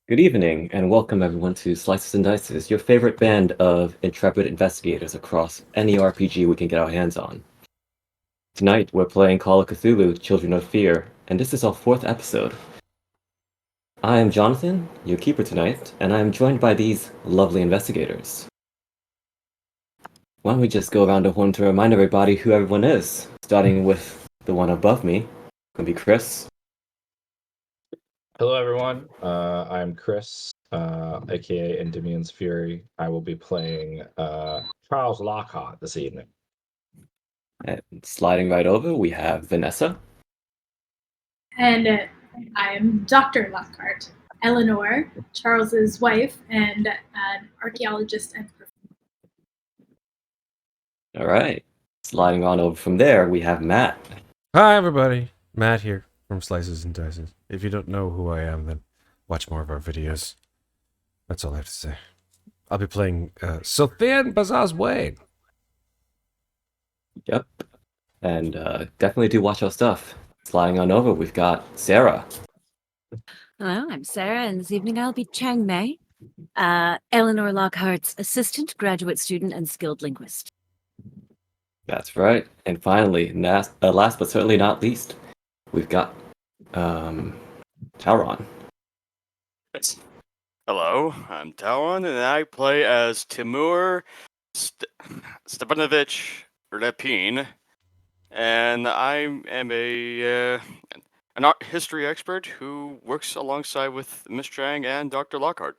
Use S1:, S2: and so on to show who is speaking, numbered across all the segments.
S1: Good evening, and welcome everyone to Slices and Dices, your favorite band of intrepid investigators across any RPG we can get our hands on. Tonight, we're playing Call of Cthulhu, Children of Fear, and this is our 4th episode. I am Jonathan, your keeper tonight, and I am joined by these lovely investigators. Why don't we just go around the horn to remind everybody who everyone is, starting with the one above me, gonna be Chris.
S2: Hello, everyone. I'm Chris, aka Endymion's Fury. I will be playing Charles Lockhart this evening.
S1: And sliding right over, we have Vanessa.
S3: And I am Dr. Lockhart, Eleanor, Charles's wife, and an archaeologist and professor.
S1: All right. Sliding on over from there, we have Matt.
S4: Hi, everybody. Matt here from Slices and Dices. If you don't know who I am, then watch more of our videos. That's all I have to say. I'll be playing Sofian Bazaz-Wain.
S1: Yep. And definitely do watch our stuff. Sliding on over, we've got Sarah.
S5: Hello, I'm Sarah, and this evening I'll be Chang Mei, Eleanor Lockhart's assistant, graduate student, and skilled linguist.
S1: That's right. And finally, last but certainly not least, we've got Tauron.
S6: Hello, I'm Talon, and I play as Timur, Stepanovich, Repin, and I am an art history expert who works alongside with Miss Chang and Dr. Lockhart.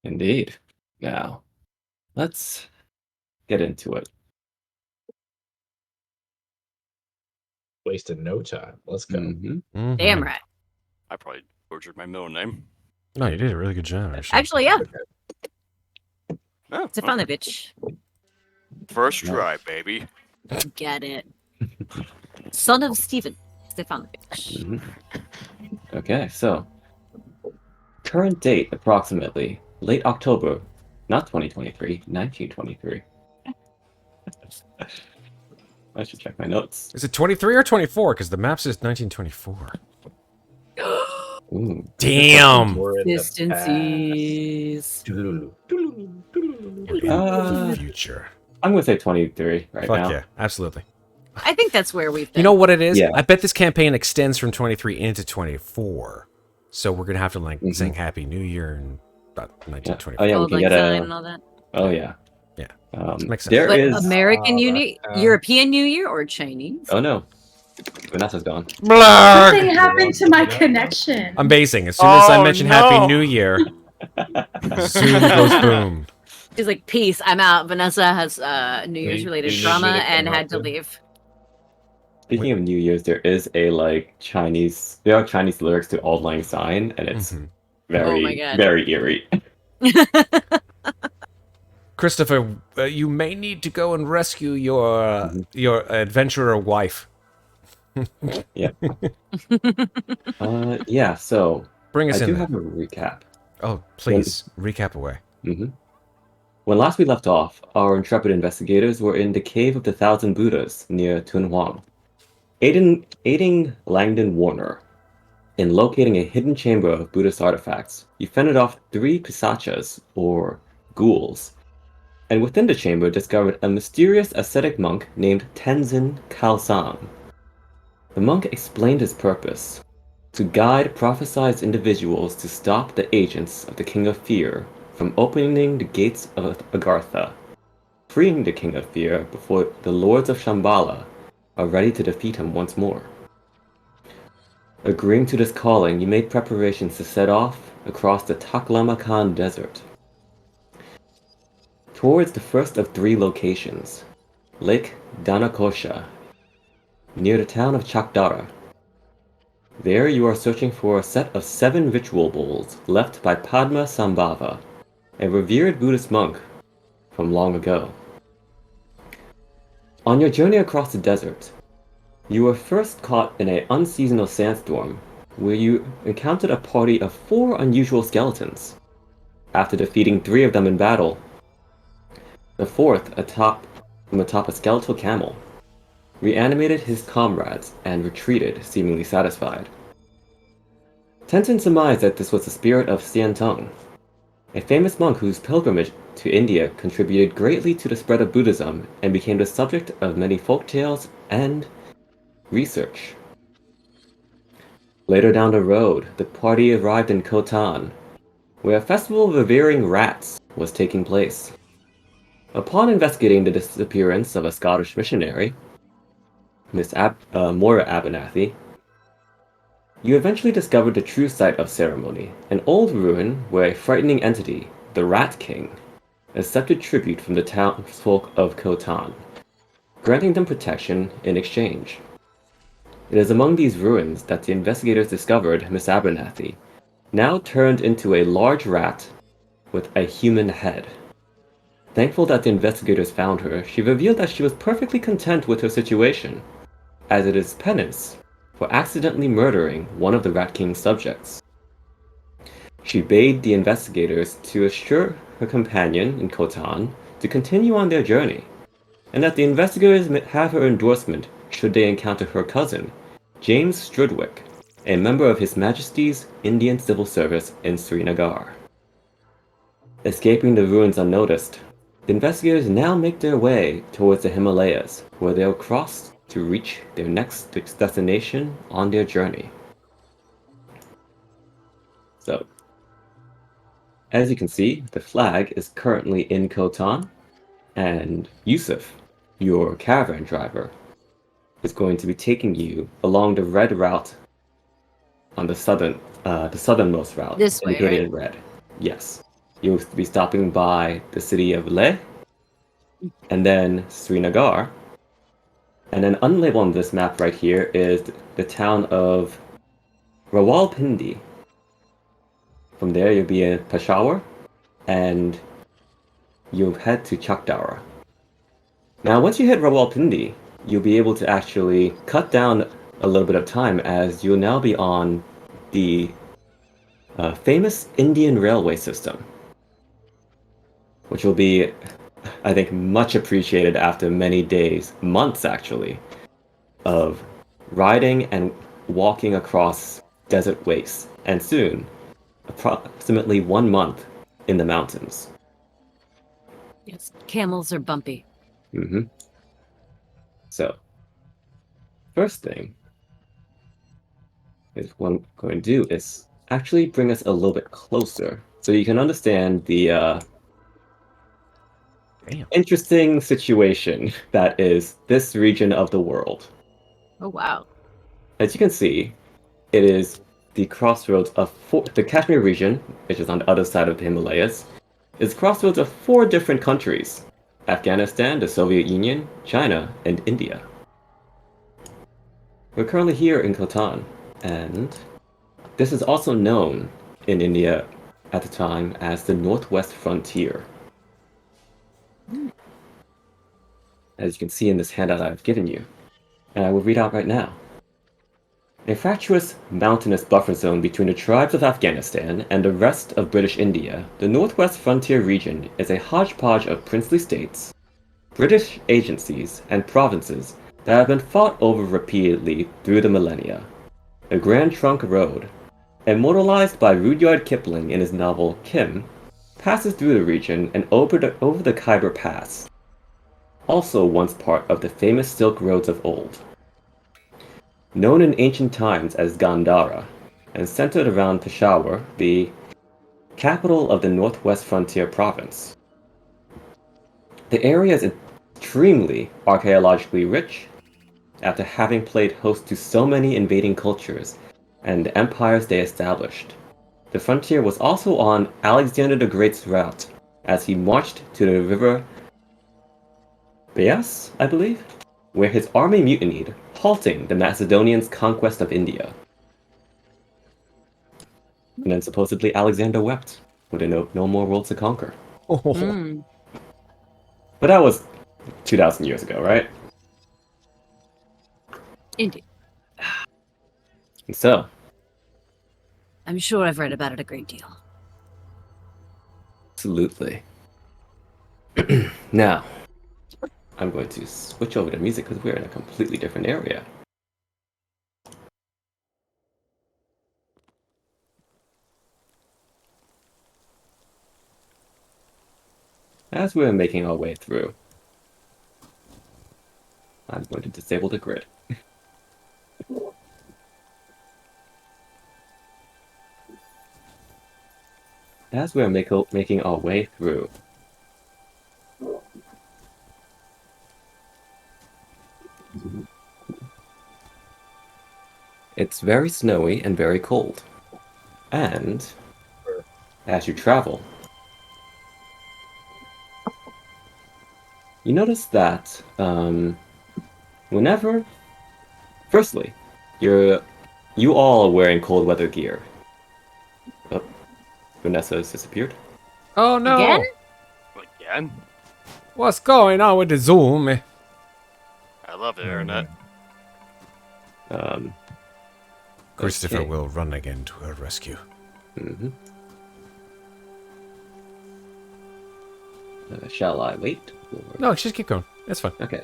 S1: Indeed. Now, let's get into it.
S2: Wasted no time. Let's go.
S1: Mm-hmm.
S5: Damn right.
S6: I probably butchered my middle name.
S4: No, you did a really good job, actually.
S5: Actually, yeah,
S6: Oh,
S5: Stepanovich.
S6: first try, baby.
S5: Get it. Son of Stephen Stepanovich.
S1: Mhm. Okay, so current date approximately late October, not 2023, 1923. I should check my notes.
S4: Is it 23 or 24? Because the map says 1924.
S1: Ooh.
S4: Damn!
S2: We're in the
S5: Distances.
S2: past.
S4: We're in the future.
S1: I'm gonna say 23 right
S4: Fuck
S1: now.
S4: yeah, absolutely.
S5: I think that's where we've been.
S4: You know what it is?
S1: Yeah.
S4: I bet this campaign extends from 23 into 24. So we're going to have to, like,
S1: Mhm.
S4: sing Happy New Year in about 1924.
S1: Oh yeah, we
S5: Old
S1: can
S5: Lang
S1: get
S5: Syne
S1: a.
S5: and all that.
S1: Oh yeah.
S4: Yeah.
S1: There
S4: Makes sense.
S5: But
S1: is.
S5: American New Year,
S2: that's-
S5: European New Year, or Chinese?
S1: Oh no, Vanessa's gone.
S4: Blarg!
S3: Something happened to my connection.
S4: I'm basing. As soon as I
S6: Oh,
S4: mention
S6: no.
S4: Happy New Year, Zoom goes boom.
S5: She's like, peace, I'm out. Vanessa has New Year's
S2: You
S5: related
S2: need
S5: drama
S2: me to come
S5: and had
S2: help
S5: to
S2: you?
S5: leave.
S1: Speaking of New Year's, there is a Chinese. There are Chinese lyrics to Auld Lang Syne, and it's
S4: Mhm.
S1: very,
S5: Oh my God.
S1: very eerie.
S4: Christopher, you may need to go and rescue your your adventurer wife.
S1: Yeah. So
S4: Bring us
S1: I
S4: in
S1: do
S4: there.
S1: have a recap.
S4: Oh, please, recap away.
S1: hmm When last we left off, our intrepid investigators were in the Cave of the Thousand Buddhas near Tunhuang, aiding Langdon Warner in locating a hidden chamber of Buddhist artifacts. You fended off 3 pisachas, or ghouls, and within the chamber discovered a mysterious ascetic monk named Tenzin Khalsang. The monk explained his purpose: to guide prophesized individuals to stop the agents of the King of Fear from opening the gates of Agartha, freeing the King of Fear before the Lords of Shambhala are ready to defeat him once more. Agreeing to this calling, you made preparations to set off across the Taklamakan Desert towards the first of 3 locations, Lake Danakosha, near the town of Chakdara. There you are searching for a set of 7 ritual bowls left by Padma Sambhava, a revered Buddhist monk from long ago. On your journey across the desert, you were first caught in an unseasonal sandstorm where you encountered a party of 4 unusual skeletons. After defeating 3 of them in battle, the 4th, from atop a skeletal camel, reanimated his comrades and retreated, seemingly satisfied. Tenten surmised that this was the spirit of Xian Tong, a famous monk whose pilgrimage to India contributed greatly to the spread of Buddhism and became the subject of many folk tales and research. Later down the road, the party arrived in Khotan, where a festival revering rats was taking place. Upon investigating the disappearance of a Scottish missionary, Miss Moira Abernathy, you eventually discovered the true site of ceremony, an old ruin where a frightening entity, the Rat King, accepted tribute from the townsfolk of Khotan, granting them protection in exchange. It is among these ruins that the investigators discovered Miss Abernathy, now turned into a large rat with a human head. Thankful that the investigators found her, she revealed that she was perfectly content with her situation, as it is penance for accidentally murdering one of the Rat King's subjects. She bade the investigators to assure her companion in Khotan to continue on their journey, and that the investigators have her endorsement should they encounter her cousin, James Strudwick, a member of His Majesty's Indian Civil Service in Srinagar. Escaping the ruins unnoticed, the investigators now make their way towards the Himalayas, where they'll cross to reach their next destination on their journey. So, as you can see, the flag is currently in Khotan, and Yusuf, your caravan driver, is going to be taking you along the red route on the southernmost route,
S5: This way,
S1: indicated
S5: right?
S1: in red. Yes. You'll be stopping by the city of Leh, and then Srinagar, and then unlabeled on this map right here is the town of Rawalpindi. From there, you'll be in Peshawar, and you'll head to Chakdara. Now, once you hit Rawalpindi, you'll be able to actually cut down a little bit of time, as you'll now be on the famous Indian railway system, which will be, I think, much appreciated after many days, months actually, of riding and walking across desert wastes, and soon, approximately 1 month in the mountains.
S5: Yes, camels are bumpy.
S1: So, first thing is what I'm going to do is actually bring us a little bit closer so you can understand the interesting situation that is this region of the world.
S5: Oh, wow.
S1: As you can see, it is the crossroads of the Kashmir region, which is on the other side of the Himalayas, is crossroads of 4 different countries: Afghanistan, the Soviet Union, China, and India. We're currently here in Khotan, and this is also known in India at the time as the Northwest Frontier. As you can see in this handout I've given you, and I will read out right now. A fractious, mountainous buffer zone between the tribes of Afghanistan and the rest of British India, the Northwest Frontier region is a hodgepodge of princely states, British agencies, and provinces that have been fought over repeatedly through the millennia. A Grand Trunk Road, immortalized by Rudyard Kipling in his novel Kim, passes through the region and over the Khyber Pass, also once part of the famous Silk Roads of old. Known in ancient times as Gandhara, and centered around Peshawar, the capital of the Northwest Frontier Province. The area is extremely archaeologically rich, after having played host to so many invading cultures and the empires they established. The frontier was also on Alexander the Great's route, as he marched to the river Beas, I believe, where his army mutinied, halting the Macedonians' conquest of India. And then supposedly Alexander wept, with no more worlds to conquer.
S5: Mm.
S1: But that was 2,000 years ago, right?
S5: Indeed.
S1: And so,
S5: I'm sure I've read about it a great deal.
S1: absolutely. Now, I'm going to switch over to music because we're in a completely different area. As we're making our way through, I'm going to disable the grid. As we're making our way through, it's very snowy and very cold. And as you travel, you notice that firstly, you all are wearing cold weather gear. Oh, Vanessa has disappeared.
S4: Oh no!
S5: Again?
S6: Again?
S4: What's going on with the Zoom?
S6: I love the internet.
S4: Christopher
S1: Okay.
S4: will run again to her rescue.
S1: Mm-hmm. Shall I wait? Or...
S4: No, just keep going. It's fine.
S1: Okay.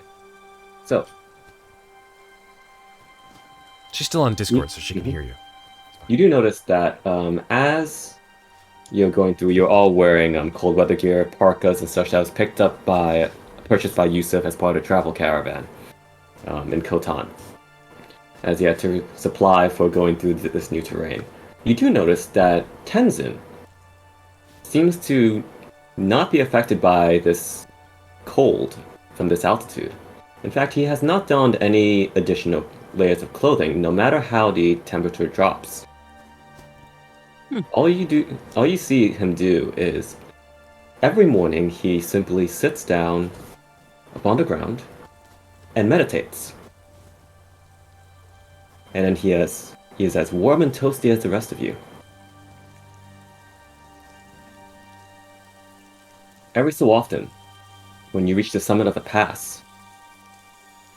S1: So,
S4: She's still on Discord, so she can hear you.
S1: you do notice that as you're going through, you're all wearing cold weather gear, parkas and such that was purchased by Yusuf as part of a travel caravan in Khotan, as he had to supply for going through this new terrain. You do notice that Tenzin seems to not be affected by this cold from this altitude. In fact, he has not donned any additional layers of clothing, no matter how the temperature drops. All you see him do is every morning he simply sits down upon the ground and meditates. And then he is as warm and toasty as the rest of you. Every so often, when you reach the summit of a pass,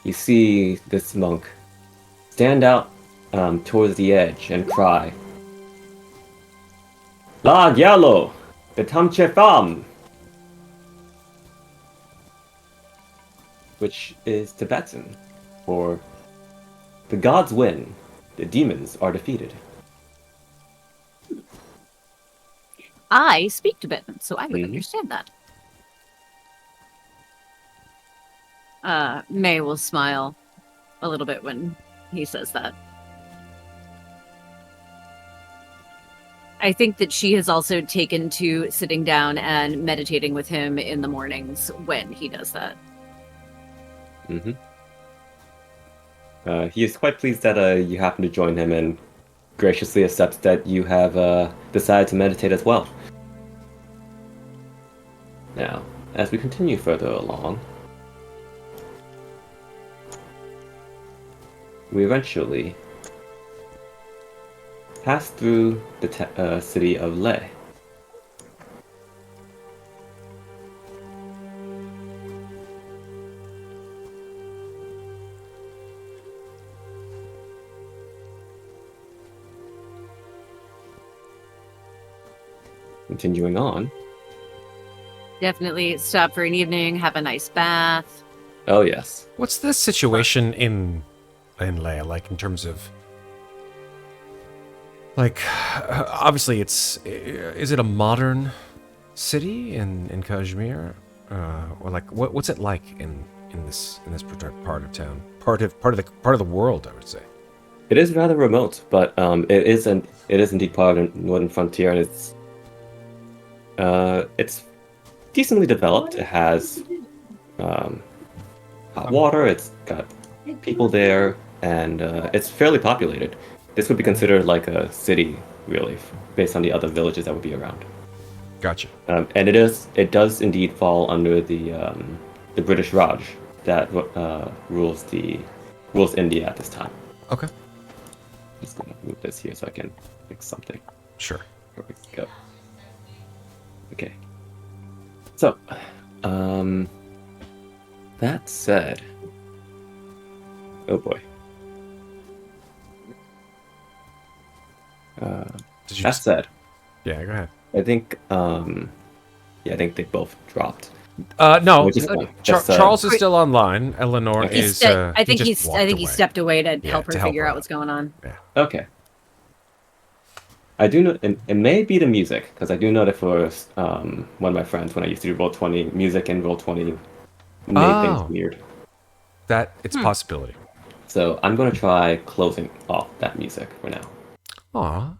S1: you see this monk stand out towards the edge and cry, La Gyalo, Betam Chefam! Which is Tibetan for the gods win, the demons are defeated.
S5: I speak Tibetan, so I would
S1: Mhm.
S5: understand that. May will smile a little bit when he says that. I think that she has also taken to sitting down and meditating with him in the mornings when he does that.
S1: Mm-hmm. He is quite pleased that you happen to join him and graciously accepts that you have decided to meditate as well. Now, as we continue further along, we eventually pass through the city of Leh. Continuing on.
S5: Definitely stop for an evening, have a nice bath.
S1: Oh yes.
S4: What's the situation in Leia like in terms of like obviously is it a modern city in Kashmir or like what's it like in this part of town, part of the world, I would say.
S1: It is rather remote, but it is indeed part of the northern frontier, and it's decently developed. It has hot water. It's got people there, and it's fairly populated. This would be considered like a city, really, based on the other villages that would be around.
S4: Gotcha.
S1: And it does indeed fall under the British Raj that rules India at this time.
S4: Okay.
S1: Just gonna move this here so I can fix something.
S4: Sure.
S1: Here we go. Okay. So, that said, oh boy.
S4: Did you
S1: That said,
S4: Yeah, go ahead.
S1: I think I think they both dropped.
S4: No,
S1: Which is fine. Just,
S4: Charles is still online. Eleanor
S1: Okay.
S4: is.
S5: I think
S4: just
S5: he
S4: walked away.
S5: stepped away to
S4: Yeah,
S5: help her
S4: to help
S5: figure
S4: her
S5: out
S4: out.
S5: what's going on.
S1: Okay. I do know it may be the music, because I do know that for one of my friends when I used to do Roll20, music and Roll20 made things
S4: Oh.
S1: weird.
S4: That it's a possibility.
S1: So I'm going to try closing off that music for now.
S4: Aw.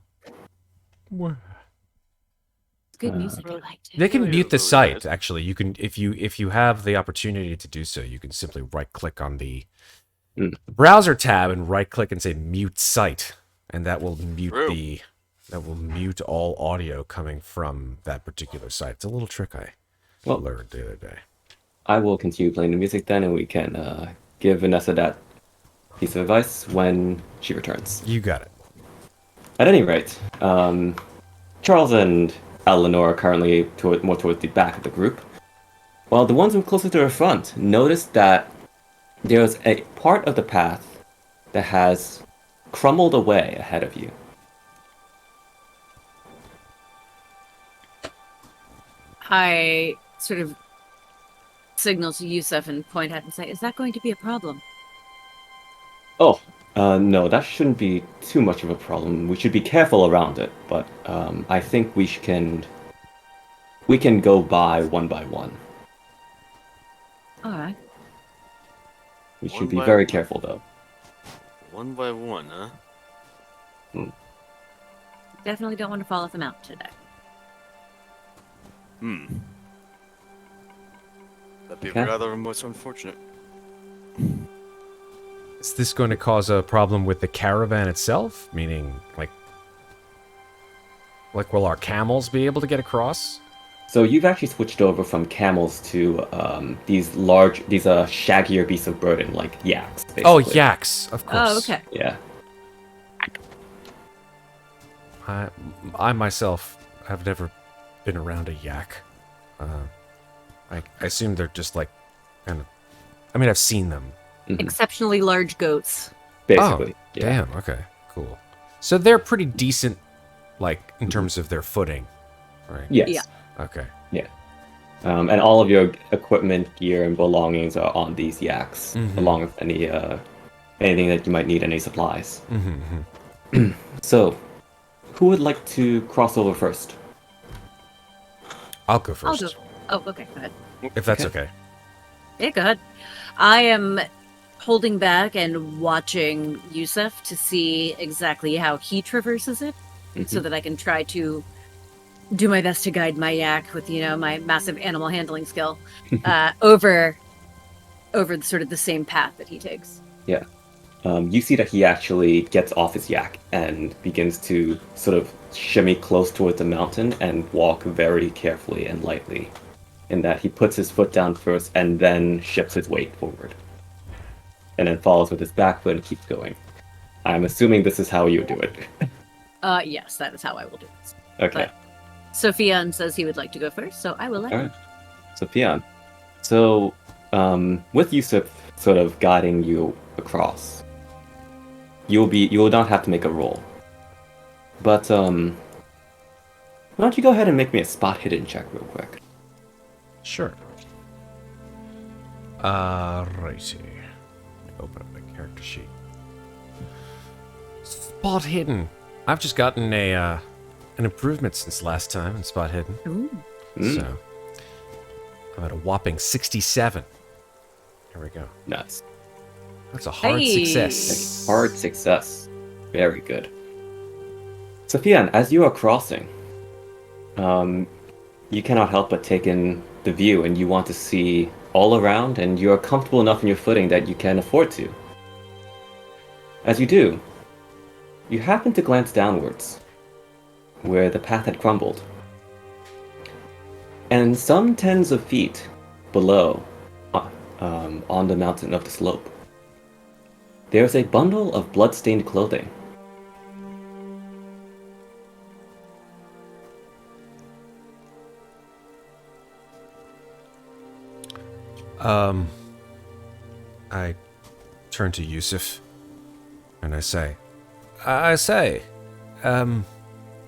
S5: It's good music. I liked it.
S4: They can
S6: Really,
S4: mute the
S6: really
S4: site.
S6: nice.
S4: Actually, you can if you have the opportunity to do so, you can simply right click on the browser tab and right click and say mute site, and that will mute
S6: True.
S4: mute all audio coming from that particular site. It's a little trick I learned the other day.
S1: I will continue playing the music then, and we can give Vanessa that piece of advice when she returns.
S4: You got it.
S1: At any rate, Charles and Eleanor are currently more towards the back of the group, while the ones who are closer to the front noticed that there's a part of the path that has crumbled away ahead of you.
S5: I sort of signal to Yusuf and point at and say, "Is that going to be a problem?"
S1: Oh, no, that shouldn't be too much of a problem. We should be careful around it, but I think we can go by one.
S5: All right.
S1: We should
S6: One
S1: be
S6: by
S1: very
S6: one.
S1: careful, though.
S6: One by one, huh?
S5: Definitely don't want to fall off the mountain today.
S6: That'd be
S1: Okay.
S6: rather most unfortunate.
S4: Is this going to cause a problem with the caravan itself? Meaning, like will our camels be able to get across?
S1: So you've actually switched over from camels to these shaggier beasts of burden, like yaks, basically.
S4: Oh, yaks, of course.
S5: Oh, okay.
S1: Yeah.
S4: I myself have never been around a yak. I assume they're just like kind of. I mean, I've seen them.
S5: Exceptionally large goats.
S1: Basically.
S4: Oh,
S1: yeah.
S4: damn. Okay, cool. So they're pretty decent, like in terms of their footing, right?
S1: Yes.
S5: Yeah.
S4: Okay.
S1: Yeah. And all of your equipment, gear, and belongings are on these yaks, along with anything that you might need, any supplies. So, who would like to cross over first?
S4: I'll go
S5: I'll
S4: first,
S5: go. Oh, okay. Go ahead.
S4: if that's okay.
S5: Yeah, go ahead. I am holding back and watching Yusuf to see exactly how he traverses it, so that I can try to do my best to guide my yak with, my massive animal handling skill over sort of the same path that he takes.
S1: Yeah. You see that he actually gets off his yak and begins to sort of shimmy close towards the mountain and walk very carefully and lightly. In that he puts his foot down first and then shifts his weight forward. And then follows with his back foot and keeps going. I'm assuming this is how you do it.
S5: Yes, that is how I will do this.
S1: Okay.
S5: But Sofian says he would like to go first, so I will let him.
S1: Alright. Sofian. So, with Yusuf sort of guiding you across, you will not have to make a roll. But, why don't you go ahead and make me a spot hidden check real quick?
S4: Sure. Righty. Open up my character sheet. Spot hidden. I've just gotten an improvement since last time in spot hidden.
S5: Ooh.
S4: So I'm at a whopping 67. Here we go.
S1: Nice.
S4: That's a hard
S5: Hey.
S4: success.
S1: Hard success. Very good. Sofian, as you are crossing, you cannot help but take in the view, and you want to see all around, and you are comfortable enough in your footing that you can afford to. As you do, you happen to glance downwards, where the path had crumbled. And some tens of feet below, on the mountain of the slope, there's a bundle of blood-stained clothing.
S4: I turn to Yusuf and I say,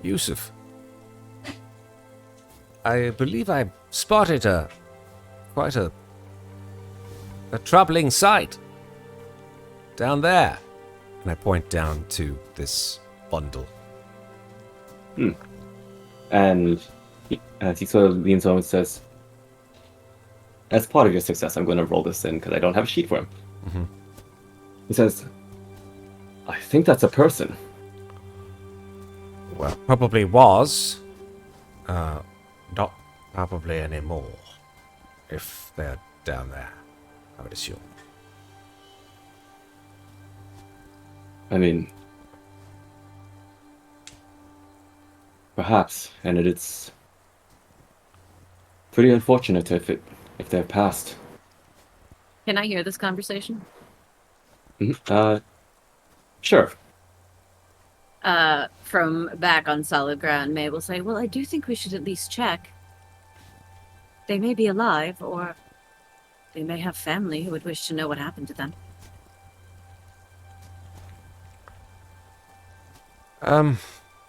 S4: Yusuf, I believe I spotted quite a troubling sight down there. And I point down to this bundle.
S1: And as he sort of leans over and says, as part of your success, I'm going to roll this in because I don't have a sheet for him.
S4: Mhm.
S1: He says, I think that's a person.
S4: Well, probably was. Not probably anymore. If they're down there, I would assume.
S1: I mean, perhaps, and it's pretty unfortunate if they've passed.
S5: Can I hear this conversation?
S1: Sure.
S5: From back on solid ground, May will say, well, I do think we should at least check. They may be alive, or they may have family who would wish to know what happened to them.
S4: Do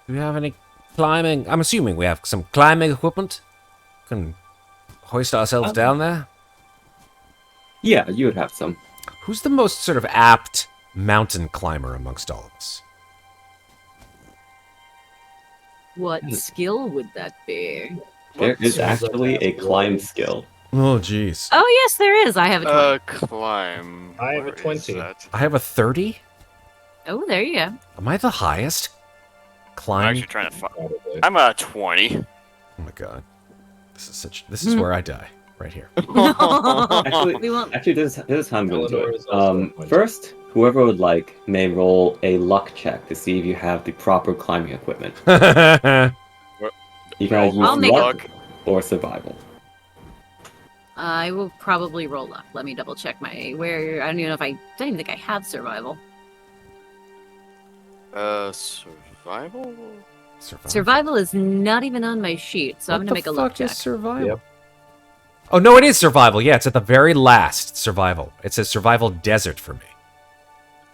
S4: we have any climbing? I'm assuming we have some climbing equipment. Can hoist ourselves down there.
S1: Yeah, you would have some.
S4: Who's the most sort of apt mountain climber amongst all of us?
S5: What skill would that be?
S1: There is
S2: Sounds like
S1: actually a
S2: that's
S1: climb
S2: really-
S1: skill.
S4: Oh, jeez.
S5: Oh, yes, there is. I have a 20.
S6: Climb.
S2: I have a
S6: Where is
S2: 20.
S6: that?
S4: I have a 30.
S5: Oh, there you go.
S4: Am I the highest?
S6: I'm
S4: Climb.
S6: actually trying to find.
S2: Probably.
S6: I'm a 20.
S4: Oh my god. This is where I die. Right here.
S1: Actually,
S5: We won't.
S1: actually, this is how I'm going to do
S2: Eleanor
S1: it.
S2: is also a point.
S1: First, whoever would like may roll a luck check to see if you have the proper climbing equipment. You can either
S6: Roll
S5: I'll
S1: use
S5: make a-
S1: luck or survival.
S5: I will probably roll up. Let me double check my where. I don't even know if I don't even think I have survival.
S6: Survival?
S5: Survival is not even on my sheet, so I'm gonna make a luck check.
S4: Is survival?
S2: Yep.
S4: Oh no, it is survival. Yeah, it's at the very last survival. It says survival desert for me.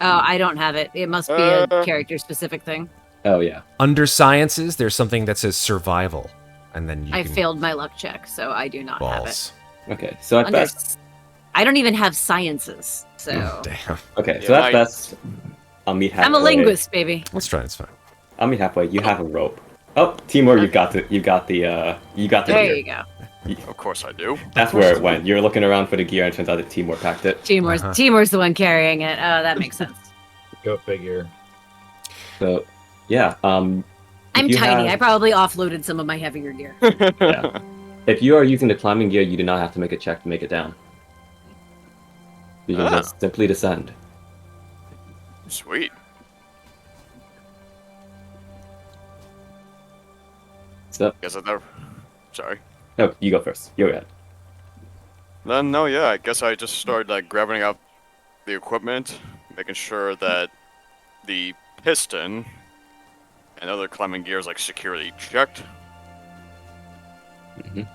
S5: Oh, I don't have it. It must be a
S6: Uh.
S5: character specific thing.
S1: Oh yeah.
S4: Under sciences, there's something that says survival, and then you
S5: I
S4: can
S5: failed my luck check, so I do not have it.
S4: balls.
S1: Okay, so at
S5: Under
S1: best,
S5: s- I don't even have sciences, so
S4: Oh, damn.
S1: okay, so
S6: Yeah,
S1: at best, I'll meet halfway.
S5: I'm a linguist, baby.
S4: Let's try. It's fine.
S1: I'll meet halfway. You have a rope. Oh, Timur, you got the
S5: There
S1: gear.
S5: you go.
S6: Of course I do.
S1: That's where it went. You're looking around for the gear, and it turns out that Timur packed it.
S5: Timur's
S4: Uh-huh.
S5: Timur's the one carrying it. Oh, that makes sense.
S2: Go figure.
S1: So, yeah.
S5: I'm
S1: you
S5: tiny.
S1: have-
S5: I probably offloaded some of my heavier gear.
S1: Yeah. If you are using the climbing gear, you do not have to make a check to make it down. You can
S6: Ah.
S1: just simply descend.
S6: Sweet.
S1: So,
S6: Guess I never. Sorry.
S1: no, you go first. You go ahead.
S6: Then no, yeah. I guess I just started like grabbing up the equipment, making sure that the piston and other climbing gear is like securely checked.
S1: Mhm.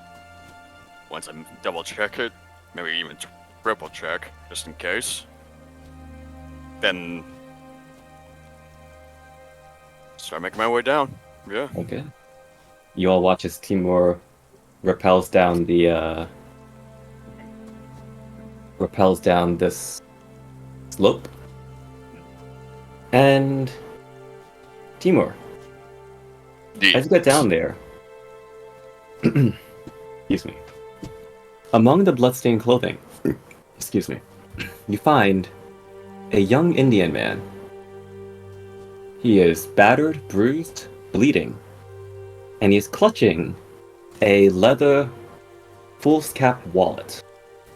S6: Once I double check it, maybe even triple check, just in case. Then start making my way down. Yeah.
S1: Okay. You all watch as Timur rappels down this slope. And Timur, as you get down there, excuse me, among the bloodstained clothing, excuse me, you find a young Indian man. He is battered, bruised, bleeding, and he is clutching a leather foolscap wallet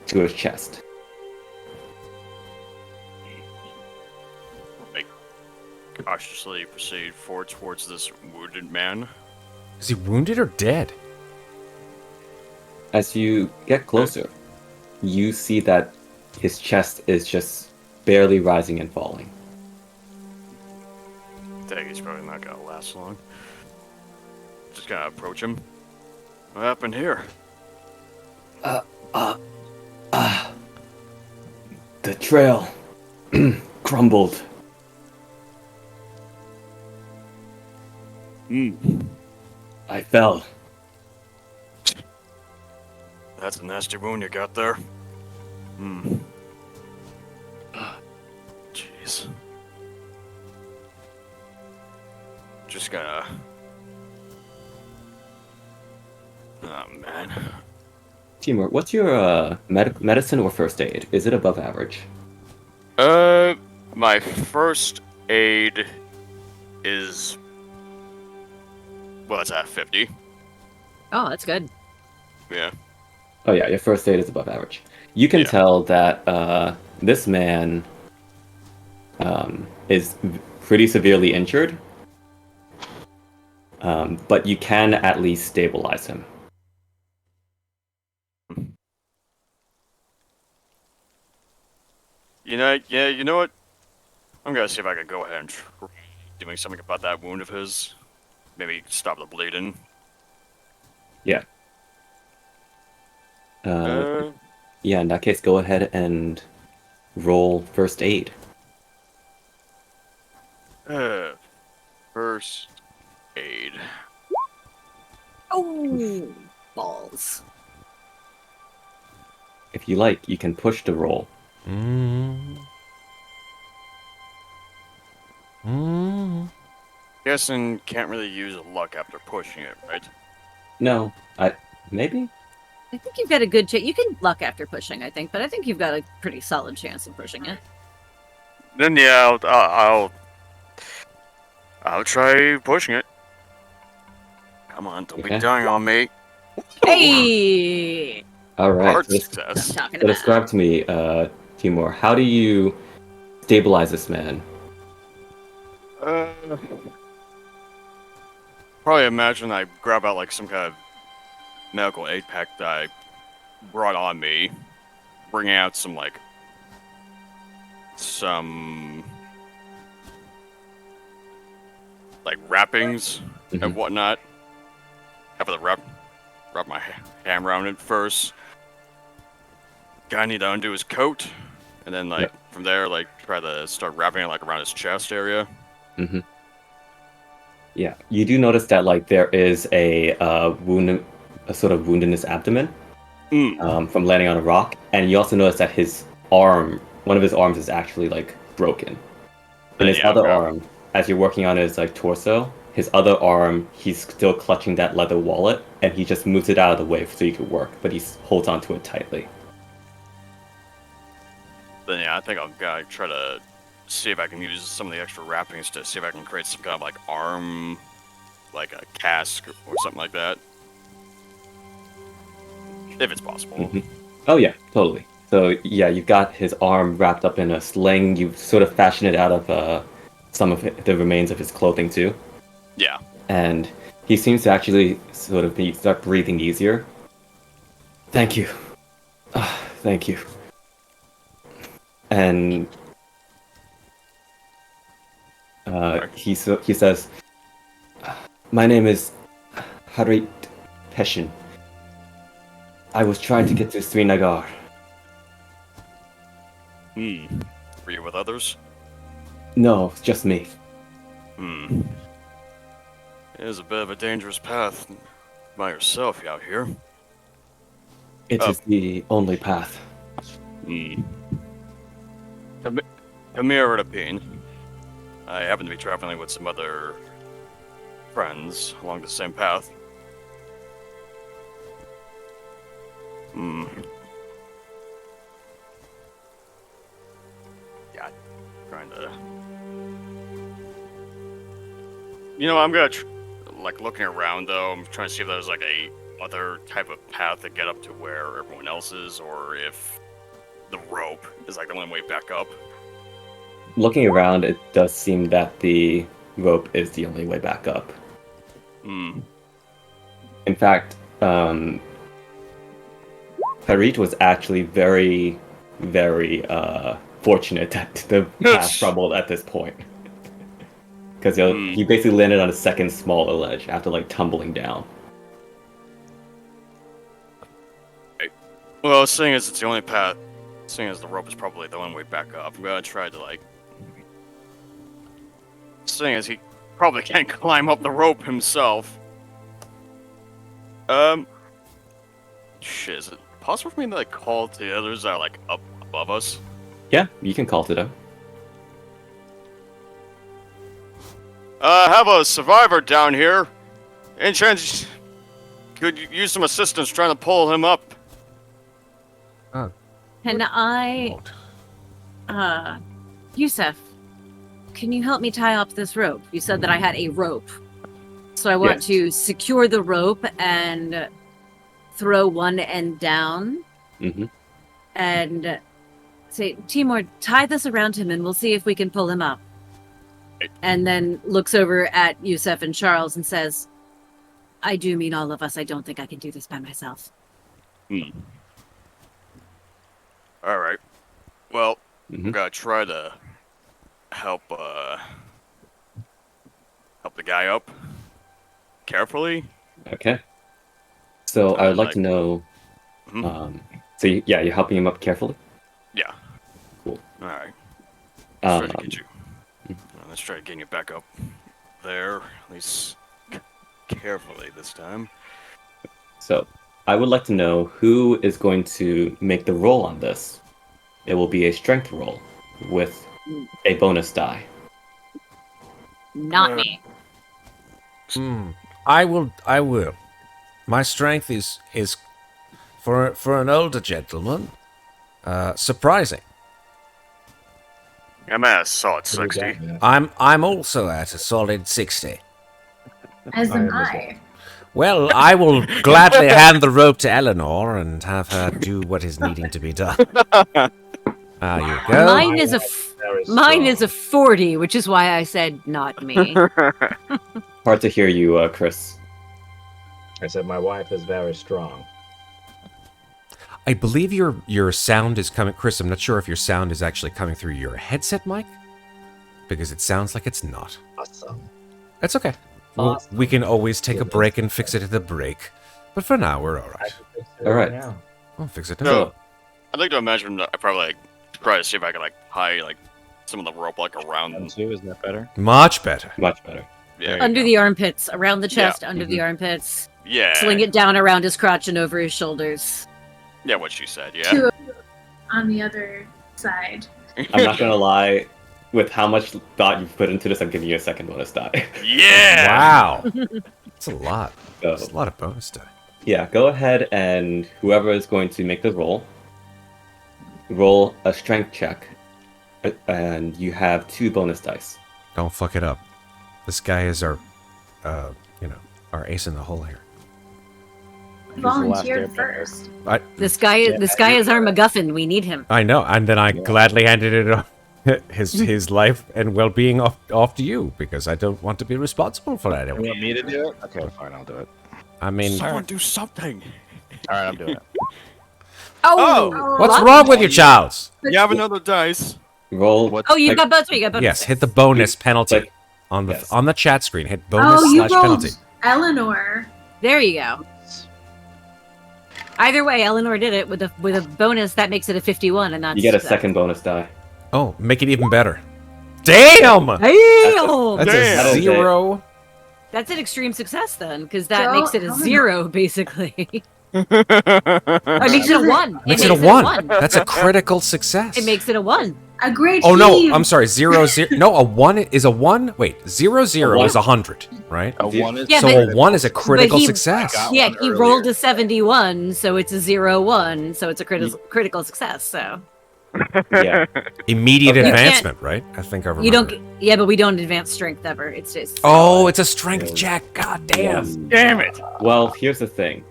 S1: to his chest.
S6: Cautiously proceed forward towards this wounded man.
S4: Is he wounded or dead?
S1: As you get closer, you see that his chest is just barely rising and falling.
S6: Dang, he's probably not gonna last long. Just gonna approach him. What happened here?
S1: The trail crumbled. I fell.
S6: That's a nasty wound you got there. Jeez. Just gonna Oh man.
S1: Timur, what's your medicine or first aid? Is it above average?
S6: My first aid is, well, it's at 50.
S5: Oh, that's good.
S6: Yeah.
S1: Oh yeah, your first aid is above average. You can
S6: Yeah.
S1: tell that this man is pretty severely injured, but you can at least stabilize him.
S6: You know what? I'm gonna see if I can go ahead and try doing something about that wound of his. Maybe stop the bleeding.
S1: Yeah. Yeah, in that case, go ahead and roll first aid.
S6: First aid.
S5: Oh, balls.
S1: If you like, you can push the roll.
S6: Guessing can't really use luck after pushing it, right?
S1: No, maybe?
S5: I think you've got a good chance. You can luck after pushing, I think, but I think you've got a pretty solid chance of pushing it.
S6: Then yeah, I'll try pushing it. Come on, don't be
S1: Okay.
S6: dying on me.
S5: Hey!
S1: All right.
S6: Hard
S1: So,
S6: success.
S5: Talking
S1: so
S5: about.
S1: describe to me, Timur, how do you stabilize this man?
S6: Probably imagine I grab out like some kind of medical aid pack that I brought on me, bring out some wrappings
S1: Mhm.
S6: and whatnot. Have to wrap my hand around it first. Guy need to undo his coat, and then from there try to start wrapping it around his chest area.
S1: Mm-hmm. Yeah, you do notice that there is a wound, a sort of wound in his abdomen from landing on a rock, and you also notice that his arm, one of his arms, is actually broken. And his other arm, as you're working on his torso, his other arm, he's still clutching that leather wallet, and he just moves it out of the way so you could work, but he holds onto it tightly.
S6: Then yeah, I think I'll try to see if I can use some of the extra wrappings to see if I can create some kind of arm, like a cask or something like that. If it's possible.
S1: Mm-hmm. Oh yeah, totally. So yeah, you've got his arm wrapped up in a sling. You've sort of fashioned it out of some of the remains of his clothing too.
S6: Yeah.
S1: And he seems to actually sort of start breathing easier. Thank you. Thank you. And he says, "My name is Harit Peshin. I was trying to get to Srinagar."
S6: Were you with others?
S1: No, it's just me.
S6: It is a bit of a dangerous path by yourself out here.
S1: It is the only path.
S6: Timur Repin. I happen to be traveling with some other friends along the same path. Yeah, trying to. I'm gonna looking around though. I'm trying to see if there's a other type of path to get up to where everyone else is, or if the rope is the only way back up.
S1: Looking around, it does seem that the rope is the only way back up. In fact, Harit was actually very, very fortunate that the path crumbled at this point. Because he basically landed on a second smaller ledge after tumbling down.
S6: Well, seeing as it's the only path, seeing as the rope is probably the only way back up, I'm gonna try to seeing as he probably can't climb up the rope himself. Shit, is it possible for me to call to the others that are up above us?
S1: Yeah, you can call to them.
S6: Have a survivor down here. Any chance could use some assistance trying to pull him up.
S5: Can I, Yusef, can you help me tie up this rope? You said that I had a rope. So I want
S1: Yes.
S5: to secure the rope and throw one end down
S1: Mm-hmm.
S5: and say, Timur, tie this around him and we'll see if we can pull him up. And then looks over at Yusef and Charles and says, I do mean all of us. I don't think I can do this by myself.
S6: All right. Well,
S1: Mhm.
S6: I'm gonna try to help help the guy up carefully.
S1: Okay. So I would like
S6: like-
S1: to know.
S6: Mhm.
S1: You're helping him up carefully.
S6: Yeah.
S1: Cool.
S6: All right. Let's try to
S1: Um,
S6: get you. Let's try to get you back up there, at least carefully this time.
S1: So I would like to know who is going to make the roll on this. It will be a strength roll with a bonus die.
S5: Not me.
S4: I will. My strength is for an older gentleman, surprising.
S6: I'm at a solid
S2: What do you
S6: 60.
S2: got, man?
S4: I'm also at a solid 60.
S3: As
S2: I
S3: am
S2: am as
S3: I.
S4: Well, I will gladly hand the rope to Eleanor and have her do what is needing to be done. There you go.
S5: Mine is
S2: Very
S5: a 40, which is why I said not me.
S1: Hard to hear you, Chris.
S2: I said my wife is very strong.
S4: I believe your sound is coming, Chris. I'm not sure if your sound is actually coming through your headset mic, because it sounds like it's not.
S2: Awesome.
S4: That's okay. We can always take a break and fix it at the break. But for now, we're all
S2: I
S4: right.
S2: can fix it
S1: All right.
S2: now.
S4: I'll fix it.
S6: No.
S4: now.
S6: I'd like to imagine that I probably try to see if I could tie some of the rope around.
S7: And two, isn't that better?
S4: Much better.
S1: Much better.
S6: Yeah.
S5: Under the armpits, around the chest,
S6: Yeah.
S5: under the armpits.
S6: Yeah.
S5: Sling it down around his crotch and over his shoulders.
S6: Yeah, what she said. Yeah.
S3: Two on the other side.
S1: I'm not gonna lie. With how much thought you've put into this, I'm giving you a second bonus die.
S6: Yeah.
S4: Wow. That's a lot.
S1: So,
S4: That's a lot of bonus die.
S1: yeah, go ahead and whoever is going to make the roll a strength check, and you have 2 bonus dice.
S4: Don't fuck it up. This guy is our ace in the hole here.
S3: Volunteered
S7: Airbender.
S3: first.
S5: This guy is our MacGuffin. We need him.
S4: I know, and then I gladly handed it off, his life and well-being off to you because I don't want to be responsible for that.
S7: You want me to do it? Okay, fine, I'll do it.
S4: I mean,
S6: Someone do something.
S7: All right, I'm doing it.
S6: Oh,
S4: what's
S5: what?
S4: wrong with you, Charles?
S6: you have another dice.
S1: Roll.
S7: What?
S5: Oh, you
S1: Like-
S5: got both. You got both.
S4: Yes, hit the bonus penalty
S1: Like-
S4: on the
S1: yes.
S4: on the chat screen. Hit bonus
S3: Oh, you
S4: slash
S3: rolled
S4: penalty.
S3: Eleanor.
S5: There you go. Either way, Eleanor did it with a bonus that makes it a 51, and that's
S1: You get a second bonus die.
S4: Oh, make it even better. Damn!
S5: Damn!
S4: That's
S6: Damn.
S4: a 0.
S5: That's an extreme success then, because that
S3: Joe,
S5: makes it a
S3: Eleanor.
S5: 0 basically. It makes it a 1.
S4: Makes it a 1. That's a critical success.
S5: It makes it a 1.
S3: A great
S4: Oh no,
S3: heave.
S4: I'm sorry. 0 0. No, a 1 is a 1. Wait, 0 0
S1: 1.
S4: is 100, right?
S7: A one is
S5: Yeah,
S4: So
S5: but-
S4: a 1 is a critical
S5: he-
S4: success.
S7: Got
S5: Yeah,
S7: one
S5: he
S7: earlier.
S5: rolled a 71, so it's a 0-1, so it's a critical success. So
S1: Yeah.
S4: Immediate
S1: Okay.
S4: advancement, right? I think I remember.
S5: you don't. Yeah, but we don't advance strength ever. It's just.
S4: Oh, it's a strength check. God damn.
S1: Yes.
S6: Damn it.
S1: Well, here's the thing.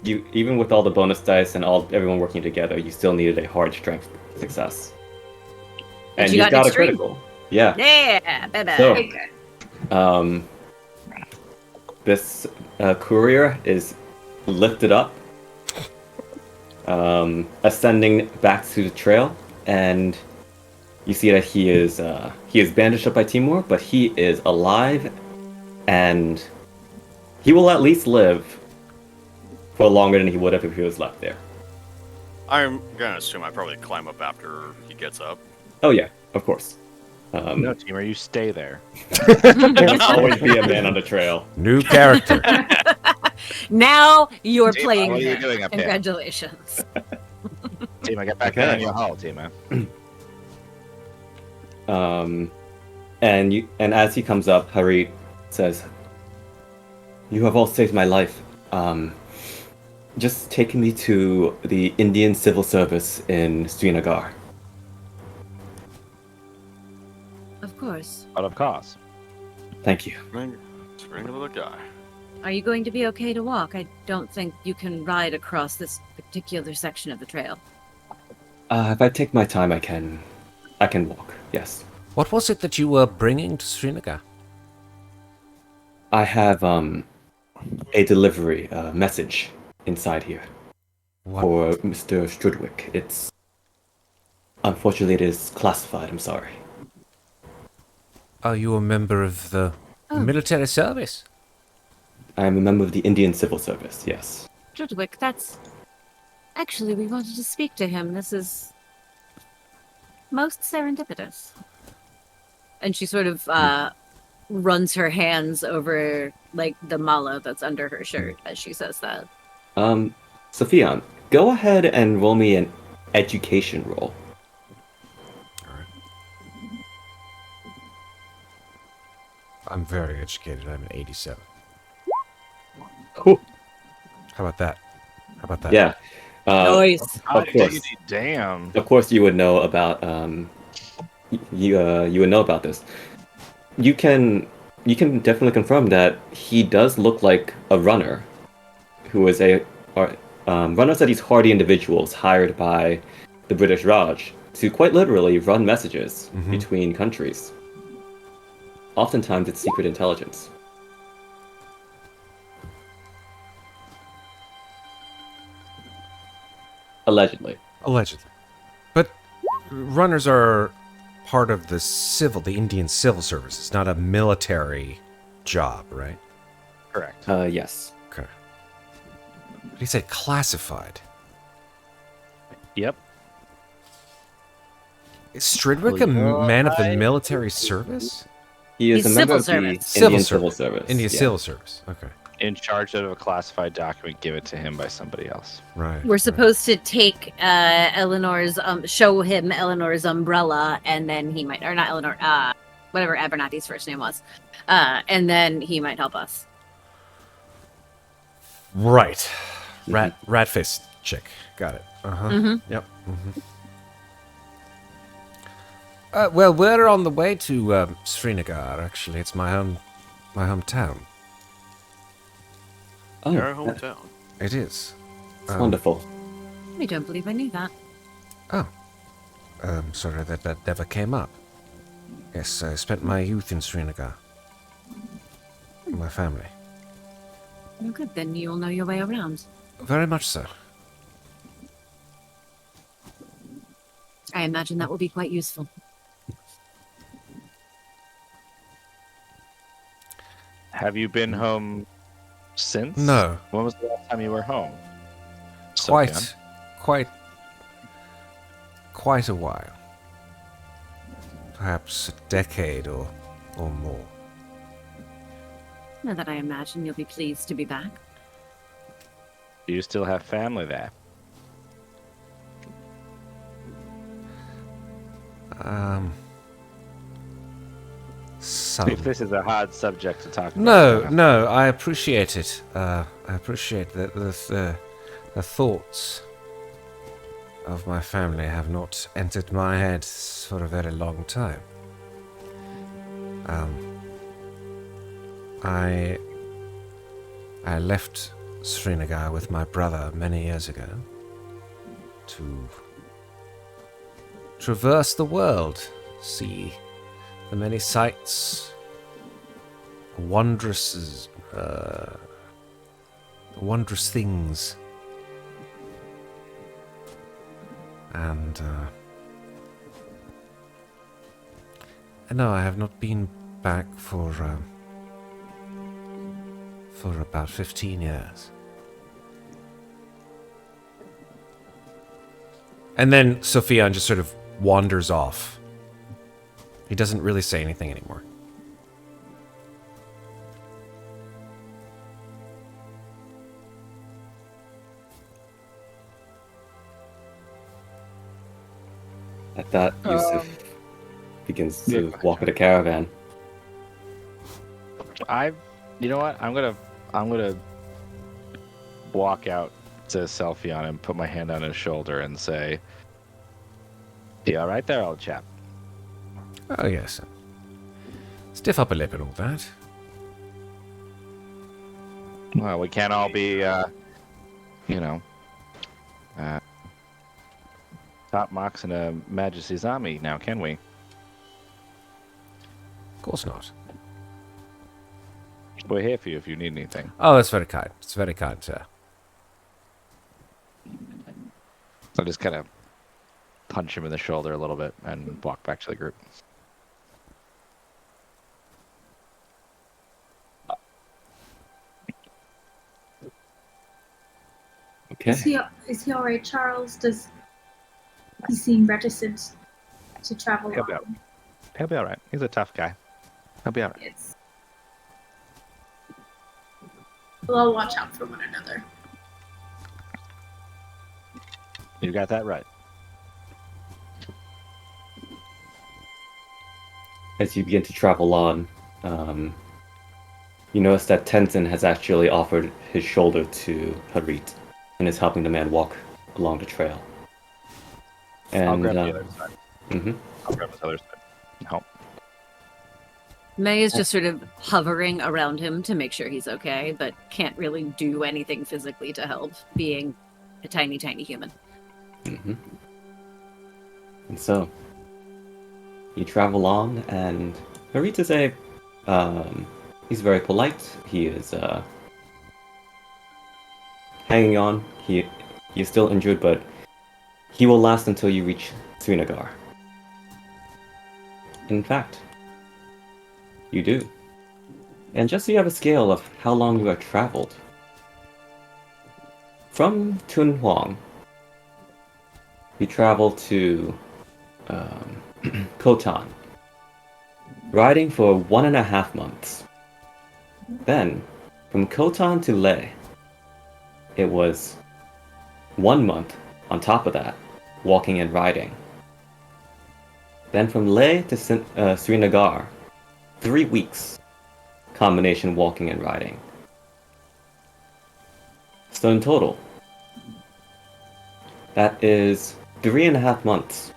S1: You even with all the bonus dice and everyone working together, you still needed a hard strength success.
S5: But
S1: And
S5: you
S1: you've
S5: got
S1: got a
S5: extreme.
S1: critical. Yeah.
S5: Yeah, baby.
S1: So-
S3: Okay, good.
S1: This courier is lifted up, ascending back to the trail, and you see that he is bandaged up by Timur, but he is alive, and he will at least live for longer than he would have if he was left there.
S6: I'm gonna assume I probably climb up after he gets up.
S1: Oh yeah, of course.
S7: No, Timur, you stay there.
S1: There'll always be a man on the trail.
S4: New character.
S5: Now you're
S7: Timur,
S5: playing.
S7: what are you
S5: him.
S7: doing up here?
S5: Congratulations.
S7: Timur, get back
S1: Okay.
S7: down in your hole, Timur.
S1: And as he comes up, Harit says, "You have all saved my life. Just take me to the Indian Civil Service in Srinagar.
S5: Of course.
S7: But of course.
S1: Thank you.
S6: It's a regular guy.
S5: Are you going to be okay to walk? I don't think you can ride across this particular section of the trail.
S1: If I take my time, I can walk. Yes.
S4: What was it that you were bringing to Srinagar?
S1: I have a delivery message inside here
S4: What?
S1: for Mr. Strudwick. It's unfortunately it is classified. I'm sorry.
S4: Are you a member of the military service?
S1: I am a member of the Indian Civil Service. Yes.
S5: Judwick, that's... Actually, we wanted to speak to him. This is... most serendipitous. And she sort of runs her hands over, like, the mala that's under her shirt as she says that.
S1: Sofian, go ahead and roll me an education roll.
S4: I'm very educated. I'm an 87.
S1: Cool.
S4: How about that? How about that?
S1: Yeah.
S5: Nice.
S1: Of course.
S7: Damn.
S1: Of course, you would know about you would know about this. You can definitely confirm that he does look like a runner, who is runners are these hardy individuals hired by the British Raj to quite literally run messages between countries. Oftentimes, it's secret intelligence. Allegedly.
S4: Allegedly. But runners are part of the Indian Civil Service. It's not a military job, right?
S7: Correct.
S1: Yes.
S4: Okay. But he said classified.
S7: Yep.
S4: Is Stridwick a man of the military service?
S1: He is
S5: He's
S1: a member of
S5: civil
S1: the
S5: service.
S1: Indian Civil Service.
S4: Indian
S1: yeah.
S4: Civil Service. Okay.
S7: In charge of a classified document given to him by somebody else.
S4: Right.
S5: We're supposed to take Eleanor's, show him Eleanor's umbrella, and then he might, or not Eleanor, whatever Abernathy's first name was, and then he might help us.
S4: Right. Rat face chick. Got it. Yep. Well, we're on the way to Srinagar. Actually, it's my hometown.
S1: Oh,
S6: Your hometown.
S4: It is.
S1: that's wonderful.
S5: I don't believe I knew that.
S4: Oh. Sorry that never came up. Yes, I spent my youth in Srinagar. My family.
S5: Oh, good. Then you'll know your way around.
S4: Very much so.
S5: I imagine that will be quite useful.
S7: Have you been home since?
S4: No.
S7: When was the last time you were home? Sofian?
S4: Quite a while. Perhaps a decade or more.
S5: Now that I imagine you'll be pleased to be back.
S7: Do you still have family there?
S4: Some.
S7: If this is a hard subject to talk about.
S4: No, I appreciate it. I appreciate that the thoughts of my family have not entered my head for a very long time. I left Srinagar with my brother many years ago to traverse the world, see the many sights, wondrous things, and no, I have not been back for about 15 years. And then Sofian just sort of wanders off. He doesn't really say anything anymore.
S1: At that, Yusuf begins to walk at a caravan.
S7: You know what? I'm gonna walk out to Sofian and put my hand on his shoulder and say, "You all right there, old chap?"
S4: Oh, yes. Stiff upper lip and all that.
S7: Well, we can't all be, top marks in a Majesty's army now, can we?
S4: Of course not.
S7: We're here for you if you need anything.
S4: Oh, that's very kind. It's very kind, sir.
S7: So just kind of punch him in the shoulder a little bit and walk back to the group.
S1: Okay.
S3: Is he all right, Charles? Does he seem reticent to travel
S7: He'll be
S3: on?
S7: He'll be all right. He's a tough guy. He'll be all right.
S3: Yes. We'll all watch out for one another.
S7: You got that right.
S1: As you begin to travel on, you notice that Tenzin has actually offered his shoulder to Harit and is helping the man walk along the trail. And,
S7: I'll grab the other side.
S1: Mm-hmm.
S7: I'll grab his other side. Help.
S5: May is just sort of hovering around him to make sure he's okay, but can't really do anything physically to help, being a tiny, tiny human.
S1: Mm-hmm. And so, you travel on, and Harit is he's very polite. He is hanging on. He's still injured, but he will last until you reach Srinagar. In fact, you do. And just so you have a scale of how long you have traveled, from Tunhuang, you travel to Khotan, riding for 1.5 months. Then, from Khotan to Leh, it was 1 month on top of that, walking and riding. Then from Leh to Srinagar, 3 weeks, combination walking and riding. So in total, that is 3.5 months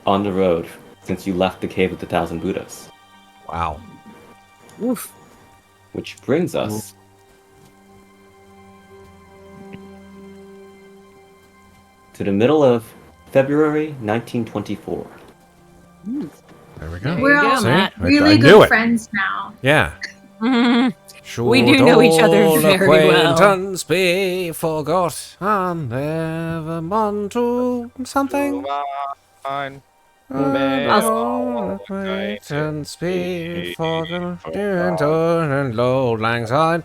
S1: on the road since you left the Cave of the Thousand Buddhas.
S4: Wow.
S5: Oof.
S1: Which brings us to the middle of February 1924.
S4: There we go.
S5: There
S3: We're
S5: you go,
S3: all
S4: See?
S5: Matt.
S3: really
S4: I knew
S3: good
S4: it.
S3: friends now.
S4: Yeah.
S5: We do know each other
S4: Should
S5: very
S4: old
S5: well.
S4: acquaintance be forgot and never on to something?
S7: Fine.
S4: Old acquaintance be forgot and old lang syne.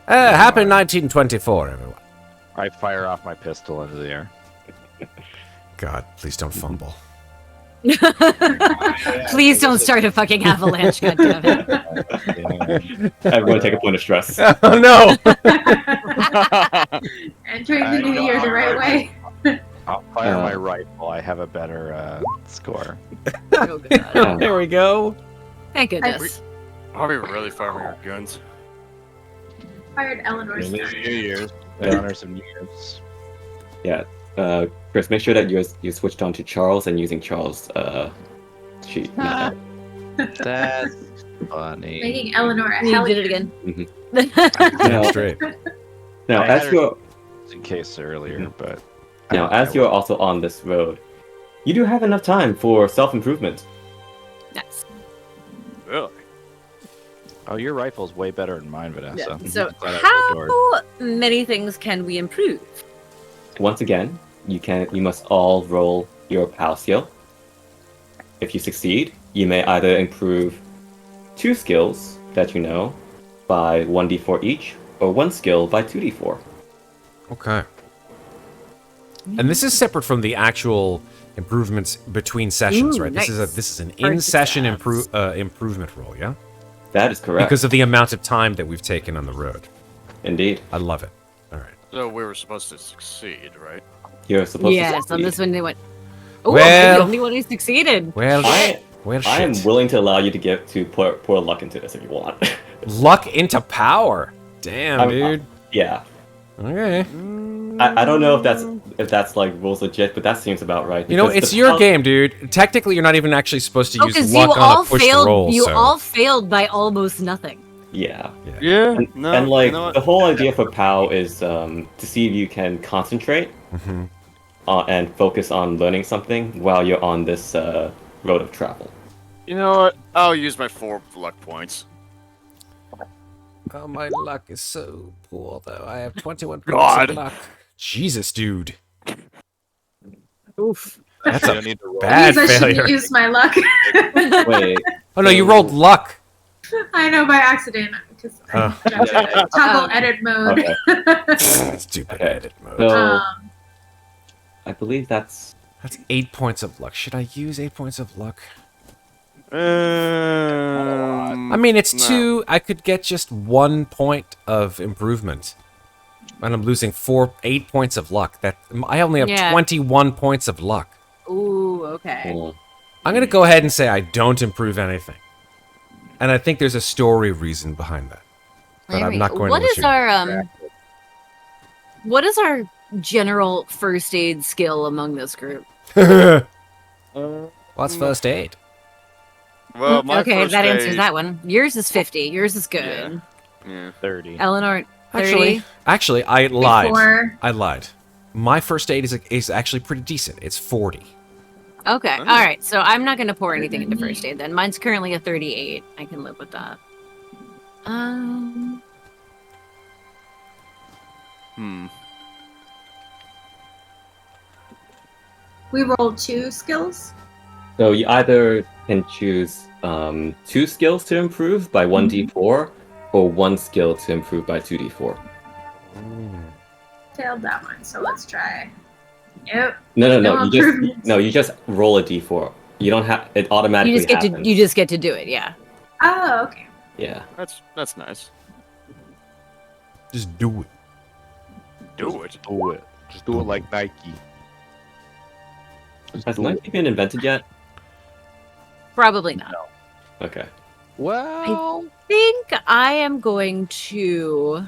S4: Happy 1924, everyone.
S7: I fire off my pistol into the air.
S4: God, please don't fumble.
S5: Please don't start a fucking avalanche, goddammit.
S1: Everyone take a point of stress.
S4: Oh no!
S3: Entering the new year the right way.
S7: I'll fire my rifle. I have a better score.
S5: Oh, God.
S4: There we go.
S5: Thank goodness.
S6: Are we really firing our guns?
S3: Fired Eleanor's
S7: New
S3: gun.
S7: Year's. The honors of New Year's.
S1: Yeah, Chris, make sure that you switched on to Charles and using Charles' sheet.
S3: Ah.
S7: That's funny.
S3: Making Eleanor a
S5: You
S3: hell
S5: did it again.
S1: Now,
S4: Straight.
S1: now
S7: I had
S1: as
S7: her
S1: you're
S7: in case earlier, but
S1: now as you're also on this road, you do have enough time for self-improvement.
S5: Nice.
S6: Really?
S7: Oh, your rifle's way better than mine, Vanessa.
S5: Yeah. So,
S7: Glad I adored.
S5: how many things can we improve?
S1: Once again, you must all roll your POW skill. If you succeed, you may either improve 2 skills that you know by 1d4 each, or 1 skill by 2d4.
S4: Okay. And this is separate from the actual improvements between sessions,
S5: Ooh,
S4: right?
S5: nice.
S4: This is an
S5: Hard to
S4: in-session
S5: grasp.
S4: improvement roll, yeah?
S1: That is correct.
S4: Because of the amount of time that we've taken on the road.
S1: Indeed,
S4: I love it. All right.
S6: So we were supposed to succeed, right?
S1: you're supposed to
S5: Yes, on
S1: succeed.
S5: this one they went. Oh,
S4: Well-
S5: the only one who succeeded.
S4: Well,
S1: I
S4: well,
S1: I am
S4: shit.
S1: willing to allow you to pour luck into this if you want.
S4: Luck into power. Damn,
S1: I'm-
S4: dude.
S1: Yeah.
S4: Okay.
S1: I don't know if that's like rules legit, but that seems about right.
S4: You know,
S1: because
S4: it's
S1: the
S4: your
S1: pal-
S4: game, dude. Technically, you're not even actually supposed to use
S5: Because you
S4: luck on
S5: all
S4: a push
S5: failed.
S4: roll.
S5: You
S4: so.
S5: all failed by almost nothing.
S1: Yeah.
S6: Yeah.
S1: And like
S6: you know what?
S1: the whole idea for POW is to see if you can concentrate
S4: Mm-hmm.
S1: and focus on learning something while you're on this road of travel.
S6: You know what? I'll use my 4 luck points.
S4: Oh, my luck is so poor, though. I have 21 points
S6: God.
S4: of luck. Jesus, dude.
S5: Oof.
S4: That's
S7: You
S4: a
S7: don't need to roll.
S4: bad
S3: I shouldn't
S4: failure.
S3: use my luck.
S1: Wait.
S4: Oh, no, you
S1: So-
S4: rolled luck.
S3: I know by accident because I toggle edit mode.
S1: Okay.
S4: Stupid
S1: Okay.
S4: edit mode.
S1: So I believe that's
S4: That's 8 points of luck. Should I use 8 points of luck?
S6: I
S4: I mean, it's
S6: no.
S4: 2. I could get just 1 point of improvement. And I'm losing 8 points of luck. I only have
S5: Yeah.
S4: 21 points of luck.
S5: Ooh, okay.
S4: I'm going to go ahead and say I don't improve anything. And I think there's a story reason behind that. But
S5: There
S4: I'm
S5: we
S4: not
S5: go.
S4: going
S5: What
S4: to let
S5: is
S4: you.
S5: our what is our general first aid skill among this group?
S4: What's first aid?
S6: Well, my
S5: Okay,
S6: first
S5: that answers
S6: aid-
S5: that one. Yours is 50. Yours is good.
S6: Yeah.
S7: 30.
S5: Eleanor, 30.
S4: Actually, I lied.
S3: Before.
S4: I lied. My first aid is actually pretty decent. It's 40.
S5: Okay.
S6: Oh.
S5: All right. So I'm not going to pour anything into first aid then. Mine's currently a 38. I can live with that.
S3: We rolled 2 skills.
S1: so you either can choose 2 skills to improve by 1d4 or 1 skill to improve by 2d4.
S3: Failed that one, so let's try. Yep.
S1: No.
S3: No improvements.
S1: You just roll a d4. You don't have it automatically.
S5: You just get
S1: happens.
S5: to you just get to do it. Yeah.
S3: Oh, okay.
S1: Yeah.
S6: That's nice.
S4: Just do it.
S6: Do it.
S7: Do it. Just do it like Nike. Just
S1: Has
S7: do it.
S1: Nike been invented yet?
S5: Probably not.
S1: Okay.
S7: Well,
S5: Think I am going to.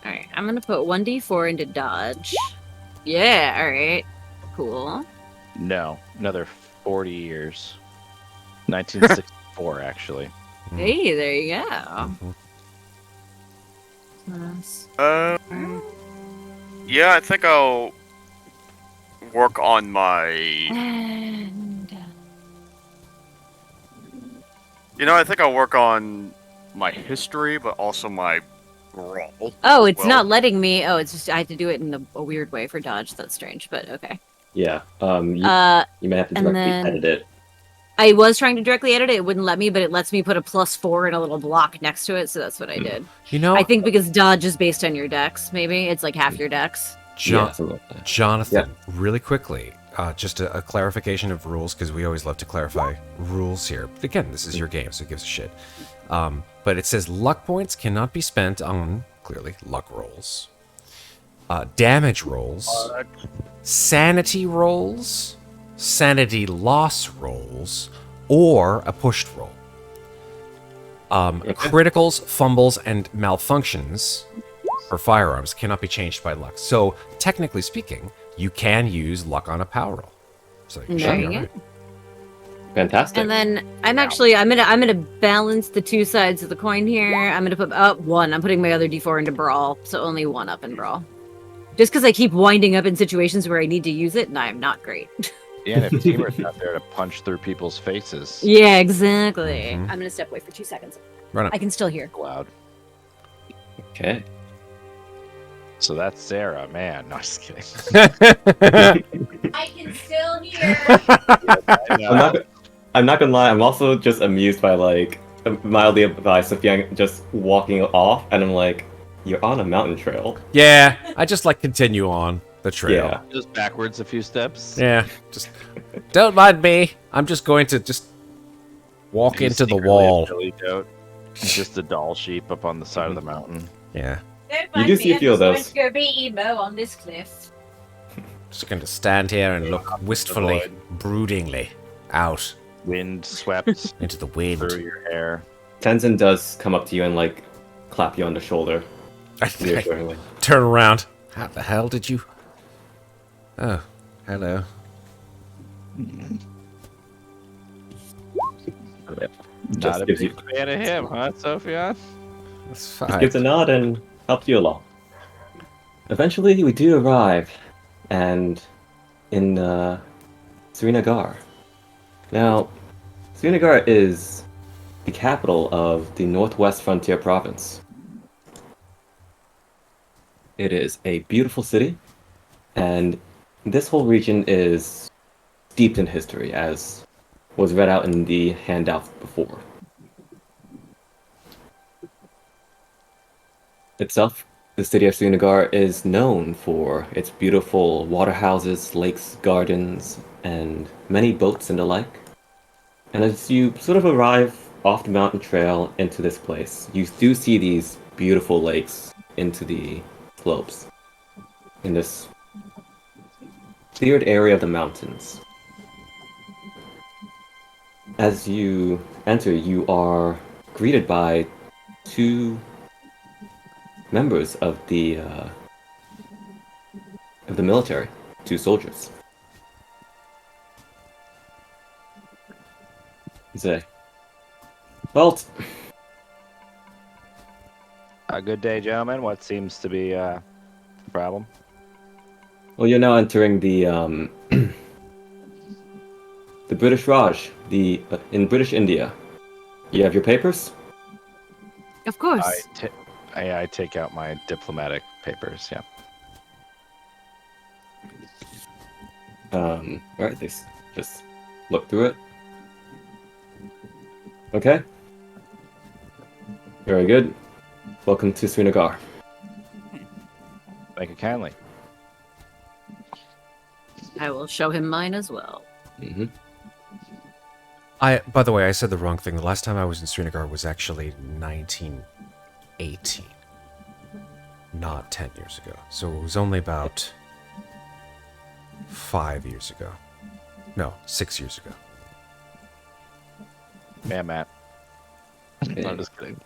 S5: All right. I'm going to put 1d4 into dodge. Yeah. All right. Cool.
S7: no. Another 40 years. 1964, actually.
S5: Hey, there you go.
S4: Mhm.
S5: Plus-
S6: Yeah, I think I'll work on my.
S5: And
S6: I think I'll work on my history, but also my roll.
S5: oh, it's
S6: Well-
S5: not letting me. Oh, it's just I have to do it in a weird way for dodge. That's strange, but okay.
S1: Yeah. You may have to
S5: and
S1: directly
S5: then-
S1: edit it.
S5: I was trying to directly edit it. It wouldn't let me, but it lets me put a +4 in a little block next to it, so that's what I did.
S4: You know,
S5: I think because dodge is based on your dex, maybe it's like half your dex.
S1: Yeah, something like that.
S4: Jonathan, really quickly, just a clarification of rules, because we always love to clarify rules here. Again, this is your game, so it gives a shit. But it says luck points cannot be spent on, clearly, luck rolls, damage rolls, sanity rolls, sanity loss rolls, or a pushed roll. Criticals, fumbles, and malfunctions for firearms cannot be changed by luck. So, technically speaking, you can use luck on a power roll. So,
S5: There
S4: sure,
S5: you
S4: you're
S5: go.
S4: right.
S1: Fantastic.
S5: And then I'm gonna balance the two sides of the coin here. I'm gonna put up 1. I'm putting my other d4 into brawl, so only 1 up in brawl. Just because I keep winding up in situations where I need to use it, and I'm not great.
S7: Yeah, and if Timur's not there to punch through people's faces,
S5: Yeah, exactly.
S4: Mhm.
S5: I'm gonna step away for 2 seconds.
S4: Run up.
S5: I can still hear.
S7: loud.
S1: Okay.
S7: So that's Sarah, man. No, just kidding.
S5: I can still hear.
S1: I'm not gonna lie. I'm also just amused by mildly by Sofian just walking off, and I'm like, "You're on a mountain trail."
S4: Yeah, I just continue on the trail.
S1: Yeah.
S7: Just backwards a few steps.
S4: Yeah, just don't mind me. I'm just going to just walk
S7: He's
S4: into the
S7: secretly a
S4: wall.
S7: billy goat. He's just a doll sheep up on the side of the mountain.
S4: Yeah,
S1: You do see a few of those.
S5: Go be emo on this cliff.
S4: just going to stand here and look wistfully, broodingly out
S7: Wind swept
S4: into the wind.
S7: through your hair.
S1: Tenzin does come up to you and clap you on the shoulder
S4: I
S1: reassuringly.
S4: turn around. How the hell did you? Oh, hello.
S7: Not
S1: Just
S7: a
S1: gives
S7: big
S1: you
S7: fan of him, huh, Sofian?
S4: That's
S1: just
S4: fine.
S1: gives a nod and helps you along. Eventually, we do arrive, and in Srinagar. Now, Srinagar is the capital of the Northwest Frontier Province. It is a beautiful city, and this whole region is steeped in history, as was read out in the handout before. Itself, the city of Srinagar is known for its beautiful waterhouses, lakes, gardens, and many boats and the like. And as you sort of arrive off the mountain trail into this place, you do see these beautiful lakes into the slopes in this cleared area of the mountains. As you enter, you are greeted by two members of the military, two soldiers. They say, "Well,
S7: A good day, gentlemen. What seems to be the problem?
S1: well, you're now entering the the British Raj, in British India. You have your papers?
S5: Of course.
S7: I take out my diplomatic papers. Yeah.
S1: Alright, they just look through it. Okay. Very good. Welcome to Srinagar.
S7: Thank you kindly.
S5: I will show him mine as well.
S1: Mm-hmm.
S4: By the way, I said the wrong thing. The last time I was in Srinagar was actually 1918, not 10 years ago. So it was only about 5 years ago. No, 6 years ago.
S7: Yeah, Matt.
S1: Okay.
S7: I'm just kidding.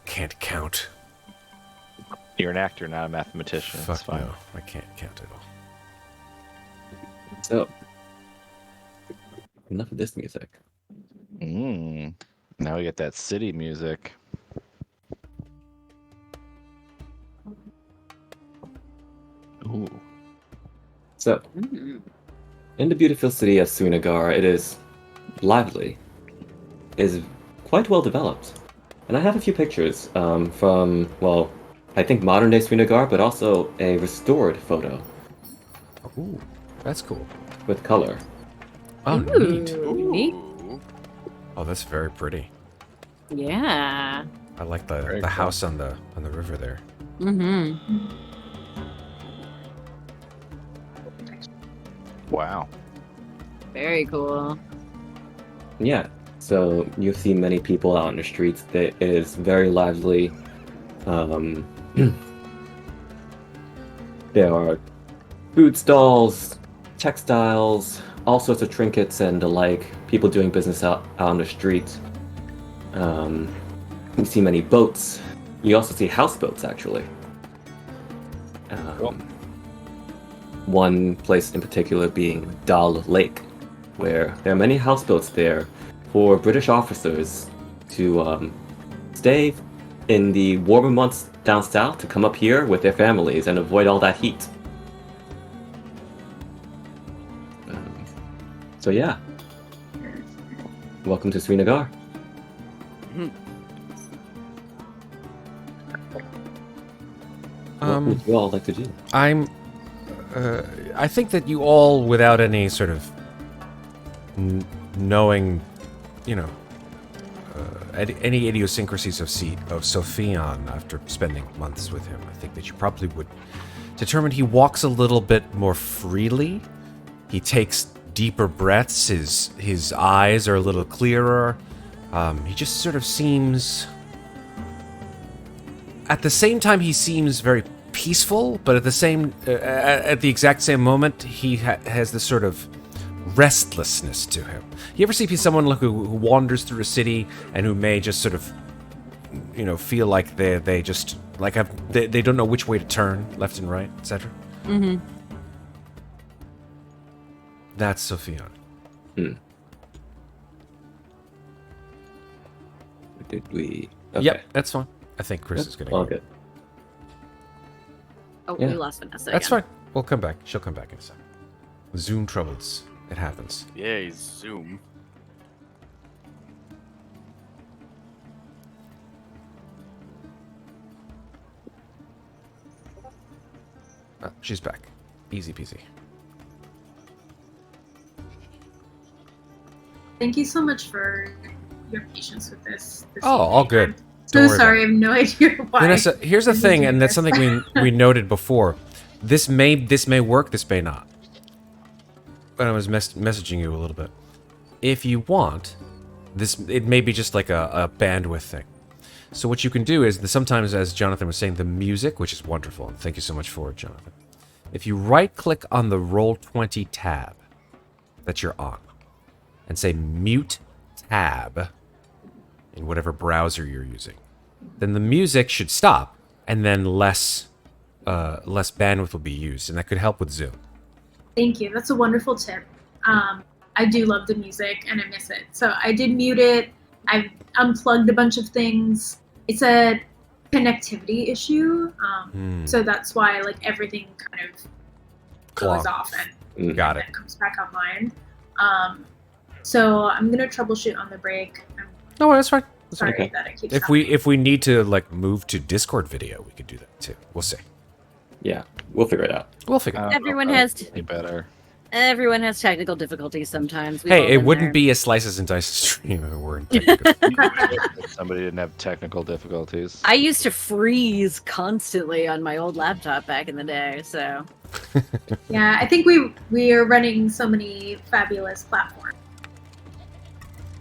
S4: Can't count.
S7: You're an actor, not a mathematician. It's
S4: Fuck
S7: fine.
S4: no, I can't count at all.
S1: So, enough of this music.
S7: Now we get that city music. Ooh.
S1: So, in the beautiful city of Srinagar, it is lively, is quite well developed. And I have a few pictures from, well, I think modern day Srinagar, but also a restored photo
S4: Ooh, that's cool.
S1: with color.
S4: Oh, neat.
S5: Ooh, neat.
S6: Ooh.
S4: Oh, that's very pretty.
S5: Yeah.
S4: I like
S7: Very
S4: the
S7: cool.
S4: house on the river there.
S5: Mm-hmm.
S7: Wow.
S5: Very cool.
S1: Yeah, so you see many people out on the streets. It is very lively. There are food stalls, textiles, all sorts of trinkets and the like. People doing business out on the street. You see many boats. You also see houseboats, actually.
S7: Cool.
S1: One place in particular being Dal Lake, where there are many houseboats there for British officers to stay in the warmer months down south to come up here with their families and avoid all that heat. So yeah, welcome to Srinagar. What would you all like to do?
S4: I think that you all, without any sort of knowing, you know, any idiosyncrasies of Sofian after spending months with him, I think that you probably would determine he walks a little bit more freely. He takes deeper breaths. His eyes are a little clearer. He just sort of seems. At the same time, he seems very peaceful, but at the exact same moment, he has this sort of restlessness to him. You ever see someone who wanders through a city and who may just sort of feel like they just like they don't know which way to turn, left and right, etc.
S5: Mm-hmm.
S4: That's Sofian.
S1: Did we? Okay.
S4: Yep, that's fine. I think Chris is gonna
S1: All
S4: go.
S1: good.
S5: Oh,
S1: Yeah.
S5: we lost Vanessa.
S4: That's
S5: again.
S4: fine. We'll come back. She'll come back in a second. Zoom troubles. It happens.
S6: Yay, Zoom.
S4: She's back. Easy peasy.
S3: Thank you so much for your patience with this.
S4: Oh, all good.
S3: I'm
S4: Don't
S3: so
S4: worry
S3: sorry. I have no idea why.
S4: Vanessa, here's the
S3: I'm
S4: thing,
S3: doing
S4: and that's
S3: this.
S4: something we noted before. This may work, this may not. But I was messaging you a little bit. If you want, it may be just like a bandwidth thing. So what you can do is, sometimes, as Jonathan was saying, the music, which is wonderful, and thank you so much for it, Jonathan. If you right-click on the Roll20 tab that you're on, and say mute tab in whatever browser you're using, then the music should stop, and then less bandwidth will be used, and that could help with Zoom.
S3: Thank you. That's a wonderful tip. I do love the music and I miss it. So I did mute it. I've unplugged a bunch of things. It's a connectivity issue. So that's why everything kind of goes
S4: Clogged.
S3: off and
S4: Got
S3: then
S4: it.
S3: comes back online. So I'm gonna troubleshoot on the break. I'm
S4: No, that's fine. That's
S3: sorry
S4: okay.
S3: that I keep
S4: If we need to move to Discord video, we could do that too. We'll see.
S1: Yeah, we'll figure it out.
S4: We'll figure it out.
S5: Everyone has
S7: Any better.
S5: Everyone has technical difficulties sometimes. We've all
S4: Hey, it
S5: been
S4: wouldn't
S5: there.
S4: be a Slices and Dices stream if it weren't technical.
S7: Somebody didn't have technical difficulties.
S5: I used to freeze constantly on my old laptop back in the day, so
S3: Yeah, I think we are running so many fabulous platforms,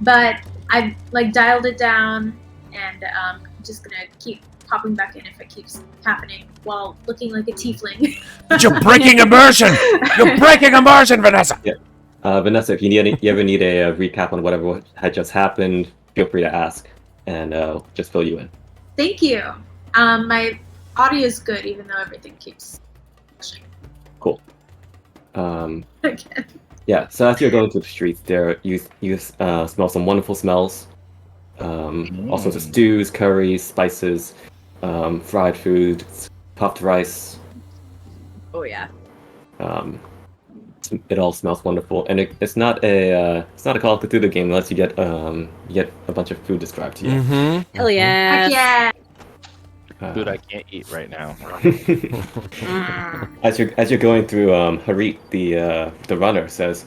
S3: but I've dialed it down, and I'm just gonna keep popping back in if it keeps happening while looking like a tiefling.
S4: You're breaking immersion! You're breaking immersion, Vanessa!
S1: Vanessa, if you ever need a recap on whatever had just happened, feel free to ask, and just fill you in.
S3: Thank you. My audio is good, even though everything keeps crashing
S1: Cool.
S3: again.
S1: Yeah. So as you're going through the streets, you smell some wonderful smells. All sorts of stews, curries, spices, fried food, puffed rice.
S5: oh yeah.
S1: It all smells wonderful, and it's not a Call of Cthulhu game unless you get a bunch of food described to you.
S4: Mm-hmm.
S5: Hell yeah.
S3: Heck yeah!
S7: Food I can't eat right now.
S1: As you're going through, Harit, the runner, says,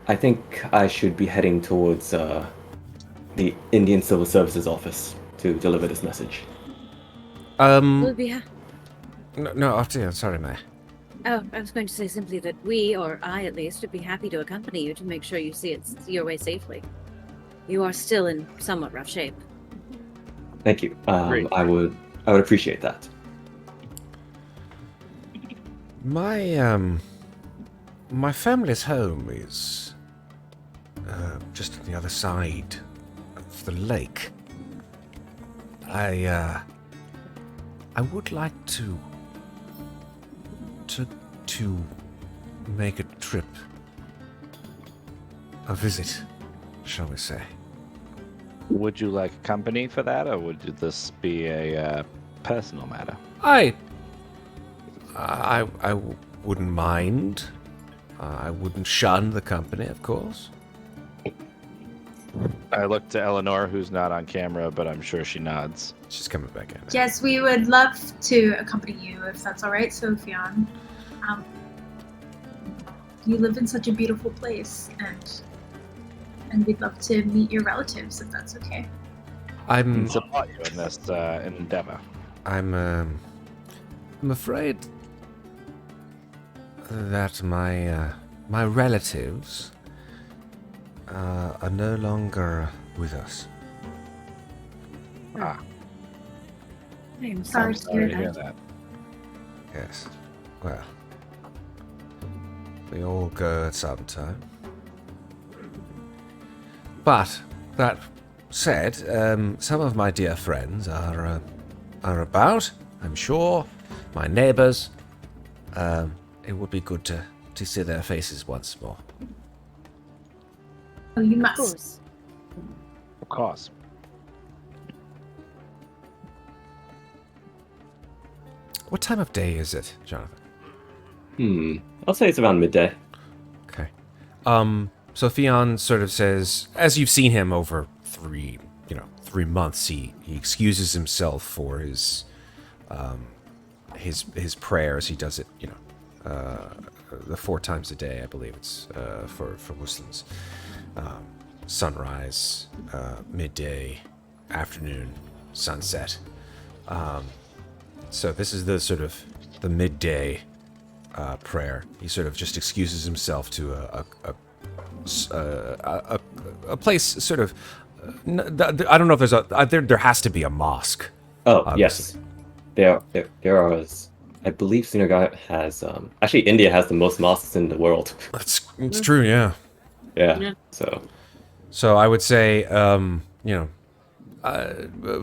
S1: I think I should be heading towards the Indian Civil Services office to deliver this message.
S5: We'll be
S4: No, sorry, May.
S5: Oh, I was going to say simply that we, or I at least, would be happy to accompany you to make sure you see your way safely. You are still in somewhat rough shape.
S1: Thank you.
S7: Great.
S1: I would appreciate that.
S4: My family's home is just on the other side of the lake. I would like to make a trip, a visit, shall we say.
S7: Would you like company for that, or would this be a personal matter?
S4: I wouldn't mind. I wouldn't shun the company, of course.
S7: I look to Eleanor, who's not on camera, but I'm sure she nods.
S4: She's coming back in.
S3: Yes, we would love to accompany you if that's all right, Sofian. You live in such a beautiful place, and we'd love to meet your relatives if that's okay.
S4: I'm
S7: Support you in this endeavor.
S4: I'm afraid that my relatives are no longer with us.
S7: Ah,
S5: I am
S3: Sorry
S5: so
S3: to hear
S7: sorry to hear that.
S4: Yes. Well, we all go at some time. But that said, some of my dear friends are about, I'm sure. My neighbors. It would be good to see their faces once more.
S3: Oh, you
S5: Of
S3: must.
S5: course.
S7: Of course.
S4: What time of day is it, Jonathan?
S1: I'll say it's around midday.
S4: Okay. Sofian sort of says, as you've seen him over 3 months, he excuses himself for his prayers. He does it, the 4 times a day, I believe it's for Muslims. Sunrise, midday, afternoon, sunset. So this is the sort of the midday prayer. He sort of just excuses himself to a place sort of. I don't know if there has to be a mosque.
S1: Oh,
S4: obviously.
S1: yes. There are. I believe Srinagar has. Actually, India has the most mosques in the world.
S4: It's true, yeah.
S1: Yeah.
S4: So I would say,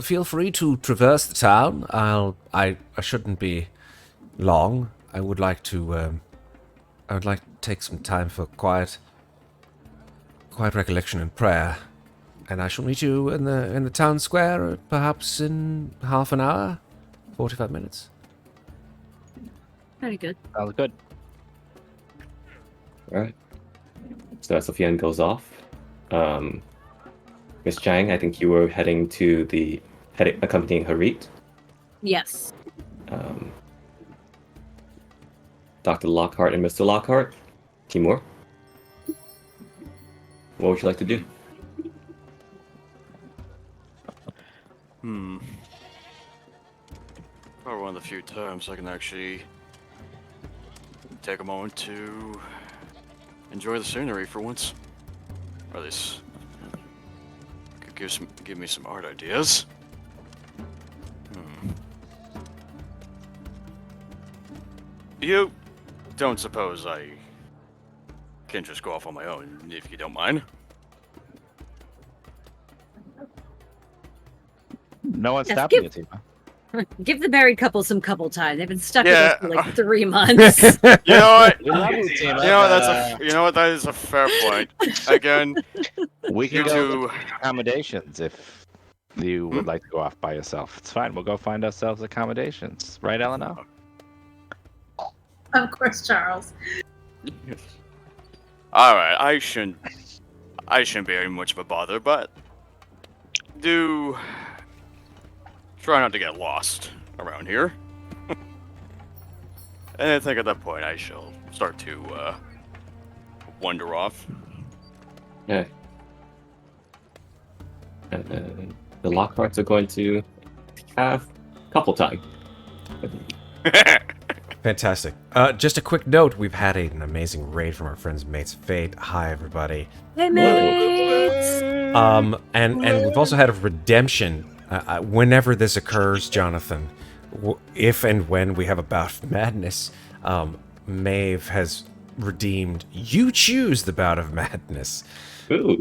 S4: feel free to traverse the town. I shouldn't be long. I would like to take some time for quiet recollection and prayer. And I shall meet you in the town square, perhaps in half an hour, 45 minutes.
S5: Very good.
S7: Sounds good.
S1: All right. So as Sofian goes off, Miss Chang, I think you were heading to accompanying Harit.
S5: Yes.
S1: Dr. Lockhart and Mr. Lockhart. Timur. What would you like to do?
S6: Probably one of the few times I can actually take a moment to enjoy the scenery for once. Or at least could give me some art ideas. You don't suppose I can just go off on my own, if you don't mind?
S7: No one's
S5: Yes,
S7: stopping you, Tima.
S5: Give the married couple some couple time. They've been stuck
S6: Yeah.
S5: with us for like 3 months.
S6: You know what?
S7: We love you, Tima.
S6: You know what? You know what? That is a fair point. Again,
S7: We can
S6: you
S7: go
S6: two.
S7: look for accommodations if you would like to go off by yourself. It's fine. We'll go find ourselves accommodations. Right, Eleanor?
S3: Of course, Charles.
S6: All right, I shouldn't be any much of a bother, but do try not to get lost around here. And I think at that point I shall start to wander off.
S1: Yeah. And the Lockharts are going to have couple time.
S4: Fantastic. Just a quick note, we've had an amazing raid from our friends Mates Fate. Hi, everybody.
S5: Hey, mates!
S4: And we've also had a redemption. Whenever this occurs, Jonathan, if and when we have a bout of madness, Maeve has redeemed. You choose the bout of madness.
S1: Ooh.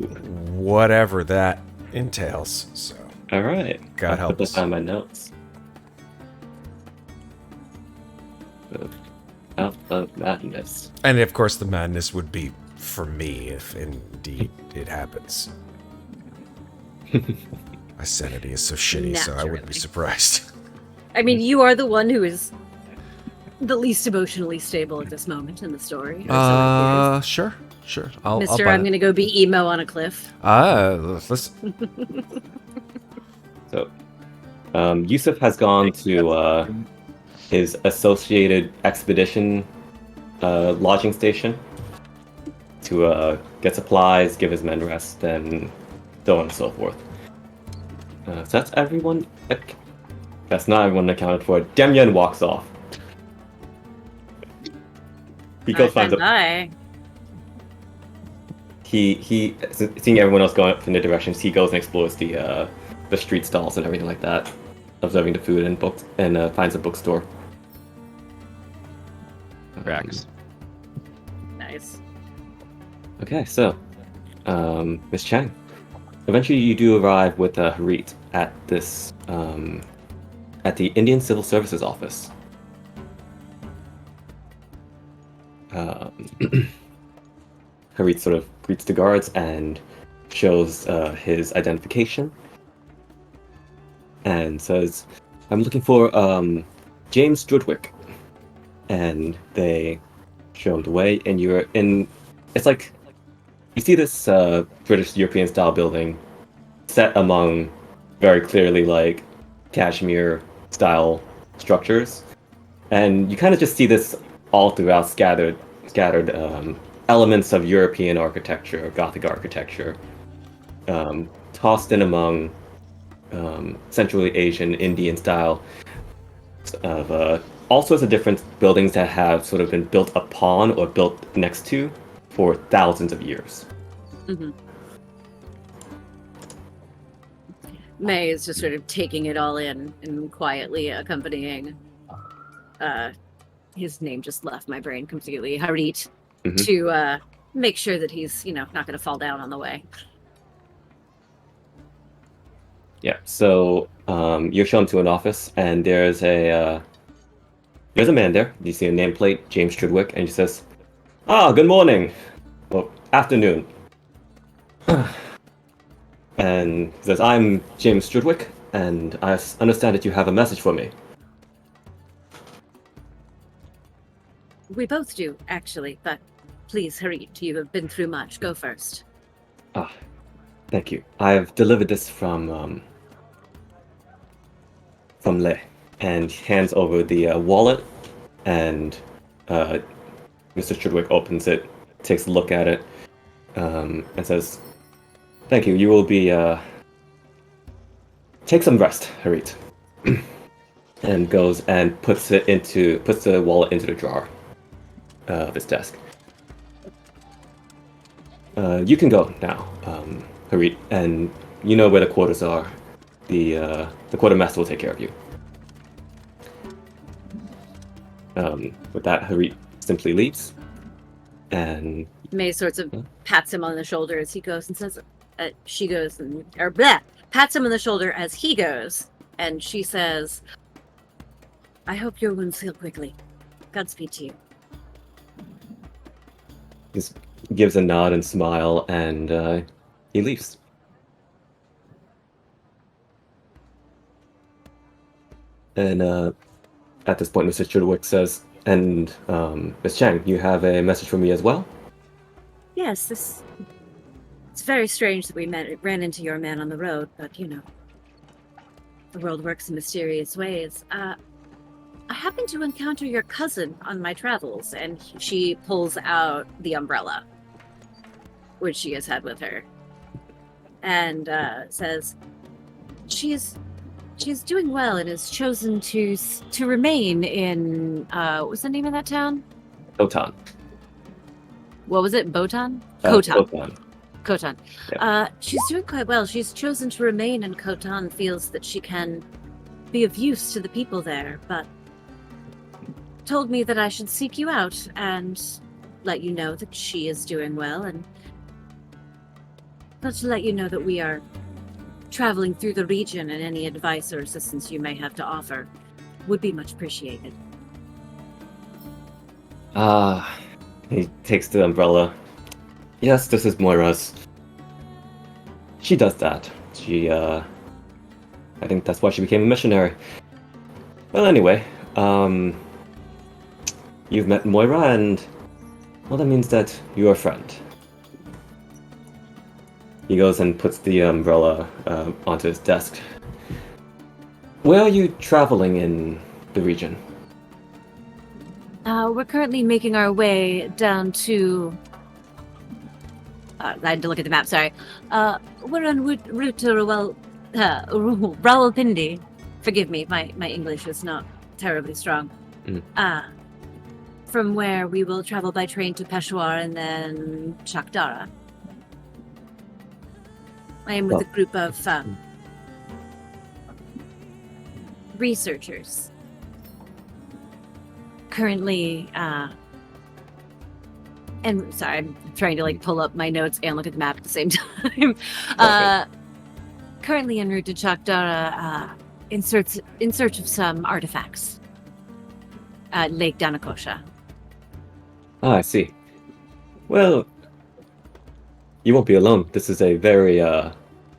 S4: Whatever that entails. So,
S1: All right.
S4: God help
S1: Put this
S4: us.
S1: on my notes. Out of madness.
S4: And of course, the madness would be for me if indeed it happens. My sanity is so shitty, so I wouldn't be
S5: Naturally.
S4: surprised.
S5: I mean, you are the one who is the least emotionally stable at this moment in the story. or so it
S4: Sure.
S5: appears. Mister, I'm going to go be emo on a cliff.
S4: Listen.
S1: So, Yusuf has gone to his associated expedition lodging station to get supplies, give his men rest, and so on and so forth. So that's everyone. That's not everyone accounted for. Demyan walks off. He goes finds a.
S5: Bye.
S1: He seeing everyone else going up in the directions. He goes and explores the street stalls and everything like that, observing the food and books, and finds a bookstore.
S7: Rex.
S5: Nice.
S1: Okay, so, Miss Chang, eventually you do arrive with Harit at this at the Indian Civil Services office. Harit sort of greets the guards and shows his identification and says, "I'm looking for James Strudwick." And they show him the way, and you're in. It's like you see this British European style building set among very clearly like Kashmir style structures, and you kind of just see this all throughout scattered elements of European architecture, Gothic architecture, tossed in among Central Asian, Indian style of all sorts of different buildings that have sort of been built upon or built next to for thousands of years.
S5: Mm-hmm. May is just sort of taking it all in and quietly accompanying. His name just left my brain completely. Harit, to make sure that he's, not going to fall down on the way.
S1: Yeah. So you're shown to an office, and there's a man there. You see a nameplate, James Strudwick, and he says, good morning. Well, afternoon. And he says, I'm James Strudwick, and I understand that you have a message for me.
S5: We both do, actually, but please, Harit, you have been through much. Go first.
S1: Thank you. I've delivered this from Lei, and hands over the wallet, and Mr. Strudwick opens it, takes a look at it, and says, "Thank you. You will be take some rest, Harit." And goes and puts the wallet into the drawer of his desk. You can go now, Harit, and you know where the quarters are. The quartermaster will take care of you. With that, Harit simply leaves, and
S5: May sorts of pats him on the shoulder as he goes and says, she goes and, pats him on the shoulder as he goes, and she says, "I hope your wounds heal quickly. Godspeed to you."
S1: just gives a nod and smile, and he leaves. And at this point, Mr. Strudwick says, "And Miss Chang, you have a message for me as well?"
S5: Yes, it's very strange that we ran into your man on the road, but the world works in mysterious ways. I happened to encounter your cousin on my travels, and she pulls out the umbrella, which she has had with her, and says she's doing well and has chosen to remain in what was the name of that town?
S1: Khotan.
S5: What was it? Botan?
S1: Khotan.
S5: Khotan.
S1: Yeah.
S5: She's doing quite well. She's chosen to remain in Khotan, feels that she can be of use to the people there, but told me that I should seek you out and let you know that she is doing well, and not to let you know that we are traveling through the region, and any advice or assistance you may have to offer would be much appreciated.
S1: He takes the umbrella. Yes, this is Moira's. She does that. I think that's why she became a missionary. Well, anyway, you've met Moira, and well, that means that you're a friend. He goes and puts the umbrella onto his desk. Where are you traveling in the region?
S5: We're currently making our way down to... I had to look at the map, sorry. We're en route to Rawalpindi. Forgive me, my English is not terribly strong. From where we will travel by train to Peshawar and then Chakdara. I am with a group of researchers. Currently, and sorry, I'm trying to pull up my notes and look at the map at the same time. currently en route to Chakdara in search of some artifacts at Lake Danakosha.
S1: Ah, I see. Well, you won't be alone. This is a very,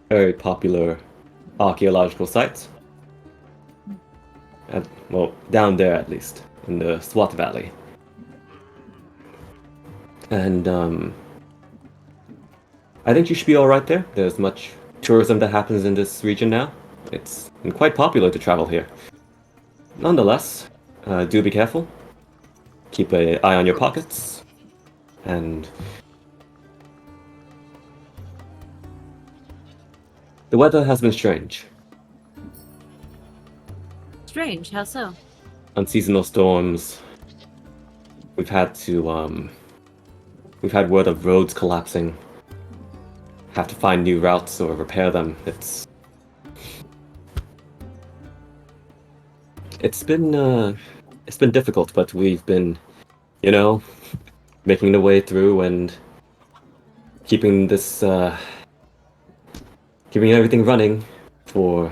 S1: very popular archaeological site. Well, down there at least, in the Swat Valley. And, I think you should be alright there. There's much tourism that happens in this region now. It's quite popular to travel here. Nonetheless, do be careful. Keep an eye on your pockets. And the weather has been strange.
S5: Strange, how so?
S1: Unseasonal storms. We've had word of roads collapsing. Have to find new routes or repair them. It's been difficult, but we've been, making the way through and keeping everything running for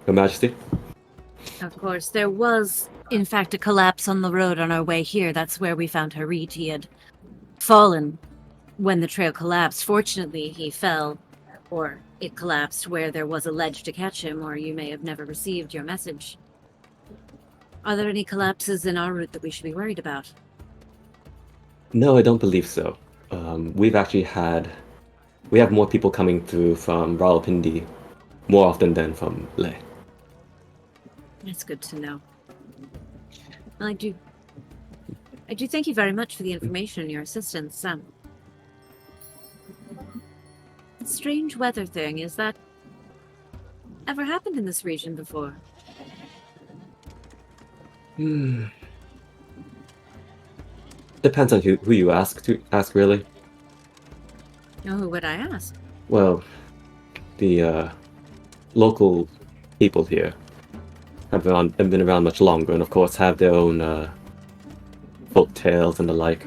S1: Her Majesty.
S5: Of course, there was, in fact, a collapse on the road on our way here. That's where we found Harit. He had fallen when the trail collapsed. Fortunately, he fell, or it collapsed where there was a ledge to catch him, or you may have never received your message. Are there any collapses in our route that we should be worried about?
S1: No, I don't believe so. We have more people coming through from Rawalpindi more often than from Leh.
S5: That's good to know. Well, I do thank you very much for the information and your assistance. Strange weather thing, is that ever happened in this region before?
S1: Depends on who you ask really.
S5: Oh, who would I ask?
S1: Well, the local people here have been around much longer, and of course have their own folk tales and the like.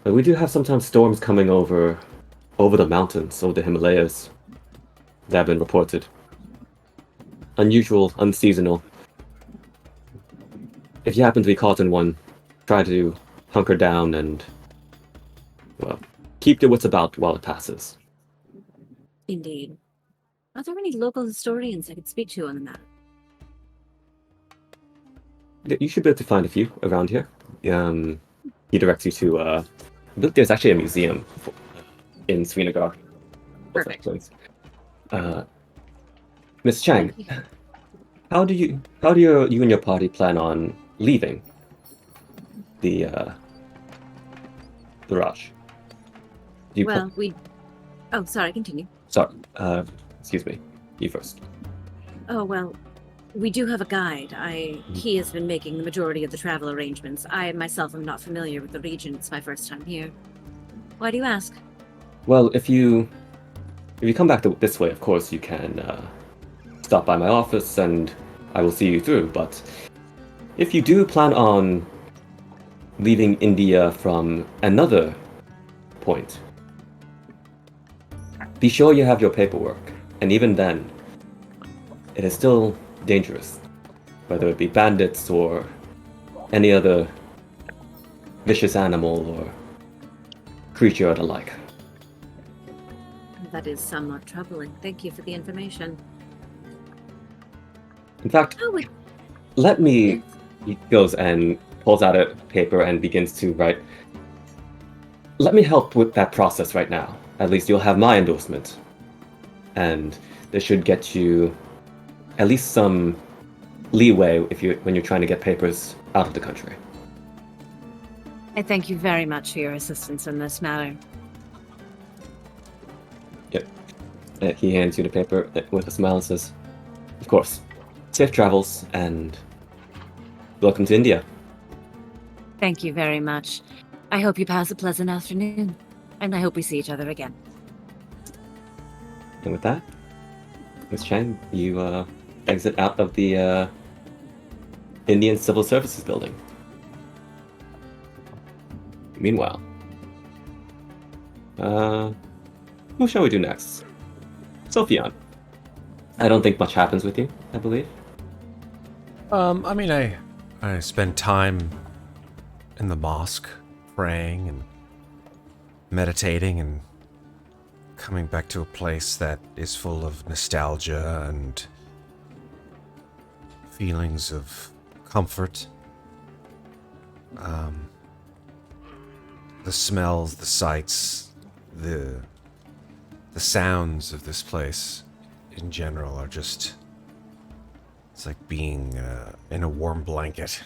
S1: But we do have sometimes storms coming over the mountains, over the Himalayas, that have been reported. Unusual, unseasonal. If you happen to be caught in one, try to hunker down and, well, keep your wits about while it passes.
S5: Indeed. Are there any local historians I could speak to on the matter?
S1: You should be able to find a few around here. He directs you to, I believe there's actually a museum in Srinagar.
S5: Perfect.
S1: Miss Chang, how do you and your party plan on leaving the Raj?
S5: Oh, sorry, continue.
S1: Sorry, excuse me. You first.
S5: Oh, well, we do have a guide. He has been making the majority of the travel arrangements. I myself am not familiar with the region. It's my first time here. Why do you ask?
S1: Well, if you come back this way, of course you can stop by my office and I will see you through. But if you do plan on leaving India from another point, be sure you have your paperwork. And even then, it is still dangerous, whether it be bandits or any other vicious animal or creature or the like.
S5: That is somewhat troubling. Thank you for the information.
S1: In fact, let me... He goes and pulls out a paper and begins to write. Let me help with that process right now. At least you'll have my endorsement. And this should get you at least some leeway when you're trying to get papers out of the country.
S5: I thank you very much for your assistance in this matter.
S1: Yep. He hands you the paper with a smile and says, of course, safe travels and welcome to India.
S5: Thank you very much. I hope you pass a pleasant afternoon, and I hope we see each other again.
S1: And with that, Ms. Chang, you exit out of the Indian Civil Services building. Meanwhile, who shall we do next? Sofian. I don't think much happens with you, I believe.
S4: I mean, I spend time in the mosque, praying and meditating and coming back to a place that is full of nostalgia and feelings of comfort. The smells, the sights, the sounds of this place in general are just... It's like being in a warm blanket.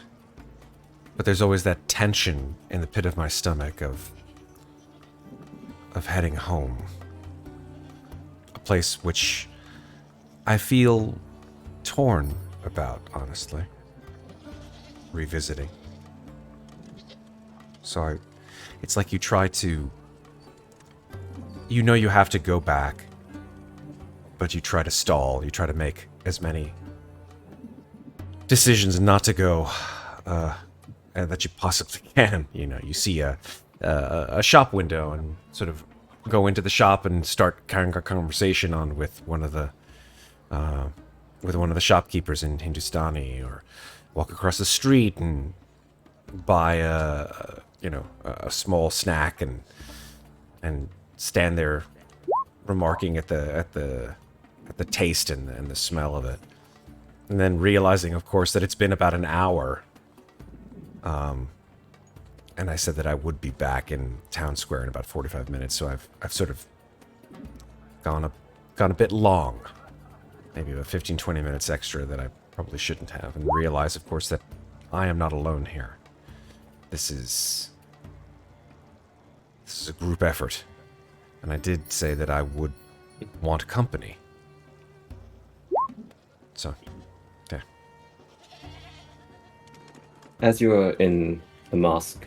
S4: But there's always that tension in the pit of my stomach of heading home. A place which I feel torn about, honestly. Revisiting. So it's like you try to... You know you have to go back, but you try to stall. You try to make as many decisions not to go that you possibly can. You know, you see a shop window and sort of go into the shop and start carrying a conversation on with one of the shopkeepers in Hindustani, or walk across the street and buy a small snack and stand there remarking at the taste and the smell of it. And then realizing, of course, that it's been about an hour. And I said that I would be back in Town Square in about 45 minutes, so I've sort of gone a bit long. Maybe about 15-20 minutes extra that I probably shouldn't have. And realize, of course, that I am not alone here. This is a group effort. And I did say that I would want company. So...
S1: As you are in the mosque,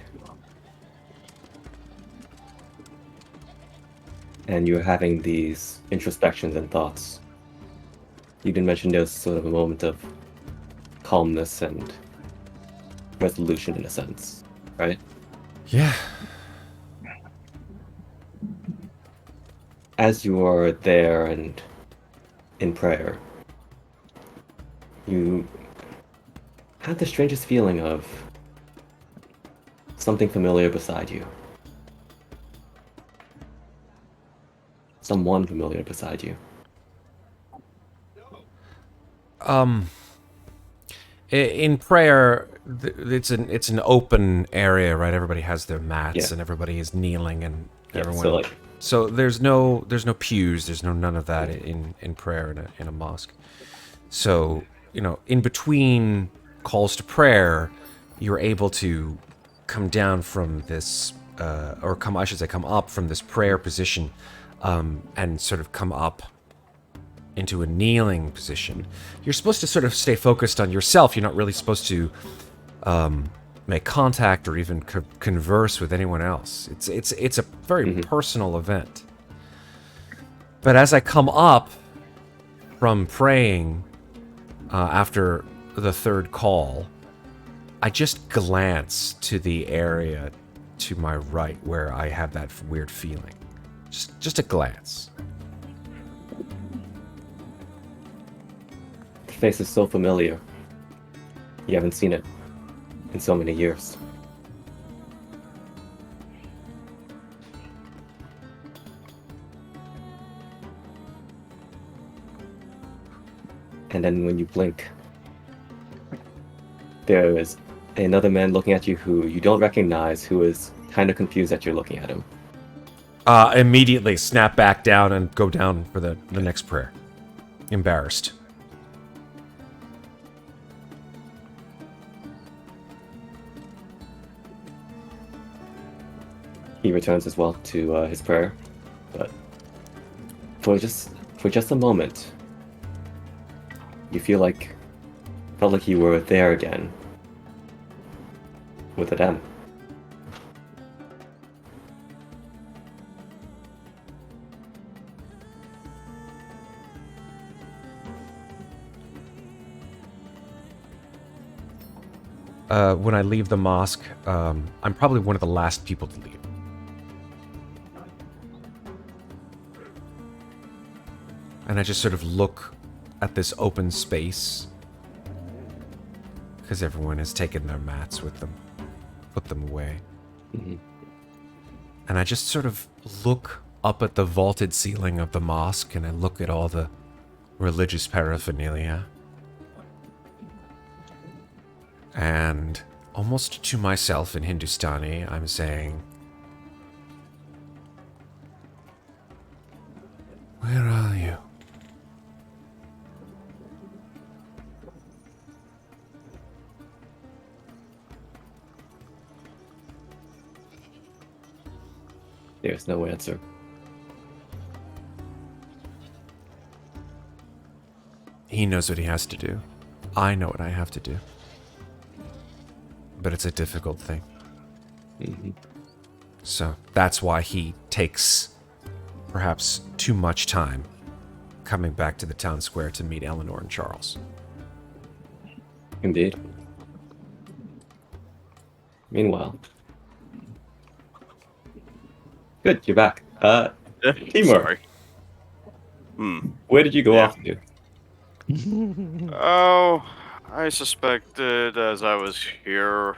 S1: and you're having these introspections and thoughts, you did mention there was sort of a moment of calmness and resolution in a sense, right?
S4: Yeah.
S1: As you are there and in prayer, you had the strangest feeling of something familiar beside you. Someone familiar beside you.
S4: In prayer, it's an open area, right? Everybody has their mats, and everybody is kneeling, and everyone. So there's no pews, there's none of that in prayer in a mosque. So in between calls to prayer, you're able to come down from this, come up from this prayer position, and sort of come up into a kneeling position. You're supposed to sort of stay focused on yourself. You're not really supposed to make contact or even converse with anyone else. It's a very personal event. But as I come up from praying after the third call, I just glance to the area to my right where I have that weird feeling. Just a glance.
S1: The face is so familiar. You haven't seen it in so many years. And then when you blink, there is another man looking at you who you don't recognize, who is kind of confused that you're looking at him.
S4: Immediately snap back down and go down for the next prayer. Embarrassed.
S1: He returns as well to his prayer, but for just a moment, you felt like you were there again with them.
S4: When I leave the mosque, I'm probably one of the last people to leave. And I just sort of look at this open space. Because everyone has taken their mats with them. Put them away.
S1: Mhm.
S4: And I just sort of look up at the vaulted ceiling of the mosque, and I look at all the religious paraphernalia. And almost to myself in Hindustani, I'm saying, "Where are you?"
S1: There's no answer.
S4: He knows what he has to do. I know what I have to do. But it's a difficult thing.
S1: Mhm.
S4: So that's why he takes perhaps too much time coming back to the town square to meet Eleanor and Charles.
S1: Indeed. Meanwhile. Good, you're back. Timur,
S6: Sorry.
S1: where did you go
S6: Yeah.
S1: off to?
S6: Oh, I suspected as I was here,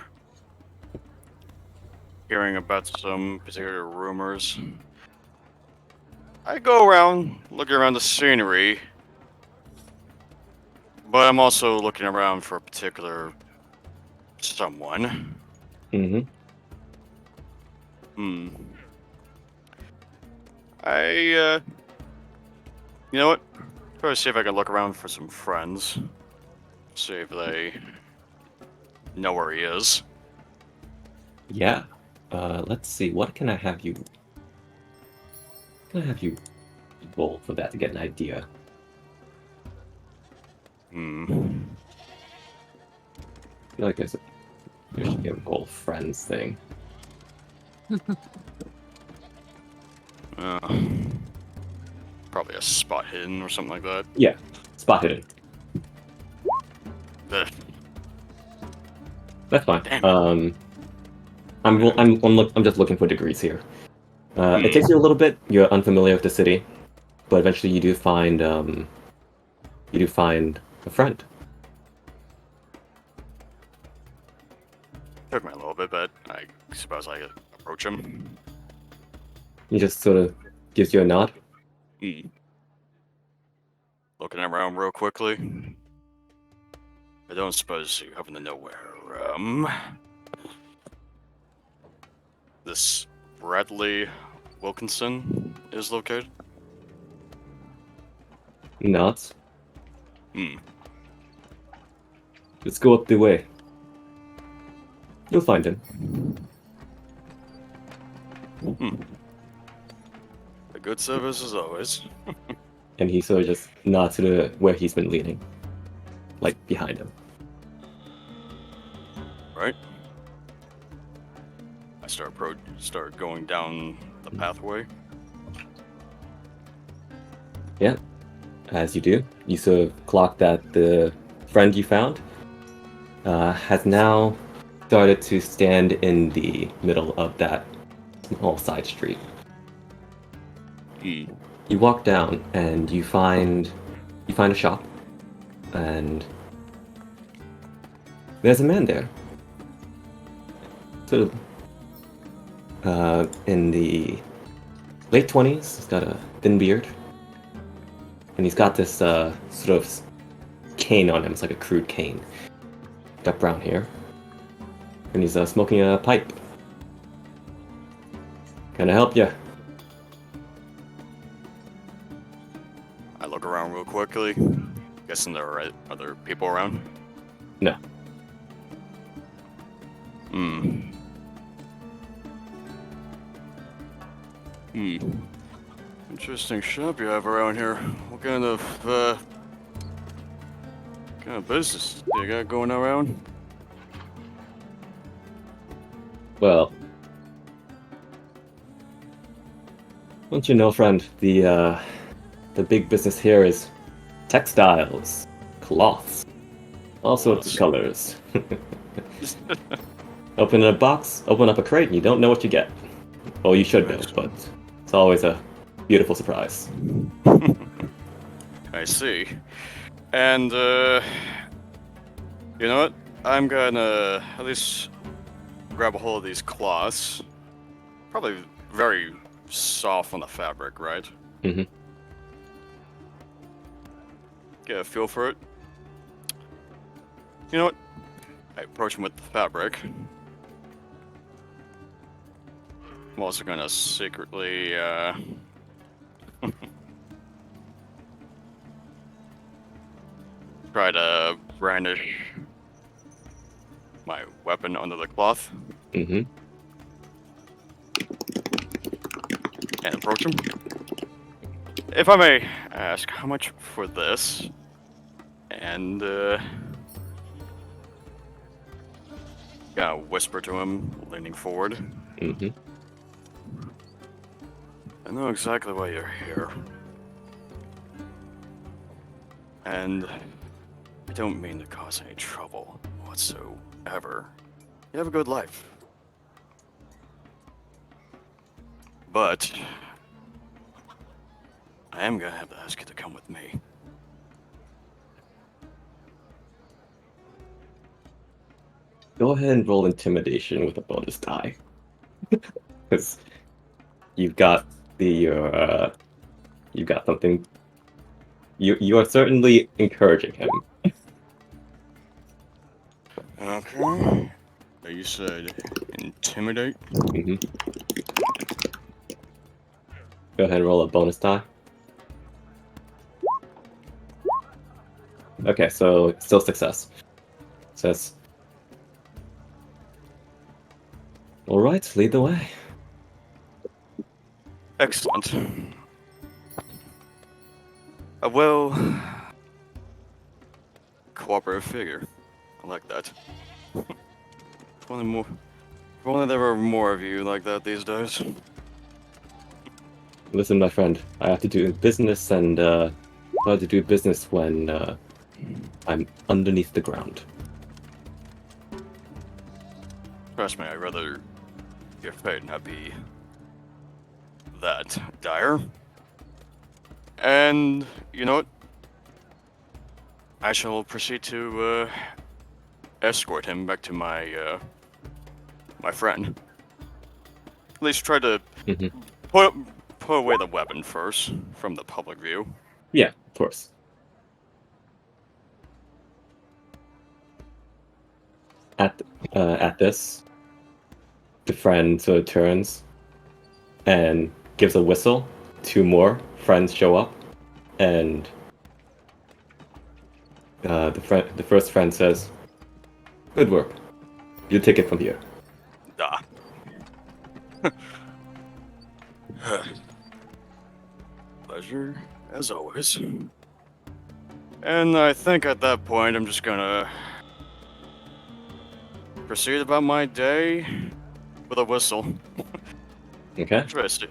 S6: hearing about some particular rumors. I go around, looking around the scenery, but I'm also looking around for a particular someone.
S1: Mm-hmm.
S6: You know what? Try to see if I can look around for some friends. See if they know where he is.
S1: Yeah. Let's see. What can I have you? Can I have you roll for that to get an idea? I feel like there should be a roll friends thing.
S6: Probably a spot hidden or something like that.
S1: Yeah. Spot hidden.
S6: Ugh.
S1: That's fine.
S6: Damn.
S1: I'm just looking for degrees here. It takes you a little bit. You're unfamiliar with the city, but eventually you do find a friend.
S6: Took me a little bit, but I suppose I could approach him.
S1: He just sort of gives you a nod.
S6: Looking around real quickly. I don't suppose you happen to know where, this Bradley Wilkinson is located?
S1: Nods. Let's go up the way. You'll find him.
S6: A good service as always.
S1: And he sort of just nods to where he's been leaning. Like, behind him.
S6: Right? I start going down the pathway.
S1: Yeah. As you do, you sort of clock that the friend you found has now started to stand in the middle of that small side street. You walk down and you find a shop, and there's a man there. Sort of in the late 20s. He's got a thin beard, and he's got this sort of cane on him. It's like a crude cane. Got brown hair, and he's smoking a pipe. Can I help you?
S6: I look around real quickly. Guessing there are other people around.
S1: No.
S6: Interesting shop you have around here. What kind of business you got going around?
S1: Well, don't you know, friend, the big business here is textiles, cloths, all sorts of colors. Open a box, open up a crate, and you don't know what you get. Well, you should know, but it's always a beautiful surprise.
S6: I see. And, you know what? I'm gonna at least grab a hold of these cloths. Probably very soft on the fabric, right?
S1: Mhm.
S6: Get a feel for it. You know what? I approach him with the fabric. I'm also gonna secretly, try to brandish my weapon under the cloth
S1: Mm-hmm.
S6: and approach him. If I may ask, how much for this? And, gonna whisper to him, leaning forward.
S1: Mm-hmm.
S6: I know exactly why you're here. And I don't mean to cause any trouble whatsoever. You have a good life. But I am gonna have to ask you to come with me.
S1: Go ahead and roll intimidation with a bonus die. Because you've got you've got something. You are certainly encouraging him.
S6: Okay. You said intimidate?
S1: Mm-hmm. Go ahead and roll a bonus die. Okay, so still success. Says, all right, lead the way.
S6: Excellent. A well cooperative figure. I like that. If only there were more of you like that these days.
S1: Listen, my friend, I have to do business, and I have to do business when I'm underneath the ground.
S6: Trust me, I'd rather your fate not be that dire. And you know what? I shall proceed to escort him back to my my friend. At least try to
S1: Mm-hmm.
S6: put away the weapon first from the public view.
S1: Yeah, of course. At this, the friend sort of turns and gives a whistle. 2 more friends show up, and the first friend says, "Good work. You take it from here."
S6: Ah. Pleasure, as always. And I think at that point I'm just gonna proceed about my day with a whistle.
S1: Okay.
S6: Interesting.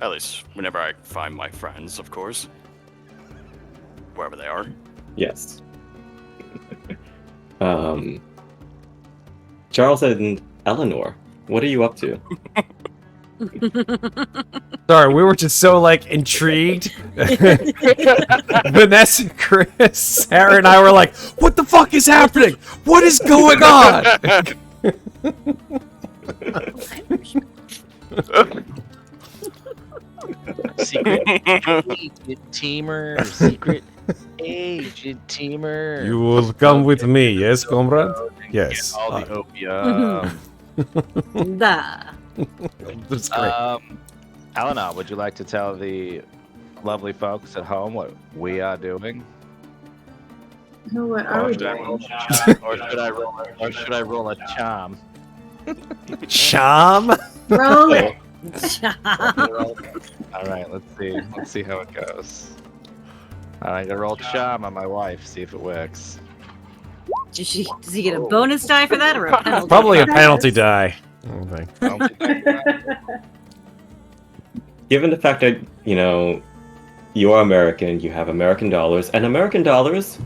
S6: At least whenever I find my friends, of course. Wherever they are.
S1: Yes. Charles and Eleanor, what are you up to?
S4: Sorry, we were just so like intrigued. Vanessa, Chris, Sarah, and I were like, "What the fuck is happening? What is going on?"
S7: Secret agent Timur. Secret agent Timur.
S4: You will come with me, yes, comrade? Yes.
S7: All the opium.
S5: Da.
S4: That's great.
S7: Eleanor, would you like to tell the lovely folks at home what we are doing?
S3: What are we doing?
S7: Or should I roll a charm?
S4: Charm?
S3: Roll it.
S7: All right, let's see. Let's see how it goes. All right, I roll charm on my wife. See if it works.
S5: Does he get a bonus die for that or a penalty?
S4: Probably a penalty die. I think.
S1: Given the fact that, you are American, you have American dollars, and American dollars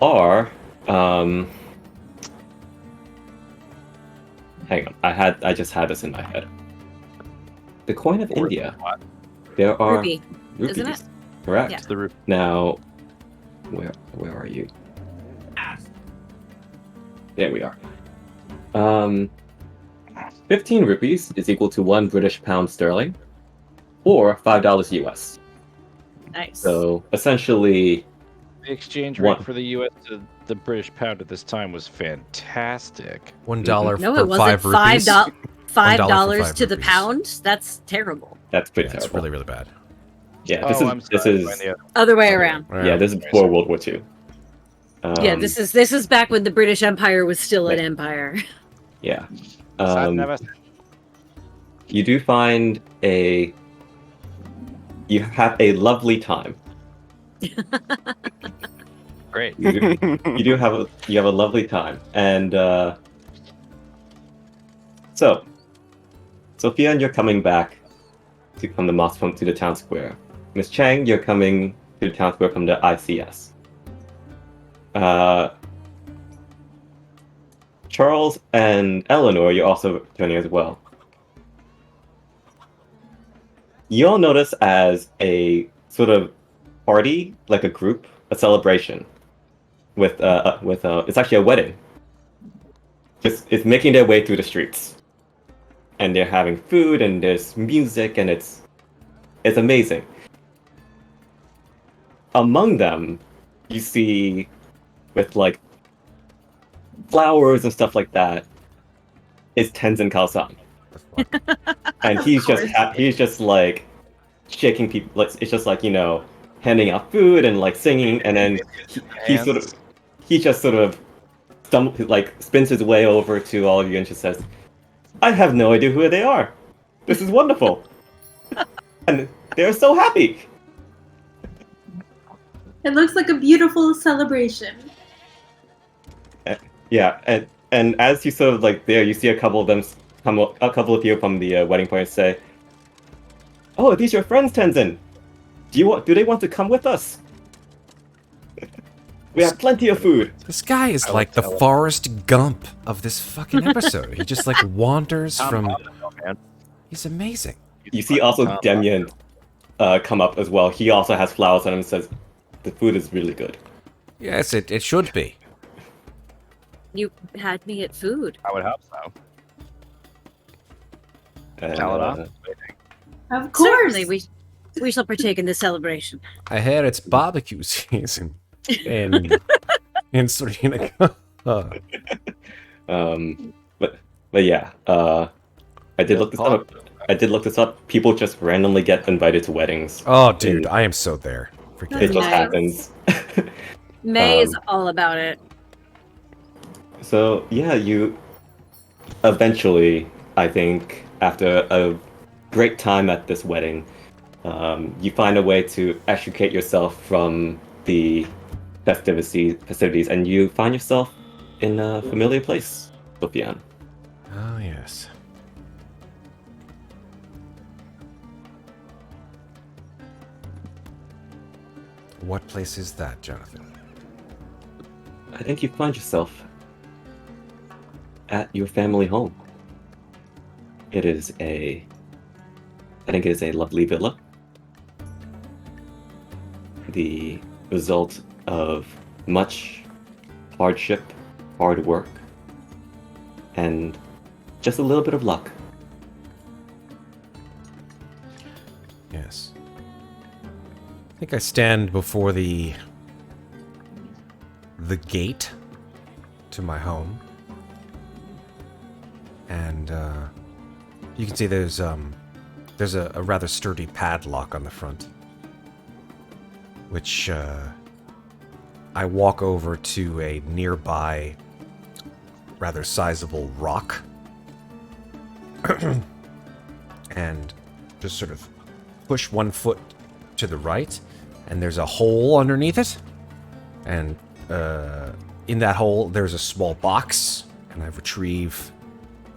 S1: are, hang on, I just had this in my head. The coin of India.
S7: What?
S1: There are
S5: Rupee,
S1: rupees.
S5: isn't it?
S1: Correct.
S5: Yeah.
S7: To the roof.
S1: Now, where are you? There we are. 15 rupees is equal to 1 British pound sterling, or $5 US.
S5: Nice.
S1: So essentially,
S7: The exchange
S1: One.
S7: rate for the U.S. to the British pound at this time was fantastic.
S4: $1
S5: no,
S4: for
S5: it wasn't
S4: $5 rupees.
S5: $5
S4: $5
S5: $5 to the
S4: rupees.
S5: pound. That's terrible.
S1: that's pretty
S4: Yeah, it's
S1: terrible.
S4: really, really bad.
S1: Yeah,
S7: I'm sorry.
S1: this is
S7: the other-
S5: Other way around.
S1: yeah, this is before World War II.
S5: Yeah, this is back when the British Empire was still an
S1: Yeah.
S5: empire.
S1: Yeah.
S7: I've never-
S1: You do find you have a lovely time.
S7: Great.
S1: You have a lovely time, and so Sophia, you're coming back from the mosque to the town square. Miss Chang, you're coming to the town square from the ICS. Charles and Eleanor, you're also returning as well. You all notice as a sort of party, like a group, a celebration, with it's actually a wedding. It's making their way through the streets, and they're having food and there's music and it's amazing. Among them, you see, with like flowers and stuff like that, is Tenzin Kalsan. And he's just like shaking people. Like, it's just like, handing out food and like singing, and then he just sort of spins his way over to all of you and just says, "I have no idea who they are. This is wonderful," and they're so happy.
S3: It looks like a beautiful celebration.
S1: Yeah, and as you sort of like there, you see a couple of them a couple of you from the wedding party say, "Oh, are these your friends, Tenzin? Do they want to come with us? We have plenty of food."
S4: This guy is like the Forrest Gump of this fucking episode. He just like wanders from. He's amazing.
S1: You see also Demian come up as well. He also has flowers on him and says, "The food is really good."
S4: Yes, it should be.
S5: You had me at food.
S7: I would hope so.
S1: And,
S7: Eleanor?
S3: Of course.
S5: Certainly, we shall partake in the celebration.
S4: I hear it's barbecue season in Srinagar.
S1: But yeah, I did look this up. People just randomly get invited to weddings.
S4: Oh, dude, I am so there. Forget
S1: It
S4: it.
S1: just
S5: Nice.
S1: happens.
S5: May is all about it.
S1: So yeah, you eventually, I think, after a great time at this wedding, you find a way to extricate yourself from the festivities, and you find yourself in a familiar place, Sofian.
S4: Oh, yes. What place is that, Jonathan?
S1: I think you find yourself at your family home. I think it is a lovely villa. The result of much hardship, hard work, and just a little bit of luck.
S4: Yes. I think I stand before the gate to my home. And you can see there's a rather sturdy padlock on the front, which I walk over to a nearby rather sizable rock and just sort of push one foot to the right, and there's a hole underneath it, and in that hole there's a small box, and I retrieve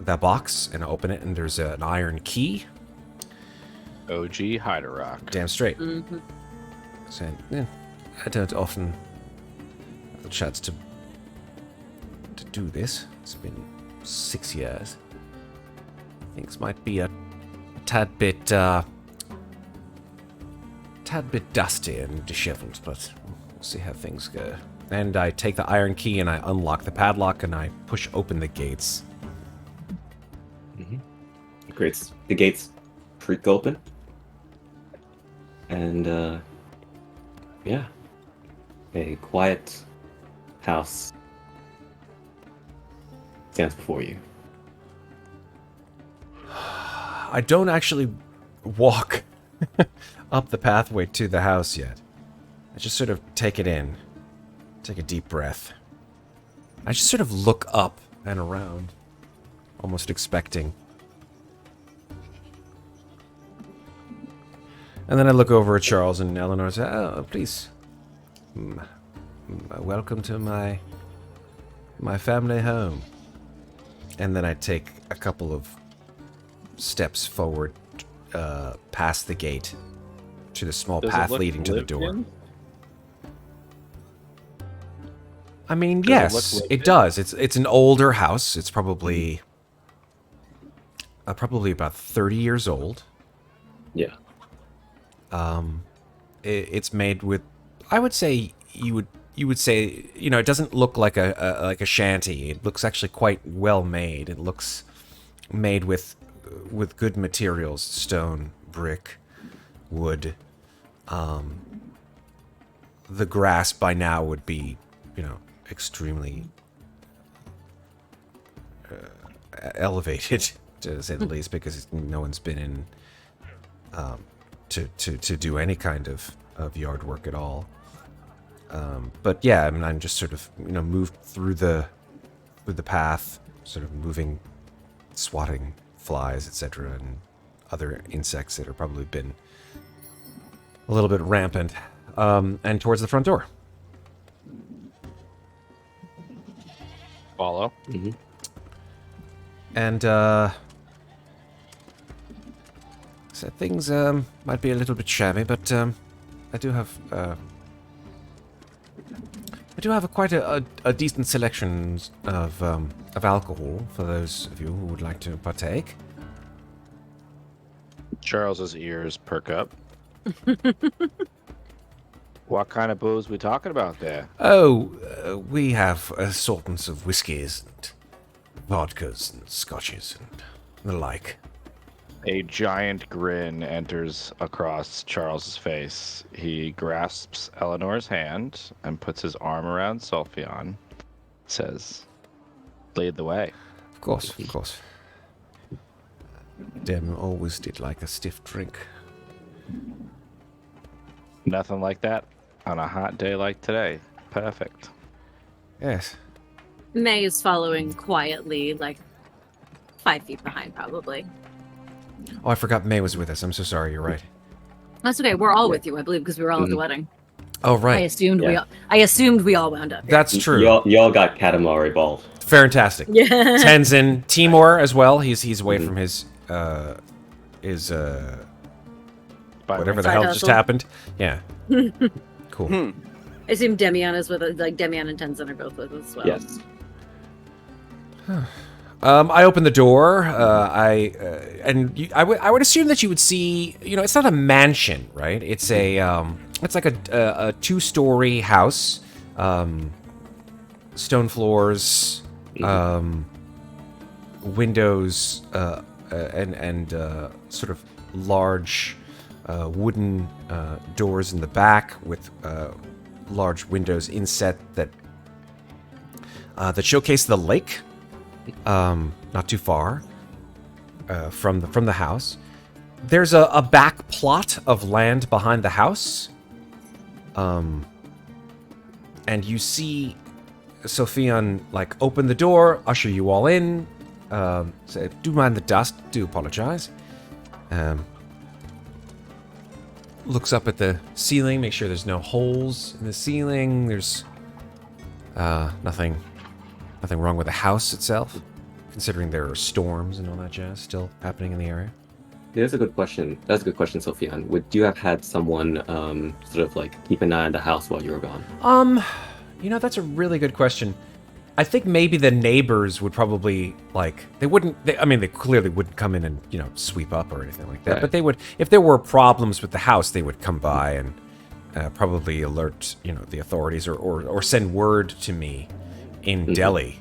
S4: that box and I open it, and there's an iron key.
S7: OG Hider Rock.
S4: Damn straight.
S5: Mm-hmm.
S4: Saying, I don't often have the chance to do this. It's been 6 years. Things might be a tad bit tad bit dusty and disheveled, but we'll see how things go. And I take the iron key and I unlock the padlock and I push open the gates.
S1: Great. The gates creak open. And, yeah. A quiet house stands before you.
S4: I don't actually walk up the pathway to the house yet. I just sort of take it in. Take a deep breath. I just sort of look up and around, almost expecting. And then I look over at Charles and Eleanor and say, "Oh, please, welcome to my family home." And then I take a couple of steps forward, past the gate, to the small
S7: Does it
S4: path
S7: look
S4: leading to the
S7: lived
S4: door.
S7: in?
S4: I mean,
S7: Does it
S4: yes,
S7: look
S4: it
S7: lived in?
S4: does. It's an older house. It's probably about 30 years old.
S1: Yeah.
S4: It's made with, I would say you would say, it doesn't look like a shanty. It looks actually quite well made. It looks made with good materials: stone, brick, wood. The grass by now would be, extremely elevated, to say the least, because no one's been in to do any kind of yard work at all. But yeah, I mean, I'm just sort of moved through the path, sort of moving, swatting flies, etc., and other insects that have probably been a little bit rampant, and towards the front door.
S7: Follow.
S1: Mm-hmm.
S4: And so things might be a little bit shabby, but I do have quite a decent selection of alcohol for those of you who would like to partake.
S7: Charles's ears perk up. What kind of booze we talking about there?
S4: Oh, we have assortments of whiskies and vodkas and scotches and the like.
S7: A giant grin enters across Charles's face. He grasps Eleanor's hand and puts his arm around Sofian. Says, "Lead the way."
S4: Of course. Dem always did like a stiff drink.
S7: Nothing like that on a hot day like today. Perfect.
S4: Yes.
S5: May is following quietly, like 5 feet behind, probably.
S4: Oh, I forgot May was with us. I'm so sorry. You're right.
S5: That's okay. We're all with you, I believe, because we were all at the wedding.
S4: Oh,
S5: I
S4: right.
S5: assumed
S1: Yeah.
S5: I assumed we all wound up here.
S4: That's true.
S1: Y'all got Katamari ball.
S4: Fantastic.
S5: Yeah.
S4: Tenzin, Timur as well. He's away from his
S7: By
S4: whatever the
S5: Side
S4: hell
S5: hustle.
S4: just happened. Yeah. Cool.
S5: I assume Demian is with us. Like Demian and Tenzin are both with us as well.
S1: Yes.
S4: I open the door. I would assume that you would see. It's not a mansion, right? It's it's like a 2-story house, stone floors, windows, and sort of large wooden doors in the back with large windows inset that showcase the lake. Not too far from the house. There's a back plot of land behind the house. And you see Sofian open the door, usher you all in. Say, "Do mind the dust. Do apologize." Looks up at the ceiling, make sure there's no holes in the ceiling. There's nothing wrong with the house itself, considering there are storms and all that jazz still happening in the area.
S1: That's a good question. That's a good question, Sofian. Would you have had someone sort of keep an eye on the house while you were gone?
S4: That's a really good question. I think maybe the neighbors would probably they wouldn't. They clearly wouldn't come in and sweep up or anything like that.
S1: Right.
S4: But they would, if there were problems with the house, they would come by and probably alert the authorities or send word to me in Delhi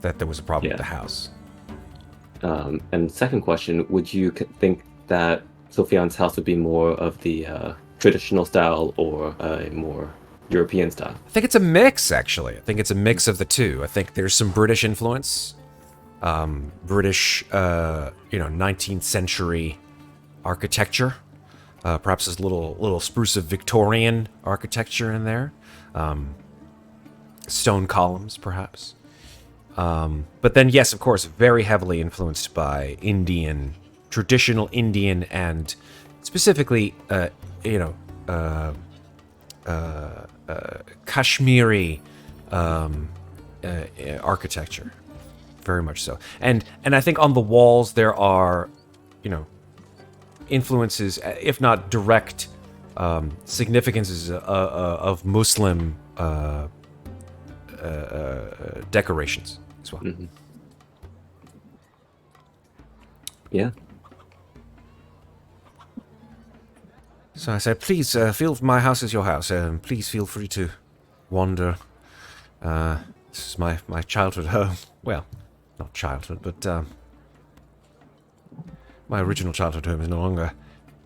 S4: that there was a problem with the house.
S1: And second question, would you think that Sofian's house would be more of the traditional style or a more European style?
S4: I think it's a mix, actually. I think it's a mix of the two. I think there's some British influence, British, 19th century architecture. Perhaps there's a little spruce of Victorian architecture in there. Stone columns, perhaps. But then, yes, of course, very heavily influenced by traditional Indian, and specifically, Kashmiri architecture, very much so. And I think on the walls there are, influences, if not direct significances of Muslim decorations as well.
S1: Mm-hmm. Yeah.
S4: So I said, please my house is your house. Please feel free to wander. This is my childhood home. Well, not childhood, but my original childhood home is no longer.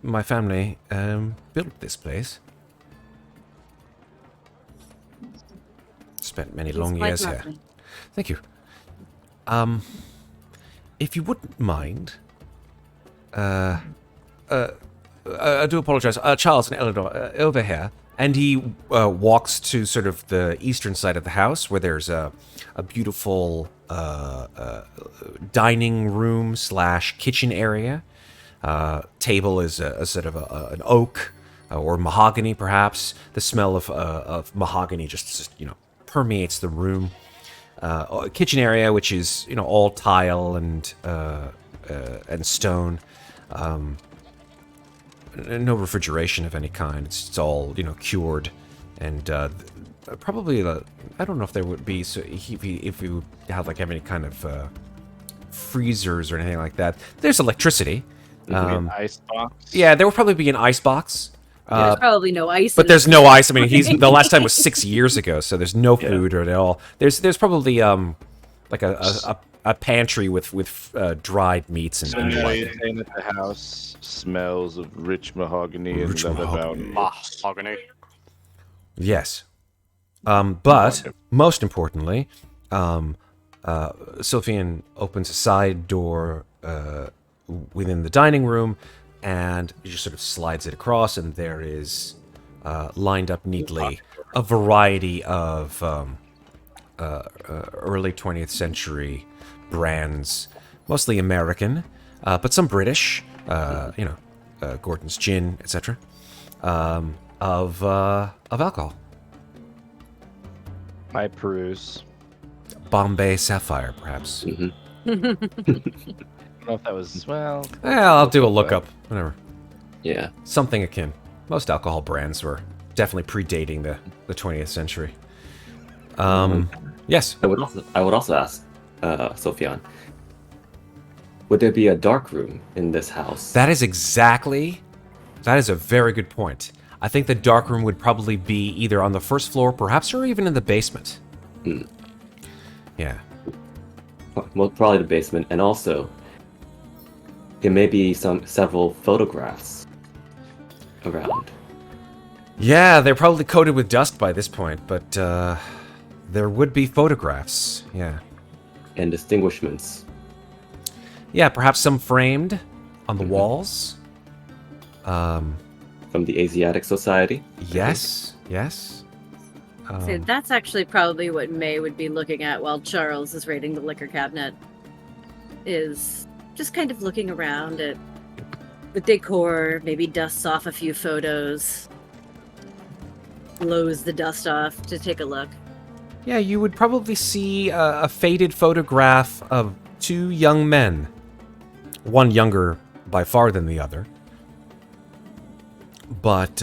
S4: My family built this place. Spent many long years here. Thank you. If you wouldn't mind, I do apologize. Charles and Eleanor, over here. And he walks to sort of the eastern side of the house, where there's a beautiful dining room / kitchen area. Table is a sort of an oak or mahogany, perhaps. The smell of mahogany just permeates the room. Kitchen area, which is all tile and stone. No refrigeration of any kind. It's all cured, and probably I don't know if there would be if we would have any kind of freezers or anything like that. There's electricity.
S7: An ice box.
S4: Yeah, there would probably be an ice box.
S5: There's probably no ice.
S4: But there's no ice. I mean, the last time was 6 years ago, so there's no food at all. There's probably like a pantry with dried meats and
S7: So you're saying that the house smells of rich mahogany and leather-bound.
S6: Mahogany.
S4: Yes. But most importantly, Sofian opens a side door within the dining room, and he just sort of slides it across, and there is lined up neatly a variety of early 20th century brands, mostly American, but some British, Gordon's Gin, etc., of alcohol.
S7: I peruse.
S4: Bombay Sapphire, perhaps.
S1: Mm-hmm.
S7: I don't know if that was, well,
S4: I'll do a lookup. Whatever.
S1: Yeah.
S4: Something akin. Most alcohol brands were definitely predating the 20th century. Yes.
S1: I would also ask Sofian, would there be a dark room in this house?
S4: That is a very good point. I think the dark room would probably be either on the first floor, perhaps, or even in the basement. Yeah.
S1: Well, probably the basement, and also there may be several photographs around.
S4: Yeah, they're probably coated with dust by this point, but there would be photographs. Yeah.
S1: And distinguishments.
S4: Yeah, perhaps some framed on the walls.
S1: From the Asiatic Society?
S4: Yes.
S5: So that's actually probably what May would be looking at while Charles is raiding the liquor cabinet. Is just kind of looking around at the decor, maybe dusts off a few photos, blows the dust off to take a look.
S4: Yeah, you would probably see a faded photograph of two young men. One younger by far than the other. But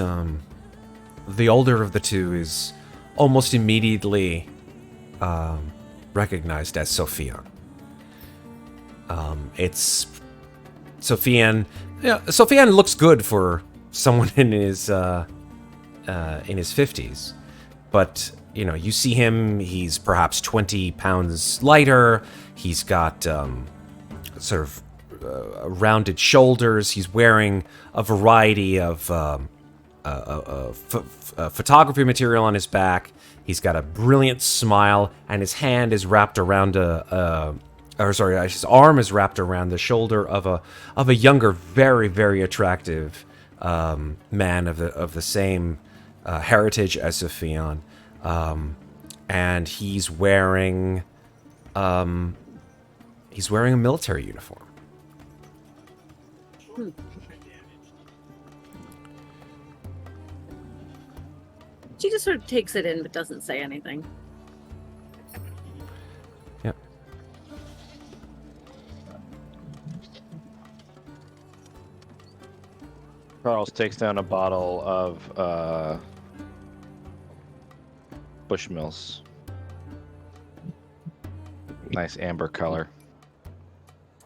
S4: the older of the two is almost immediately recognized as Sofian. It's Sofian. Yeah, Sofian looks good for someone in his 50s, but you see him. He's perhaps 20 pounds lighter. He's got sort of rounded shoulders. He's wearing a variety of photography material on his back. He's got a brilliant smile, and his hand is wrapped around his arm is wrapped around the shoulder of a younger, very, very attractive man of the same heritage as Sofian, and he's wearing a military uniform.
S5: She just sort of takes it in but doesn't say anything.
S4: Yep.
S7: Charles takes down a bottle of Bushmills. Nice amber color.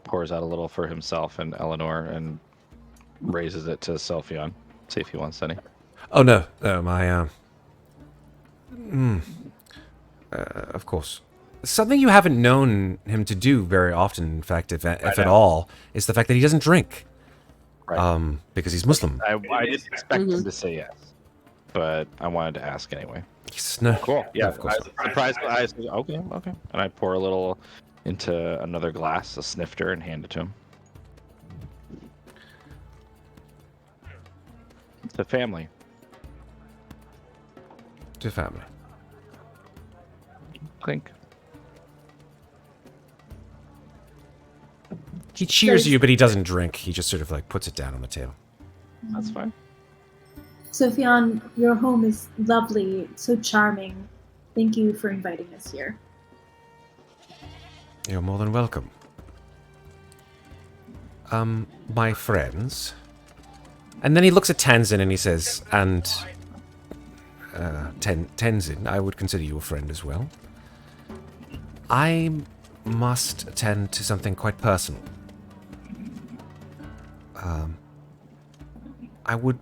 S7: Pours out a little for himself and Eleanor and raises it to Sofian. See if he wants any.
S4: Oh no, of course. Something you haven't known him to do very often, in fact, if at all, is the fact that he doesn't drink.
S7: Right.
S4: Because he's Muslim.
S7: I didn't expect him to say yes, but I wanted to ask anyway. Cool. Yeah,
S4: of course.
S7: I was surprised. I said, okay. And I pour a little into another glass, a snifter, and hand it to him. The family.
S4: To family.
S7: Clink.
S4: He cheers you, but he doesn't drink. He just sort of like puts it down on the table.
S7: That's fine.
S3: Sofian, your home is lovely, so charming. Thank you for inviting us here.
S4: You're more than welcome. My friends. And then he looks at Tenzin and he says, and Tenzin, I would consider you a friend as well. I must attend to something quite personal. I would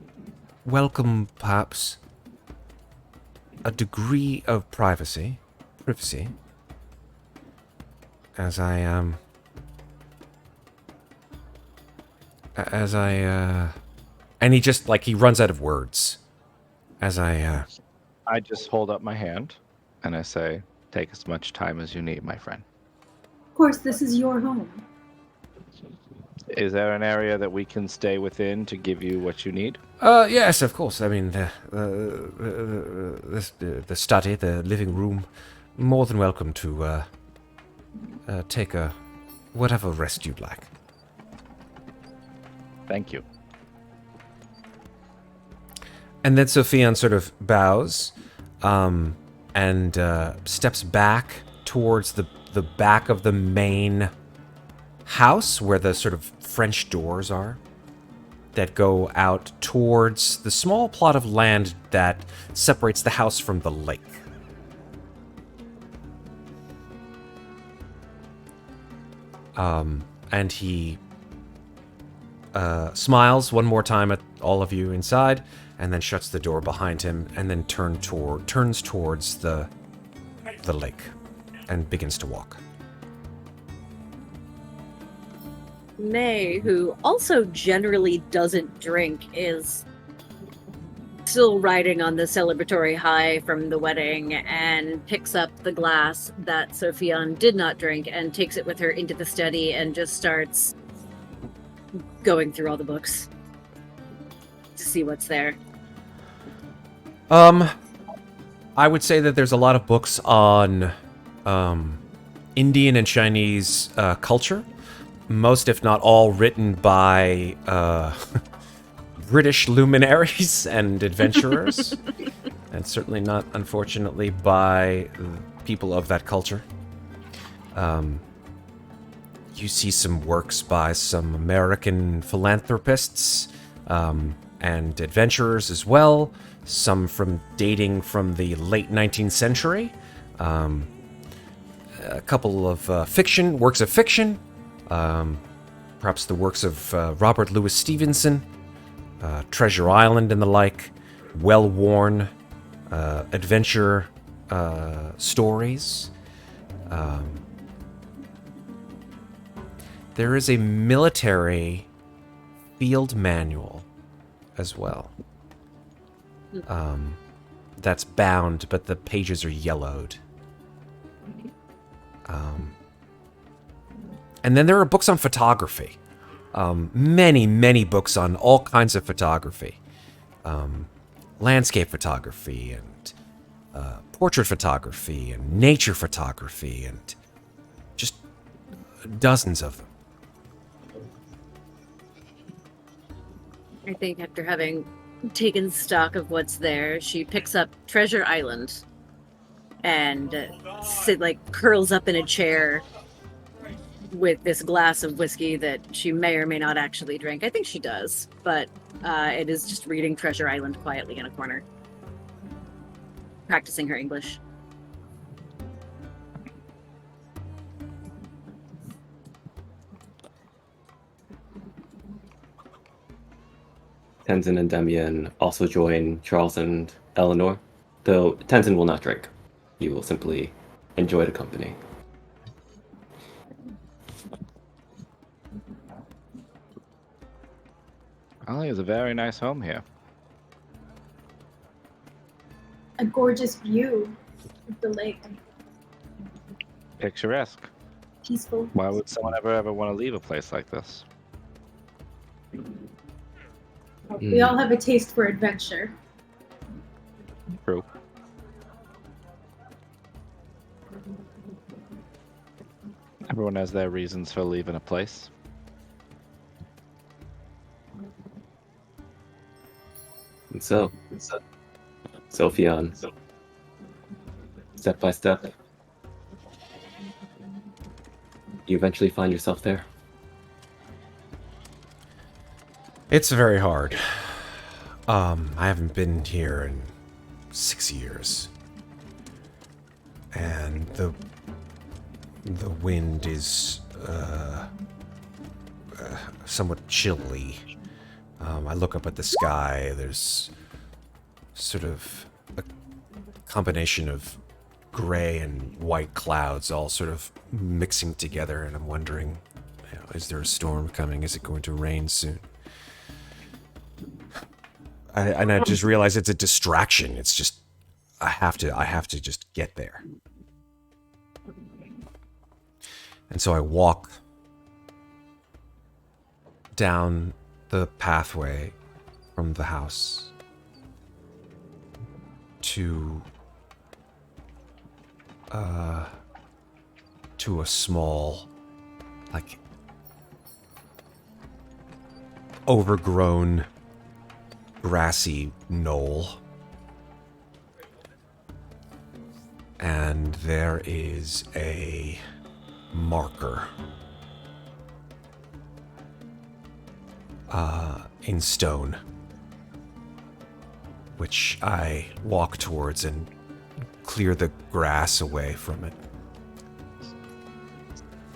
S4: welcome, perhaps, a degree of privacy, as I and he just, like, he runs out of words.
S7: I just hold up my hand and I say, take as much time as you need, my friend.
S3: Of course, this is your home.
S7: Is there an area that we can stay within to give you what you need?
S4: Yes, of course. I mean, the study, the living room, more than welcome to take whatever rest you'd like.
S7: Thank you.
S4: And then Sofian sort of bows and steps back towards the back of the main house where the sort of French doors are that go out towards the small plot of land that separates the house from the lake. And he smiles one more time at all of you inside, and then shuts the door behind him, and then turns towards the lake, and begins to walk.
S5: Mei, who also generally doesn't drink, is still riding on the celebratory high from the wedding and picks up the glass that Sofian did not drink and takes it with her into the study and just starts going through all the books to see what's there.
S4: I would say that there's a lot of books on Indian and Chinese culture. Most, if not all, written by British luminaries and adventurers. And certainly not, unfortunately, by people of that culture. You see some works by some American philanthropists and adventurers as well. Some dating from the late 19th century. a couple of works of fiction, perhaps the works of Robert Louis Stevenson, Treasure Island and the like, well-worn adventure stories. There is a military field manual as well. That's bound, but the pages are yellowed. And then there are books on photography. Many books on all kinds of photography. Landscape photography and portrait photography and nature photography and just dozens of them.
S5: I think after having taken stock of what's there, she picks up Treasure Island and curls up in a chair with this glass of whiskey that she may or may not actually drink. I think she does, but it is just reading Treasure Island quietly in a corner, practicing her English.
S1: Tenzin and Demian also join Charles and Eleanor, though Tenzin will not drink. He will simply enjoy the company.
S7: Ollie has a very nice home here.
S3: A gorgeous view of the lake.
S7: Picturesque.
S3: Peaceful.
S7: Why would someone ever want to leave a place like this?
S3: We all have a taste for adventure.
S7: True. Everyone has their reasons for leaving a place.
S1: And so, Sofian, step by step, you eventually find yourself there.
S4: It's very hard. I haven't been here in 6 years. And the wind is somewhat chilly. I look up at the sky. There's sort of a combination of gray and white clouds all sort of mixing together, and I'm wondering, is there a storm coming? Is it going to rain soon? I just realize it's a distraction. It's just I have to just get there. And so I walk down the pathway from the house to a small, overgrown, grassy knoll. And there is a marker in stone, which I walk towards and clear the grass away from it.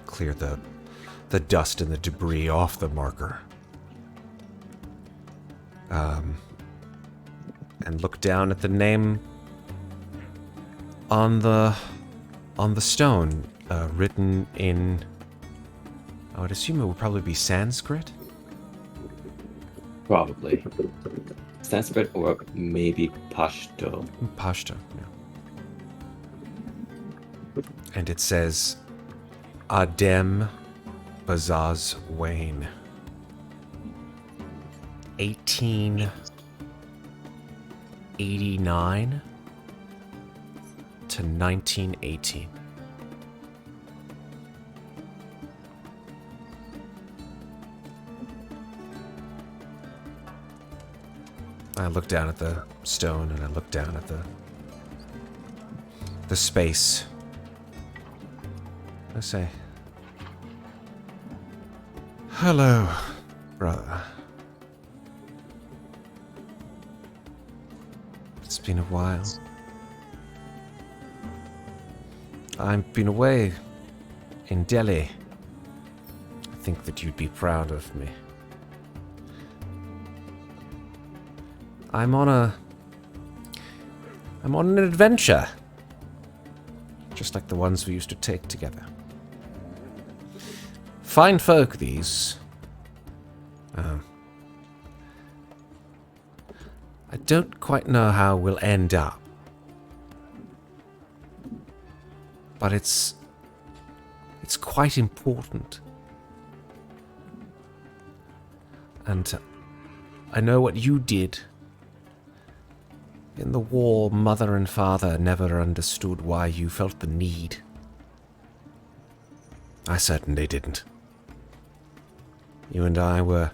S4: Clear the dust and the debris off the marker. And look down at the name on the stone, written in, I would assume it would probably be Sanskrit?
S1: Probably. Sanskrit or maybe Pashto.
S4: Pashto, yeah. And it says, Adem Bazaz-Wain. 1889 to 1918. I look down at the stone and I look down at the space. I say, hello, brother. It's been a while. I've been away in Delhi. I think that you'd be proud of me. I'm on an adventure. Just like the ones we used to take together. Fine folk, these. I don't quite know how we'll end up. But it's quite important. And I know what you did. In the war, Mother and Father never understood why you felt the need. I certainly didn't. You and I were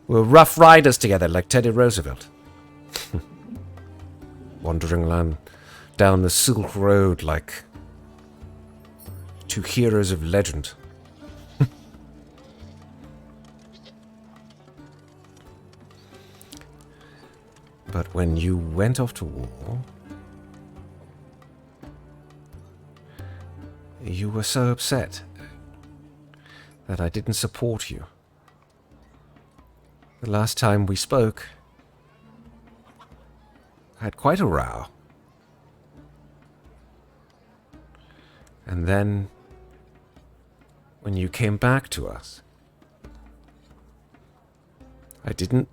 S4: rough riders together like Teddy Roosevelt. Wandering down the Silk Road like two heroes of legend. But when you went off to war, you were so upset that I didn't support you. The last time we spoke, I had quite a row. And then, when you came back to us, I didn't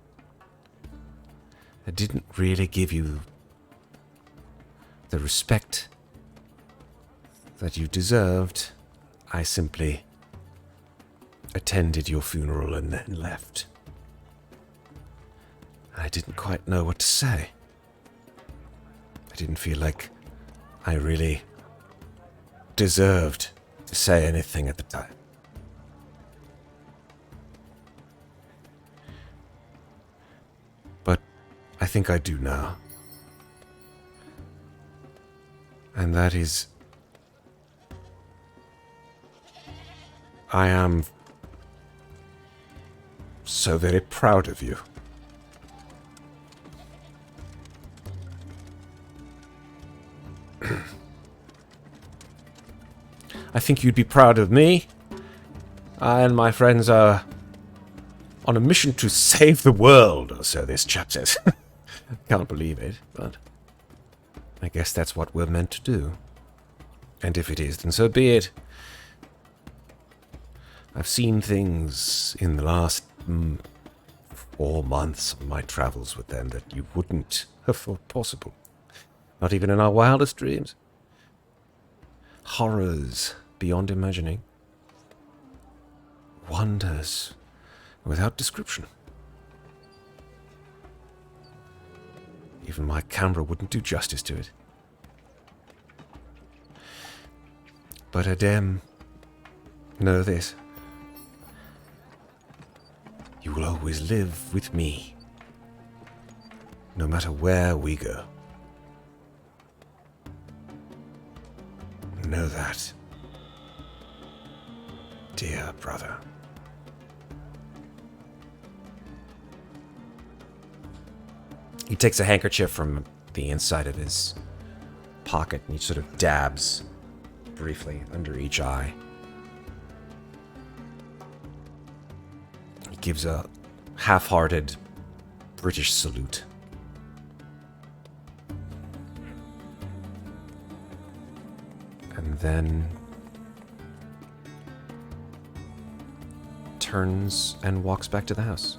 S4: really give you the respect that you deserved. I simply attended your funeral and then left. I didn't quite know what to say. I didn't feel like I really deserved to say anything at the time. But I think I do now. And that is, I am so very proud of you. I think you'd be proud of me. I and my friends are on a mission to save the world, or so this chap says. Can't believe it, but I guess that's what we're meant to do. And if it is, then so be it. I've seen things in the last 4 months of my travels with them that you wouldn't have thought possible. Not even in our wildest dreams. Horrors beyond imagining. Wonders without description. Even my camera wouldn't do justice to it. But Adem, know this. You will always live with me, no matter where we go. Know that, dear brother. He takes a handkerchief from the inside of his pocket and he sort of dabs briefly under each eye. He gives a half-hearted British salute. And then turns and walks back to the house.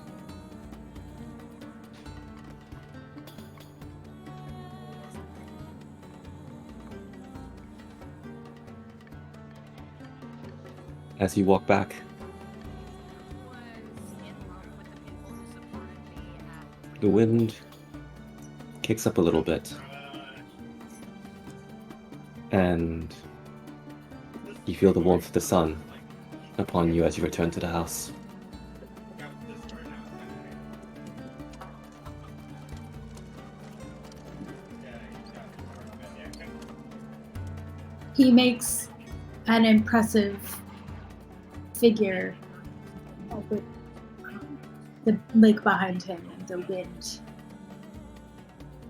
S1: As you walk back, the wind kicks up a little bit, and you feel the warmth of the sun upon you as you return to the house.
S3: He makes an impressive figure with the lake behind him and the wind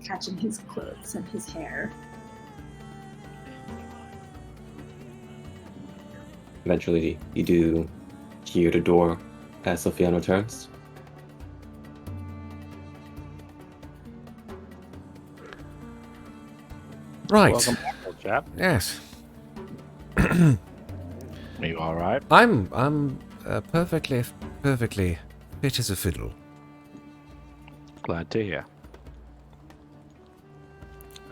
S3: catching his clothes and his hair.
S1: eventually you do hear the door as Sofian returns.
S4: Right.
S7: Welcome back, old chap.
S4: Yes.
S7: Are you all right?
S4: I'm perfectly fit as a fiddle.
S7: Glad to hear.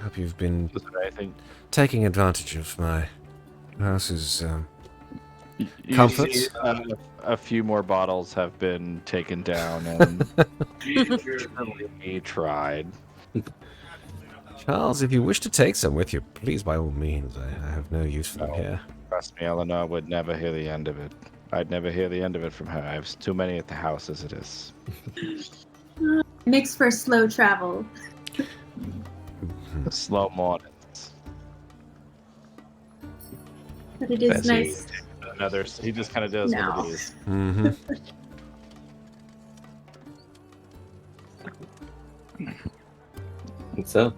S4: Hope you've been
S7: Was there anything?
S4: taking advantage of my house's
S7: You
S4: comforts.
S7: see, a few more bottles have been taken down, and he tried.
S4: Charles, if you wish to take some with you, please, by all means. I have no use for them
S7: No.
S4: here.
S7: Trust me, Eleanor would never hear the end of it. I'd never hear the end of it from her. I have too many at the house as it is.
S3: It makes for slow travel.
S7: Slow mornings.
S3: But it is
S7: Fancy
S3: nice.
S7: Another. He just kind of does one
S3: No.
S7: of these.
S4: Mm-hmm.
S1: And so,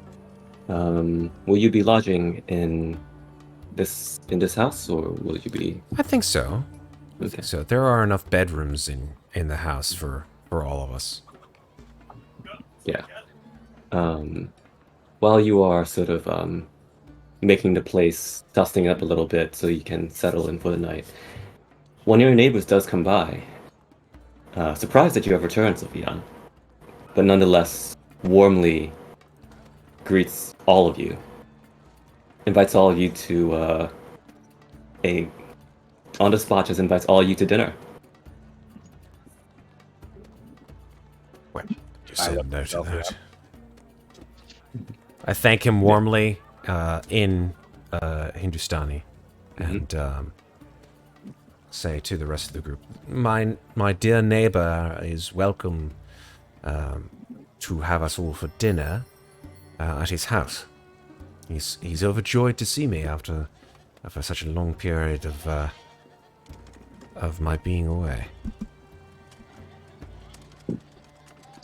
S1: will you be lodging in this house, or will you be?
S4: I think so.
S1: Okay.
S4: So there are enough bedrooms in the house for all of us.
S1: Yeah. While you are sort of making the place, dusting it up a little bit so you can settle in for the night, one of your neighbors does come by. Surprised that you have returned, Sofian, but nonetheless warmly greets all of you. Invites all of you to on the spot, just invites all of you to dinner.
S4: Well, you
S7: I
S4: said
S7: look
S4: no to
S7: myself
S4: that.
S7: up.
S4: I thank him warmly in Hindustani, and say to the rest of the group, my dear neighbor is welcome to have us all for dinner at his house. He's overjoyed to see me after such a long period of my being away.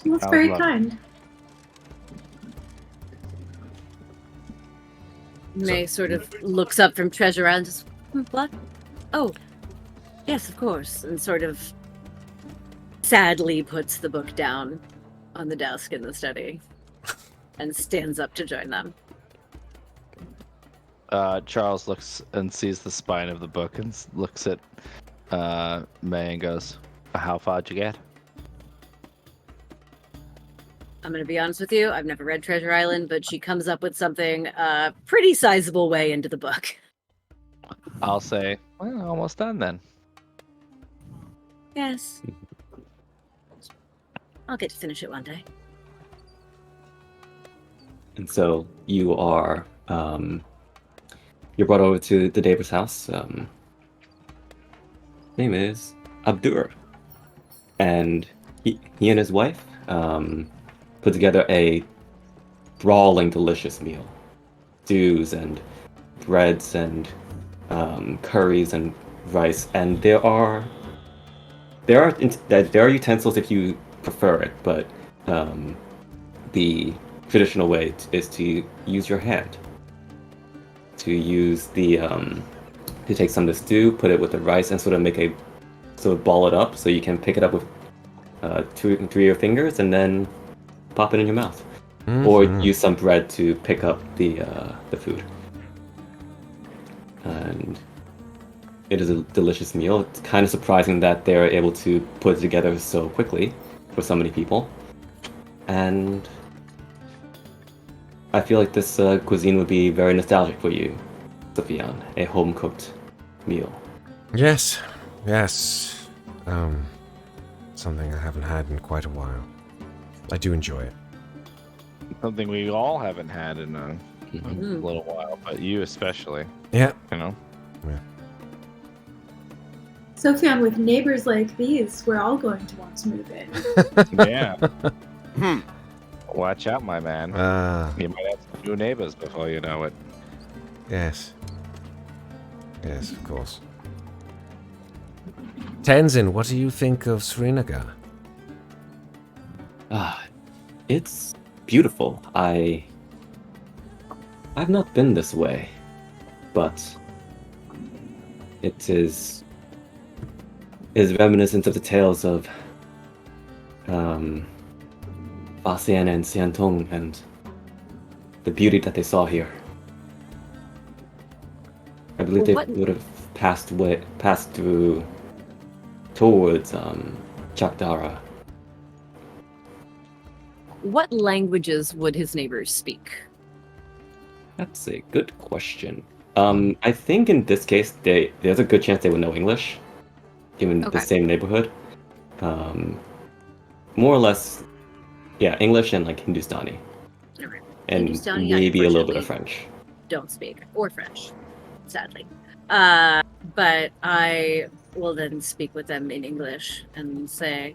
S3: That's
S7: I
S3: very
S7: love it.
S3: kind.
S5: May sort of looks up from Treasure Island and just, what? Oh, yes, of course. And sort of sadly puts the book down on the desk in the study and stands up to join them.
S7: Charles looks and sees the spine of the book and looks at May and goes, "How far'd you get?"
S5: I'm going to be honest with you. I've never read Treasure Island, but she comes up with something pretty sizable way into the book.
S7: I'll say, "Well, almost done then."
S5: Yes. I'll get to finish it one day.
S1: And so you are you're brought over to the neighbor's house. Name is Abdur, and he and his wife put together a brawling delicious meal. Stews and breads and curries and rice, and there are utensils if you prefer it, but the traditional way is to use your hand. To use the to take some of the stew, put it with the rice, and sort of ball it up so you can pick it up with 2 and 3 of your fingers, and then pop it in your mouth, or use some bread to pick up the food. And it is a delicious meal. It's kind of surprising that they're able to put it together so quickly for so many people. And I feel like this cuisine would be very nostalgic for you, Sofian. A home-cooked meal.
S4: Yes. Something I haven't had in quite a while. I do enjoy it.
S7: Something we all haven't had in a
S5: Mm.
S7: little while, but you especially.
S4: Yeah.
S7: You know.
S3: Sofian, with neighbors like these, we're all going to want to move in.
S7: Yeah.
S6: Hmm.
S7: Watch out, my man. You might have some new neighbors before you know it.
S4: Yes. Yes, of course. Tenzin, what do you think of Srinagar?
S1: It's beautiful. I've not been this way, but It is reminiscent of the tales of Basian and Xiantong and the beauty that they saw here. I believe
S5: Well,
S1: they
S5: what-
S1: would have passed through towards Chakdara.
S5: What languages would his neighbors speak?
S1: That's a good question. I think in this case, there's a good chance they would know English, given
S5: Okay.
S1: the same neighborhood. More or less, yeah, English and like Hindustani,
S5: Alright.
S1: and
S5: Hindustani, I
S1: maybe a little bit of
S5: unfortunately
S1: French.
S5: Don't speak, or French, sadly. But I will then speak with them in English and say,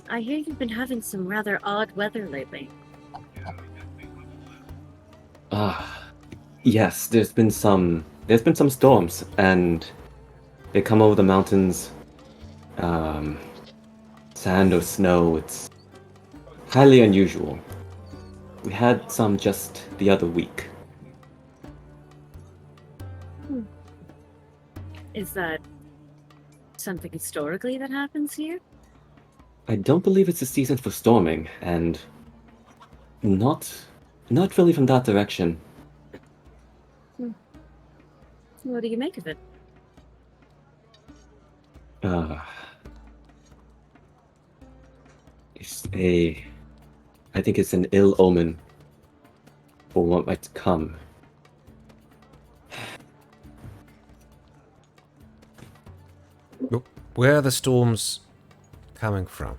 S5: I hear you've been having some rather odd weather lately.
S1: Yes, there's been some storms, and they come over the mountains. Sand or snow. It's highly unusual. We had some just the other week.
S5: Is that something historically that happens here?
S1: I don't believe it's a season for storming, and not really from that direction.
S5: What do you make of it?
S1: I think it's an ill omen for what might come.
S4: Where are the storms coming from?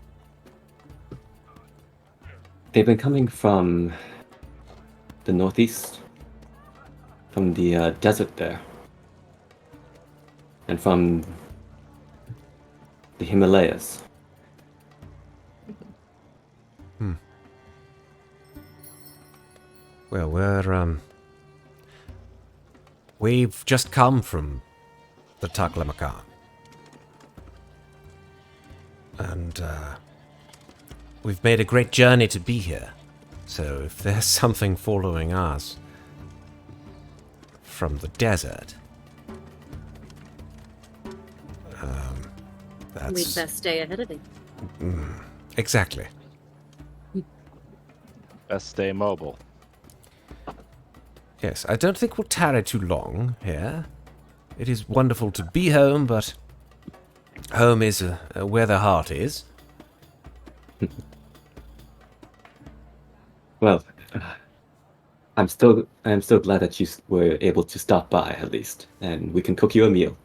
S1: They've been coming from the northeast, from the desert there, and from the Himalayas.
S4: Well, we've just come from the Taklamakan. And, we've made a great journey to be here. So if there's something following us from the desert, that's...
S5: We'd best stay ahead of it.
S4: Exactly.
S7: Best stay mobile.
S4: Yes, I don't think we'll tarry too long here. It is wonderful to be home, but home is where the heart is.
S1: Well, I'm still glad that you were able to stop by at least, and we can cook you a meal.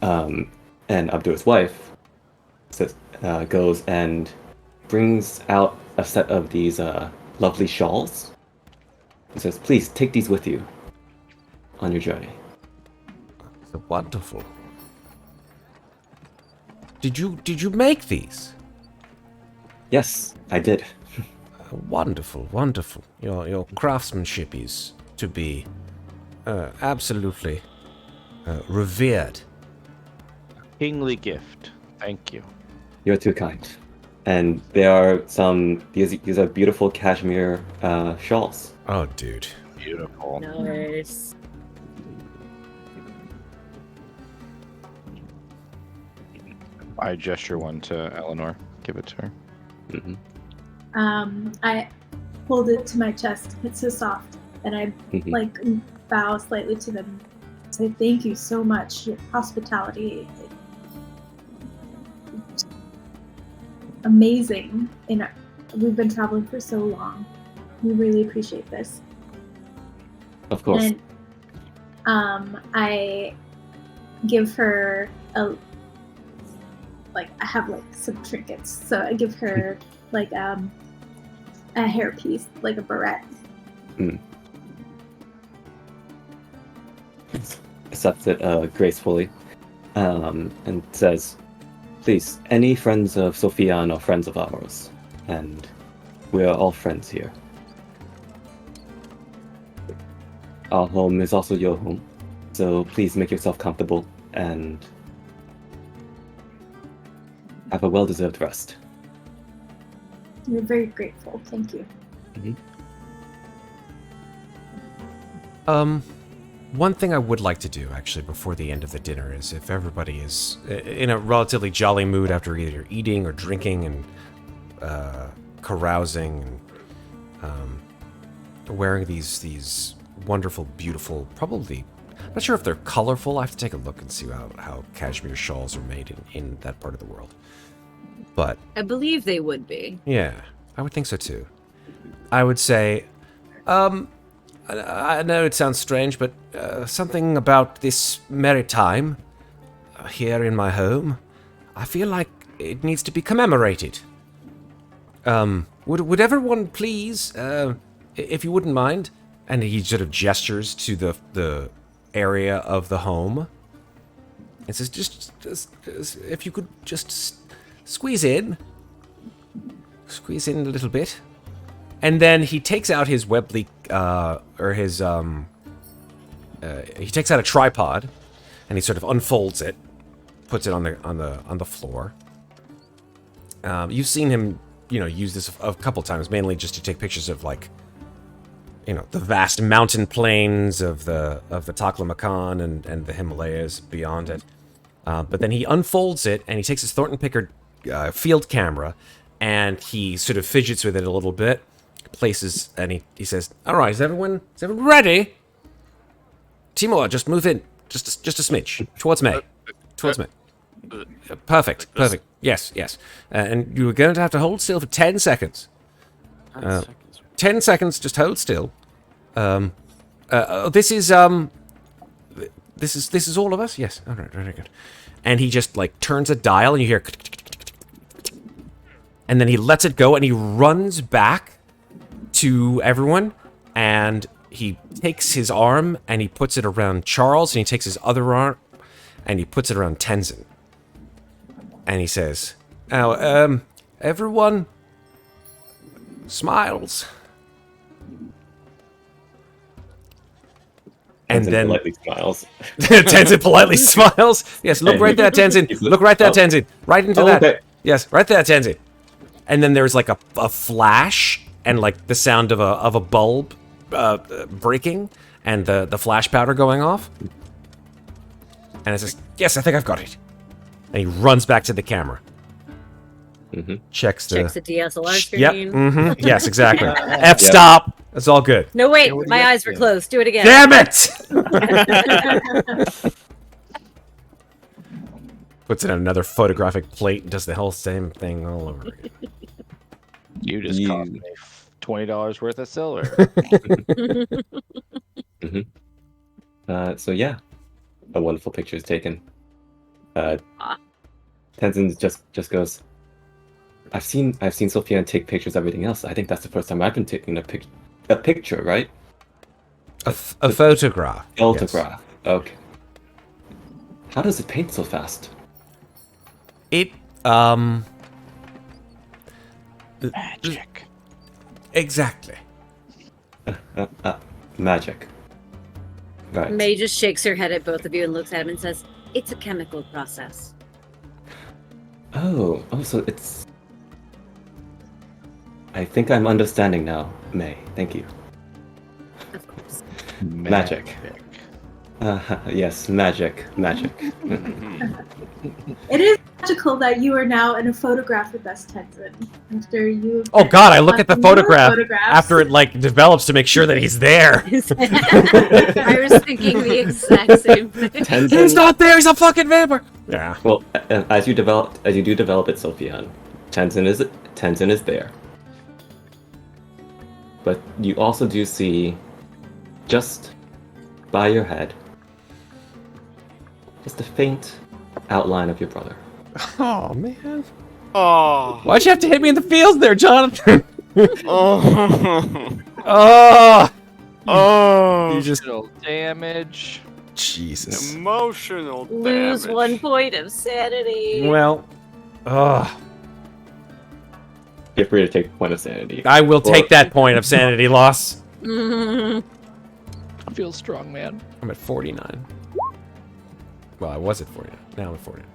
S1: And Abdur's wife goes and brings out a set of these lovely shawls. And says, "Please take these with you on your journey."
S4: Wonderful. Did you make these?
S1: Yes, I did.
S4: Wonderful, wonderful. Your craftsmanship is to be absolutely revered.
S7: Kingly gift. Thank you.
S1: You're too kind. And there are these are beautiful cashmere shawls.
S4: Oh, dude.
S7: Beautiful.
S5: Nice.
S7: I gesture one to Eleanor. Give it to her.
S1: Mm-hmm.
S3: I hold it to my chest. It's so soft, and I
S1: Mhm.
S3: like bow slightly to them. Say thank you so much. Your hospitality, amazing. And we've been traveling for so long. We really appreciate this.
S1: Of course.
S3: And I give her I have like some trinkets, so I give her like a hairpiece, like a barrette.
S1: Accepts it gracefully, and says, "Please, any friends of Sofian are friends of ours, and we are all friends here. Our home is also your home, so please make yourself comfortable and have a well-deserved rest."
S3: We're very grateful. Thank you.
S4: One thing I would like to do, actually, before the end of the dinner is if everybody is in a relatively jolly mood after either eating or drinking and carousing and wearing these wonderful, beautiful, probably, I'm not sure if they're colorful. I have to take a look and see how cashmere shawls are made in that part of the world. But
S5: I believe they would be.
S4: yeah, I would think so too. I would say, I know it sounds strange, but something about this merry time here in my home, I feel like it needs to be commemorated. Would everyone please, if you wouldn't mind, and he sort of gestures to the area of the home, and says, just if you could just squeeze in a little bit. And then he takes out his Webley, he takes out a tripod, and he sort of unfolds it, puts it on the floor. You've seen him, use this a couple times, mainly just to take pictures of the vast mountain plains of the Taklamakan and the Himalayas beyond it. But then he unfolds it, and he takes his Thornton Pickard field camera, and he sort of fidgets with it a little bit. Places, and he says, "All right, is everyone ready? Timur, just move in, just a smidge towards May, Perfect. Yes. And you are going to have to hold still for 10 seconds. 10 seconds. Just hold still. This is all of us. Yes. All right. Very good. And he just turns a dial, and you hear, and then he lets it go, and he runs back to everyone, and he takes his arm and he puts it around Charles, and he takes his other arm and he puts it around Tenzin, and he says, "Now, everyone smiles." And
S1: Tenzin
S4: then
S1: politely smiles.
S4: Tenzin politely smiles. Yes, look right there, Tenzin. Look right there, Tenzin. Right into that.
S1: Okay.
S4: Yes, right there, Tenzin. And then there's a flash and the sound of a bulb breaking and the flash powder going off. And it says, "Yes, I think I've got it." And he runs back to the camera.
S1: Mm-hmm.
S5: Checks the DSLR screen.
S4: Yep. Mm-hmm. Yes, exactly. F-stop. It's all good.
S5: No, wait. My eyes were closed. Do it again.
S4: Damn it! Puts it on another photographic plate and does the whole same thing all over again.
S7: You just cost me $20 worth of silver.
S1: Mm-hmm. So yeah, a wonderful picture is taken. Tenzin just goes, I've seen Sofian take pictures of everything else. I think that's the first time I've been taking a picture, right?
S4: A photograph.
S1: Photograph. Yes. Okay. How does it paint so fast?
S4: It
S7: Magic.
S4: Exactly.
S1: Magic. Right.
S5: May just shakes her head at both of you and looks at him and says, "It's a chemical process."
S1: Oh, so it's... I think I'm understanding now, May. Thank you.
S5: Of course.
S1: Magic. Yes, magic.
S3: It is magical that you are now in a photograph with us, Tenzin. After you.
S4: Oh God! I look at the photograph
S3: photographs.
S4: after it develops to make sure that he's there.
S5: I was thinking the exact same thing.
S4: He's not there. He's a fucking vampire. Yeah.
S1: Well, as you do develop it, Sofian, Tenzin is there. But you also do see, just by your head, just a faint outline of your brother.
S4: Oh man.
S6: Oh.
S4: Why'd you have to hit me in the feels there, Jonathan?
S6: Oh.
S4: Oh.
S6: Oh.
S4: You just
S7: Damage.
S4: Jesus.
S6: Emotional
S5: Lose
S6: damage.
S5: 1 point of sanity.
S4: Well. Oh.
S1: Feel free to take a point of sanity.
S4: I will take that point of sanity loss.
S5: Mhm.
S7: I feel strong, man.
S4: I'm at 49. Well, I was at 49. Now I'm at 49.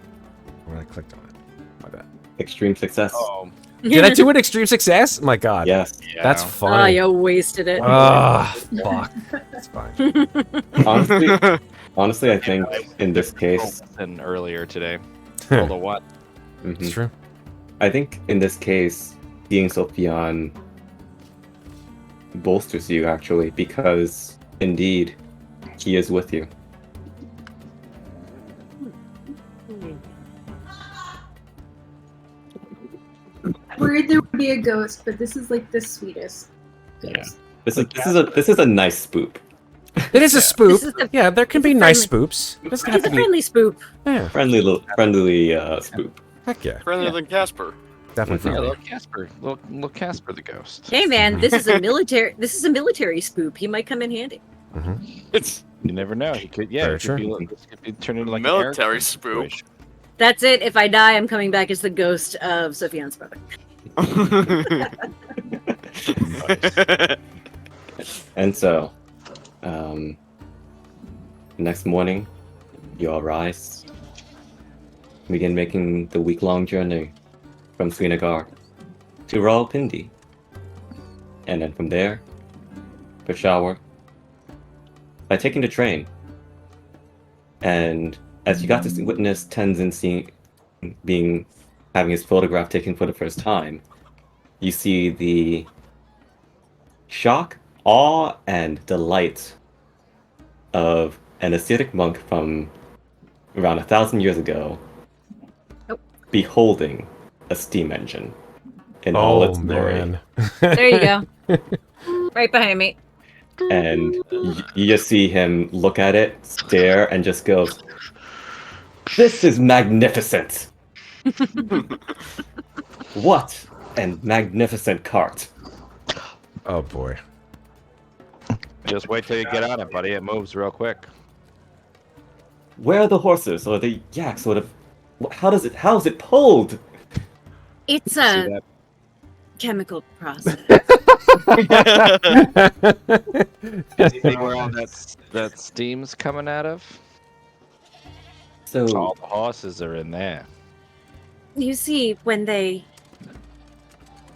S4: When I clicked on it. My bad.
S1: Extreme success.
S7: Oh,
S4: Did I do an extreme success? My God.
S1: Yes.
S4: That's
S5: Oh,
S4: funny.
S5: you wasted it.
S4: Ah, fuck. That's fine.
S1: Honestly, I think in this case,
S7: And earlier today. Rolled a what?
S1: mhm.
S4: It's true.
S1: I think in this case, seeing Sofian bolsters you actually, because indeed, he is with you.
S3: Worried there would be a ghost, but this is like the sweetest ghost.
S1: This is a nice spoop.
S4: It is a spoop.
S5: This is the-
S4: Yeah, there can
S5: it's a
S4: be nice
S5: friendly-
S4: spoops. It doesn't have
S5: He's
S4: to
S5: a
S4: be.
S5: friendly spoop.
S4: Yeah,
S1: Friendly spoop.
S4: heck yeah.
S6: Friendlier than Casper.
S4: Definitely
S7: Yeah,
S4: friendly.
S7: little Casper. Little Casper the ghost.
S5: Hey man, this is a military. This is a military spoop. He might come in handy.
S6: It's
S7: You never know. He could,
S4: Very
S7: it could
S4: true.
S7: this could be turned into like
S6: military
S7: an
S6: spook.
S5: That's it. If I die, I'm coming back as the ghost of Sofian's brother.
S1: And so, next morning, you all rise, begin making the week-long journey from Srinagar to Rawalpindi, and then from there, Peshawar, by taking the train. And as you got to witness Tenzin having his photograph taken for the first time, you see the shock, awe, and delight of an ascetic monk from around 1,000 years ago beholding a steam engine in all its glory.
S5: There you go. Right behind me.
S1: And you just see him look at it, stare, and just goes, "This is magnificent! What a magnificent cart!"
S4: Oh boy.
S7: Just wait till you get on it, buddy. It moves real quick.
S1: Where are the horses or the yaks? How is it pulled?
S5: It's
S7: See
S5: a
S7: that?
S5: chemical process.
S7: See where all that steam's coming out of?
S1: So
S7: All the horses are in there.
S5: You see, when they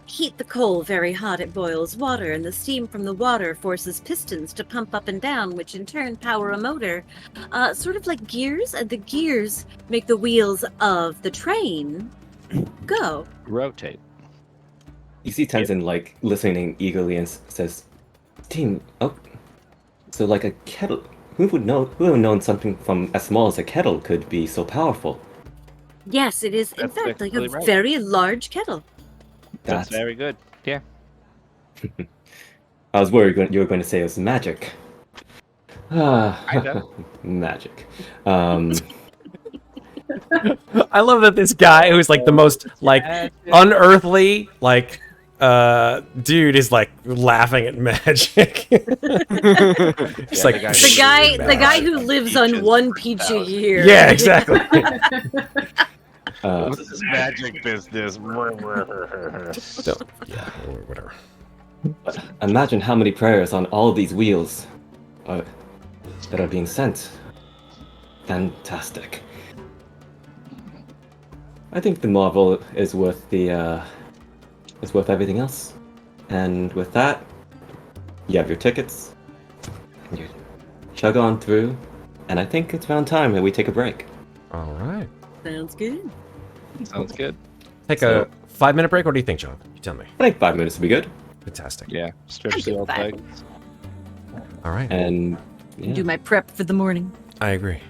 S5: heat the coal very hot, it boils water, and the steam from the water forces pistons to pump up and down, which in turn power a motor, sort of like gears, and the gears make the wheels of the train go.
S7: Rotate.
S1: you see Tenzin like listening eagerly and says, "Steam? Oh, so like a kettle? Who would have known something from as small as a kettle could be so powerful?"
S5: Yes, it is, in
S7: That's
S5: fact, like a
S7: basically right.
S5: very large kettle.
S7: That's very good. Yeah.
S1: I was worried you were going to say it was magic.
S7: Kinda.
S1: Magic.
S4: I love that this guy who's like the most like unearthly like dude is like laughing at magic. It's like
S5: The guy who lives on one peach a year.
S4: yeah, exactly.
S7: This is magic business.
S4: So, yeah, or whatever.
S1: Imagine how many prayers on all of these wheels that are being sent. Fantastic. I think the marvel is worth everything else. And with that, you have your tickets, and you chug on through. And I think it's around time that we take a break.
S4: All right.
S5: Sounds good.
S7: Sounds good.
S4: Take a 5-minute break. What do you think, John? You tell me.
S1: I think 5 minutes would be good.
S4: Fantastic.
S7: Yeah. Stretch the old
S5: Five.
S7: legs.
S4: All right.
S1: And yeah.
S5: Do my prep for the morning.
S4: I agree.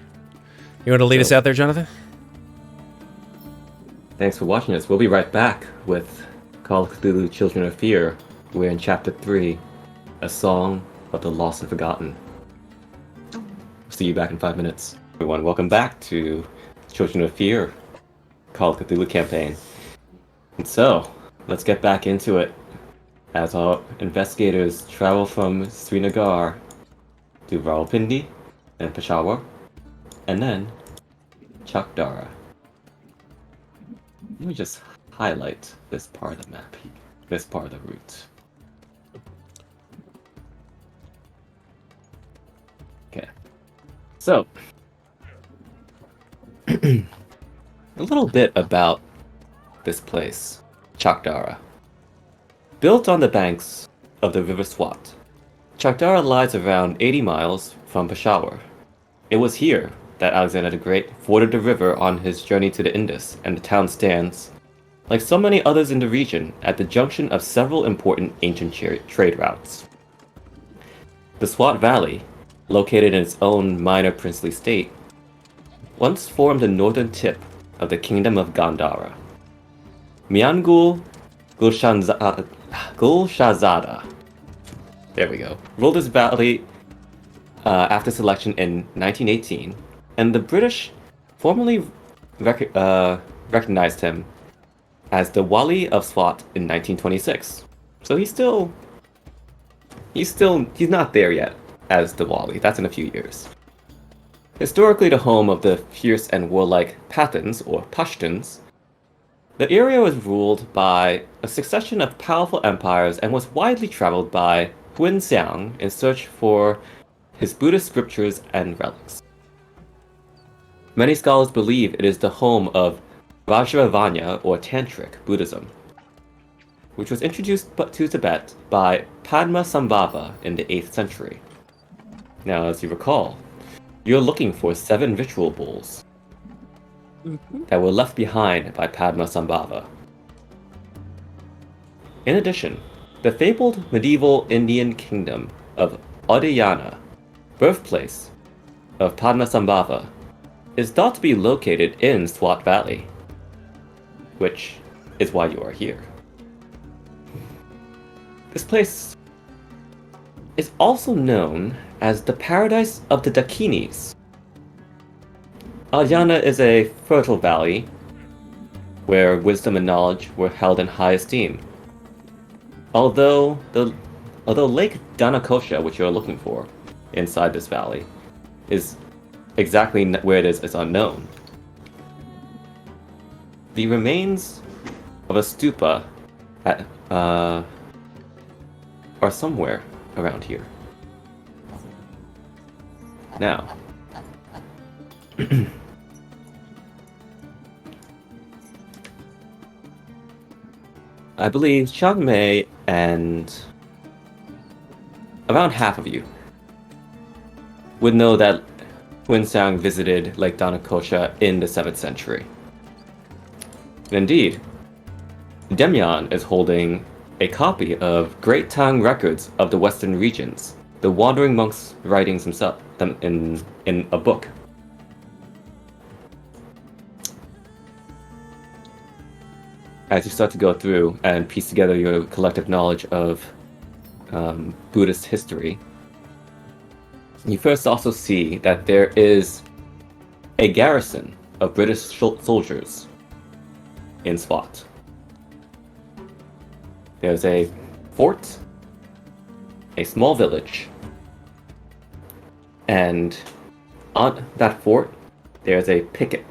S4: You want to lead us out there, Jonathan?
S1: Thanks for watching us. We'll be right back with Call of Cthulhu Children of Fear. We're in Chapter 3, A Song of the Lost and Forgotten. See you back in 5 minutes. Everyone, welcome back to Children of Fear, Call of Cthulhu campaign. And so, let's get back into it as our investigators travel from Srinagar to Rawalpindi and Peshawar, and then Chakdara. Let me just highlight this part of the map, this part of the route. Okay. So, a little bit about this place. Chakdara. Built on the banks of the River Swat, Chakdara lies around 80 miles from Peshawar. It was here that Alexander the Great forded the river on his journey to the Indus, and the town stands, like so many others in the region, at the junction of several important ancient trade routes. The Swat Valley, located in its own minor princely state, once formed the northern tip of the kingdom of Gandhara. Miangul Gulshazada, there we go, ruled this valley after selection in 1918, and the British formally recognized him as the Wali of Swat in 1926. So he's not there yet as the Wali. That's in a few years. Historically the home of the fierce and warlike Pathans, or Pashtuns, the area was ruled by a succession of powerful empires and was widely traveled by Huan Xiang in search for his Buddhist scriptures and relics. Many scholars believe it is the home of Vajravanya, or Tantric Buddhism, which was introduced to Tibet by Padmasambhava in the 8th century. Now, as you recall, you're looking for 7 ritual bowls that were left behind by Padmasambhava. In addition, the fabled medieval Indian kingdom of Udayana, birthplace of Padmasambhava, is thought to be located in Swat Valley, which is why you are here. This place is also known as the Paradise of the Dakinis. Udayana is a fertile valley where wisdom and knowledge were held in high esteem. Although Lake Danakosha, which you're looking for inside this valley, is exactly where it is unknown. The remains of a stupa are somewhere around here. Now, I believe Chang Mei and around half of you would know that Huan Xiang visited Lake Danakosha in the 7th century. Indeed, Demyan is holding a copy of Great Tang records of the Western regions, the wandering monk's writings himself, in a book. As you start to go through and piece together your collective knowledge of Buddhist history, you first also see that there is a garrison of British soldiers in Swat. There's a fort, a small village, and on that fort there's a picket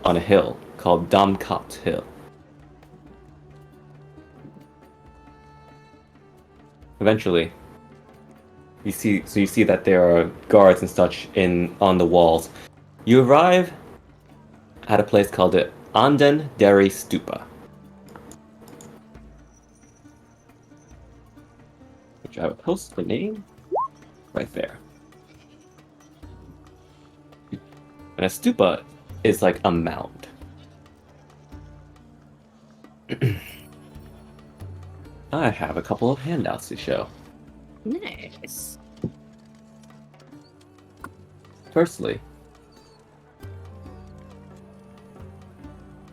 S1: on a hill called Damkat Hill. Eventually, you see that there are guards and such on the walls. You arrive at a place called the Anden Deri Stupa, which I will post the name right there. And a stupa is like a mound. I have a couple of handouts to show.
S5: Nice.
S1: Firstly,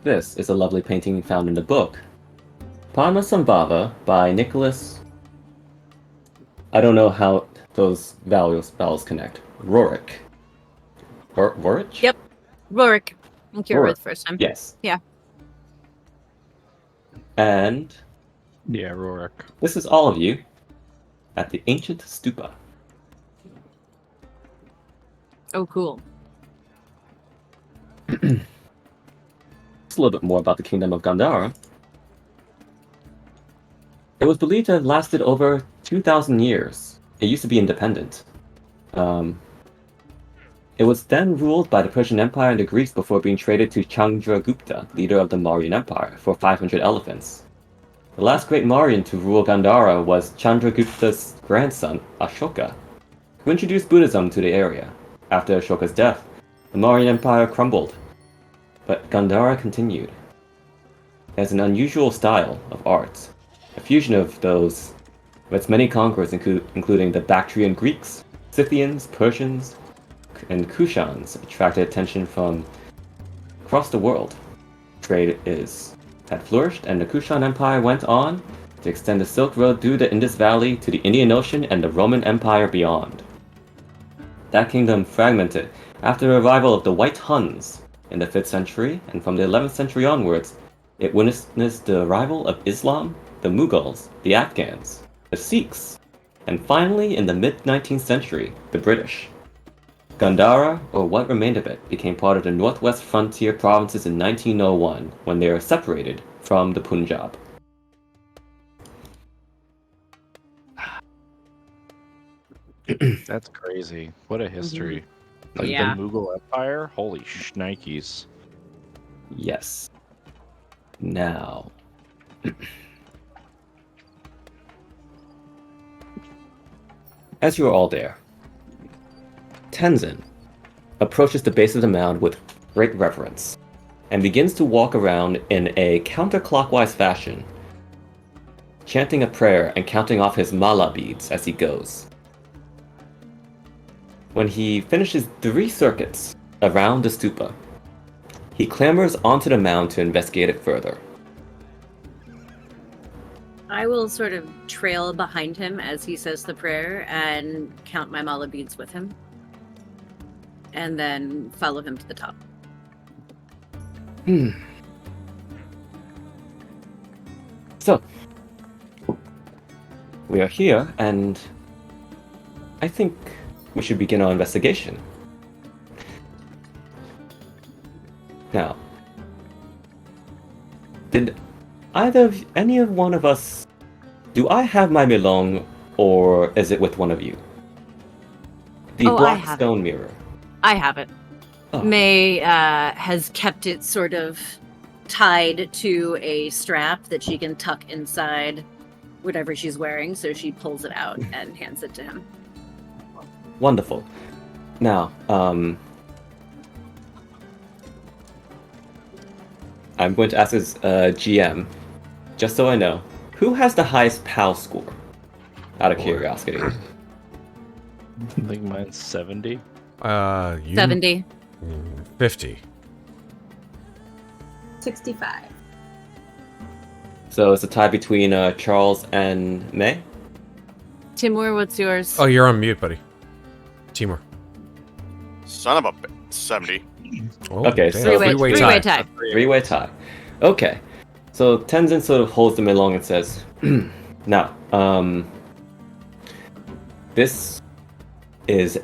S1: this is a lovely painting found in the book Padmasambhava by Nicholas. I don't know how those vowels connect. Rorik. Rorik?
S5: Yep. Rorik. I think you were
S1: Rorik.
S5: the first time.
S1: Yes.
S5: Yeah.
S1: And
S7: Yeah, Rorik.
S1: this is all of you at the ancient stupa.
S5: Oh, cool.
S1: Just a little bit more about the kingdom of Gandhara. It was believed to have lasted over 2,000 years. It used to be independent. It was then ruled by the Persian Empire and the Greeks before being traded to Chandragupta, leader of the Mauryan Empire, for 500 elephants. The last great Mauryan to rule Gandhara was Chandragupta's grandson, Ashoka, who introduced Buddhism to the area. After Ashoka's death, the Mauryan Empire crumbled, but Gandhara continued. It has an unusual style of art, a fusion of its many conquerors, including the Bactrian Greeks, Scythians, Persians, and Kushans, attracted attention from across the world. Trade had flourished, and the Kushan Empire went on to extend the Silk Road through the Indus Valley to the Indian Ocean and the Roman Empire beyond. That kingdom fragmented after the arrival of the White Huns in the 5th century, and from the 11th century onwards, it witnessed the arrival of Islam, the Mughals, the Afghans, the Sikhs, and finally, in the mid-19th century, the British. Gandhara, or what remained of it, became part of the northwest frontier provinces in 1901 when they were separated from the Punjab.
S7: That's crazy. What a history. Like
S5: Yeah.
S7: the Mughal Empire? Holy shnikes.
S1: Yes. Now. As you are all there, Tenzin approaches the base of the mound with great reverence and begins to walk around in a counterclockwise fashion, chanting a prayer and counting off his mala beads as he goes. When he finishes 3 circuits around the stupa, he clambers onto the mound to investigate it further.
S5: I will sort of trail behind him as he says the prayer and count my mala beads with him. And then follow him to the top.
S1: So, we are here, and I think we should begin our investigation. Now, did any of one of us, do I have my melong, or is it with one of you? The
S5: I
S1: black
S5: have
S1: stone mirror.
S5: I have it.
S1: Oh.
S5: May has kept it sort of tied to a strap that she can tuck inside whatever she's wearing, so she pulls it out and hands it to him.
S1: Wonderful. Now, I'm going to ask as GM, just so I know, who has the highest PAL score? Out of curiosity.
S7: I think mine's 70.
S5: 70.
S4: 50.
S3: 65.
S1: So it's a tie between Charles and May?
S5: Timur, what's yours?
S4: Oh, you're on mute, buddy. Timur.
S6: Son of a 70.
S4: Oh,
S1: Okay,
S4: damn,
S1: so
S5: Three-way tie.
S1: Three-way tie. Okay. So Tenzin sort of holds them along and says, now, this is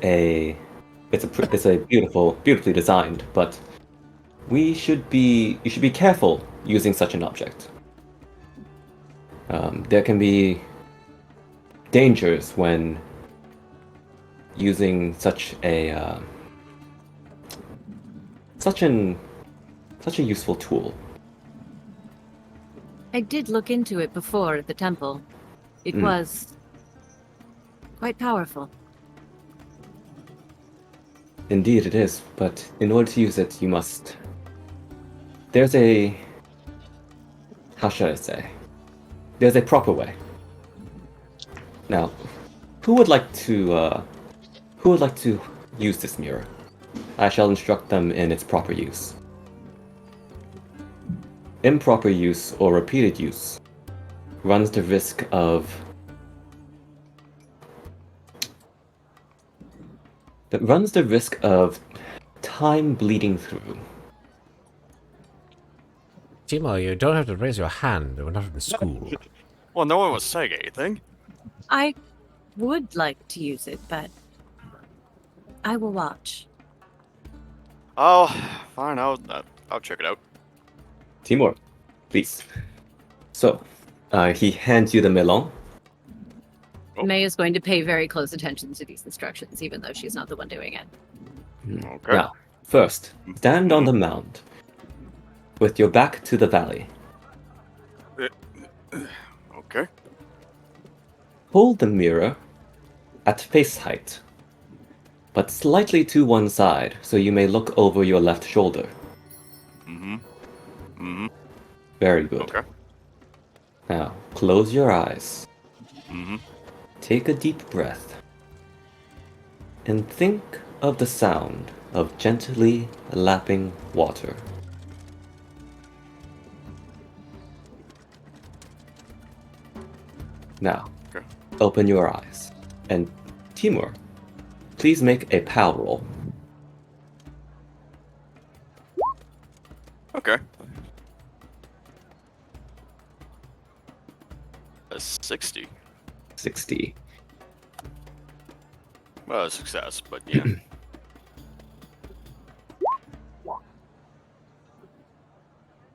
S1: it's a beautifully designed, but you should be careful using such an object. There can be dangers when using such a useful tool.
S5: I did look into it before at the temple. It was quite powerful.
S1: Indeed it is, but in order to use it, you must... There's a... How should I say? There's a proper way. Now, who would like to use this mirror? I shall instruct them in its proper use. Improper use or repeated use runs the risk of time bleeding through.
S4: Timur, you don't have to raise your hand. We're not in school.
S6: Well, no one was saying anything.
S5: I would like to use it, but I will watch.
S6: Oh, fine. I'll check it out.
S1: Timur, please. So, he hands you the melon.
S6: Oh.
S5: May is going to pay very close attention to these instructions, even though she's not the one doing it.
S6: Okay.
S1: Now, first, stand on the mound with your back to the valley.
S6: Okay.
S1: Hold the mirror at face height, but slightly to one side so you may look over your left shoulder. Very good.
S6: Okay.
S1: Now, close your eyes.
S6: Mm-hmm.
S1: Take a deep breath. And think of the sound of gently lapping water. Now,
S6: Okay.
S1: open your eyes. And Timur, please make a POW roll.
S6: Okay. A 60.
S1: 60.
S6: Well, a success, but yeah.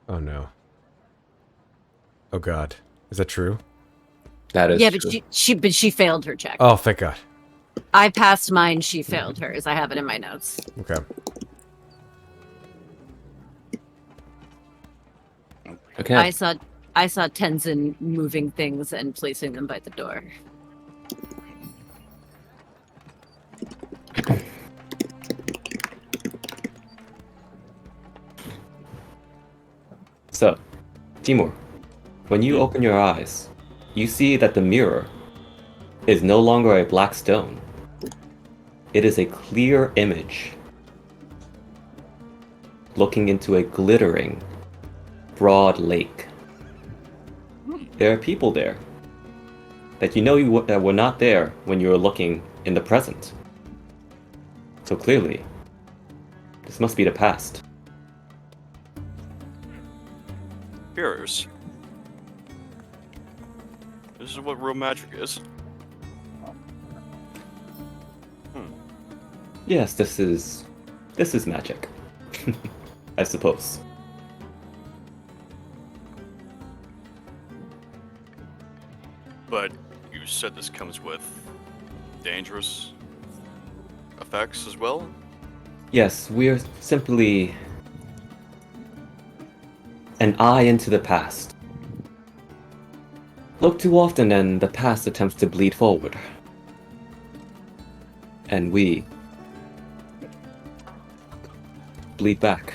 S4: Oh no. Oh god. Is that true?
S1: That is
S5: Yeah,
S1: true.
S5: but she failed her check.
S4: Oh, thank god.
S5: I passed mine, she failed hers. I have it in my notes.
S4: Okay.
S1: Okay.
S5: I saw Tenzin moving things and placing them by the door.
S1: So, Timur, when you open your eyes, you see that the mirror is no longer a black stone. It is a clear image looking into a glittering, broad lake. There are people there that you know that were not there when you were looking in the present. So clearly, this must be the past.
S6: Mirrors. This is what real magic is.
S1: Yes, this is magic. I suppose.
S6: But you said this comes with dangerous effects as well?
S1: Yes, we're simply an eye into the past. Look too often and the past attempts to bleed forward. And we bleed back.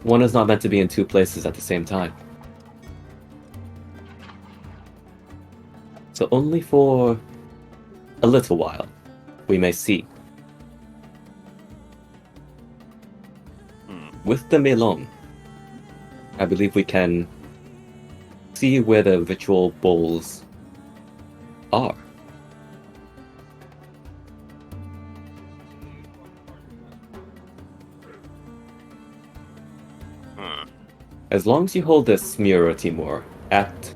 S1: One is not meant to be in two places at the same time. So only for a little while we may see. With the melon, I believe we can see where the ritual bowls are. As long as you hold this mirror, Timur, at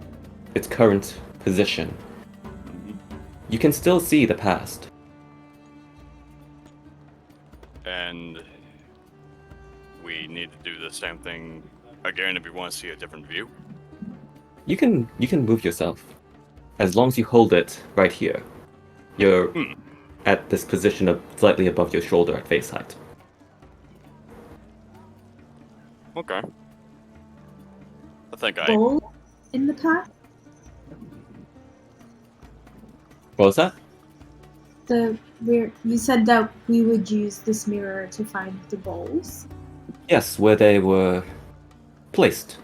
S1: its current position, you can still see the past.
S6: And we need to do the same thing again if we want to see a different view.
S1: You can move yourself. As long as you hold it right here. You're at this position of slightly above your shoulder at face height.
S6: Okay. I think
S3: Bowl in the past?
S1: What was that?
S3: You said that we would use this mirror to find the bowls.
S1: Yes, where they were placed.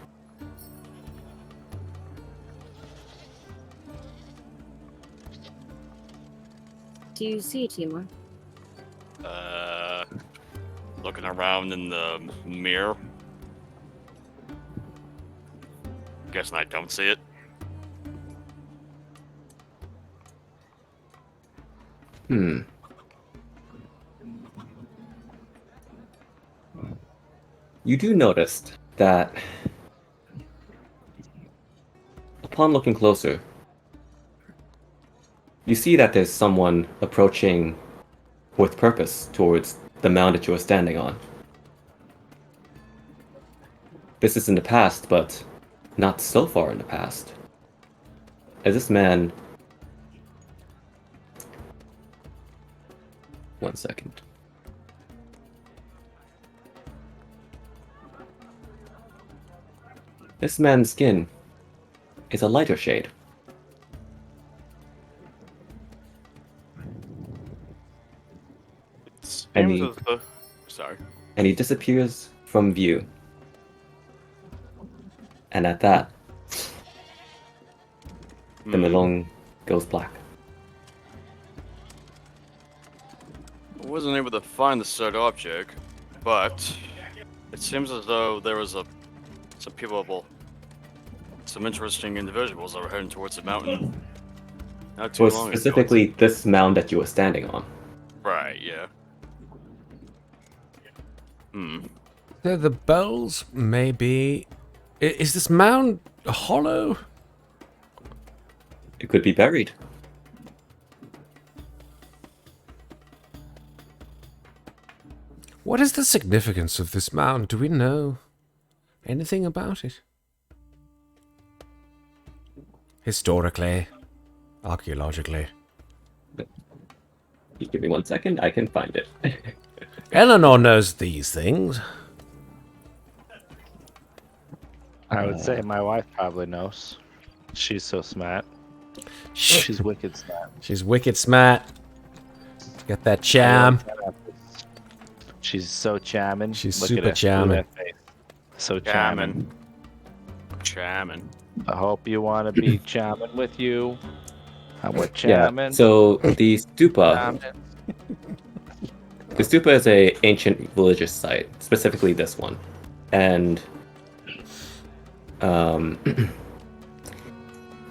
S5: Do you see, Timur?
S6: looking around in the mirror. Guessing I don't see it.
S1: You do notice that upon looking closer, you see that there's someone approaching with purpose towards the mound that you are standing on. This is in the past, but not so far in the past. As this man 1 second. This man's skin is a lighter shade. And
S6: Seems as though- Sorry.
S1: and he disappears from view. And at that, the melon goes black.
S6: I wasn't able to find the said object, but it seems as though there was some interesting individuals that were heading towards the mountain. Not too
S1: Was
S6: long
S1: specifically this mound that you were standing on.
S6: ago. Right, yeah.
S4: The bells may be... Is this mound hollow?
S1: It could be buried.
S4: What is the significance of this mound? Do we know anything about it? Historically, archaeologically.
S1: You give me 1 second, I can find it.
S4: Eleanor knows these things.
S7: I would say my wife probably knows. She's so smart. She's wicked smart.
S4: She's wicked smart. Got that charm.
S7: She's so charming.
S4: She's
S7: Look
S4: super
S7: at her.
S4: charming.
S7: Look at her face. So charming.
S6: Charming.
S7: I hope you want to be charming with you. How about
S1: Yeah,
S7: charming?
S1: so the stupa,
S7: Charming.
S1: the stupa is a ancient religious site, specifically this one. And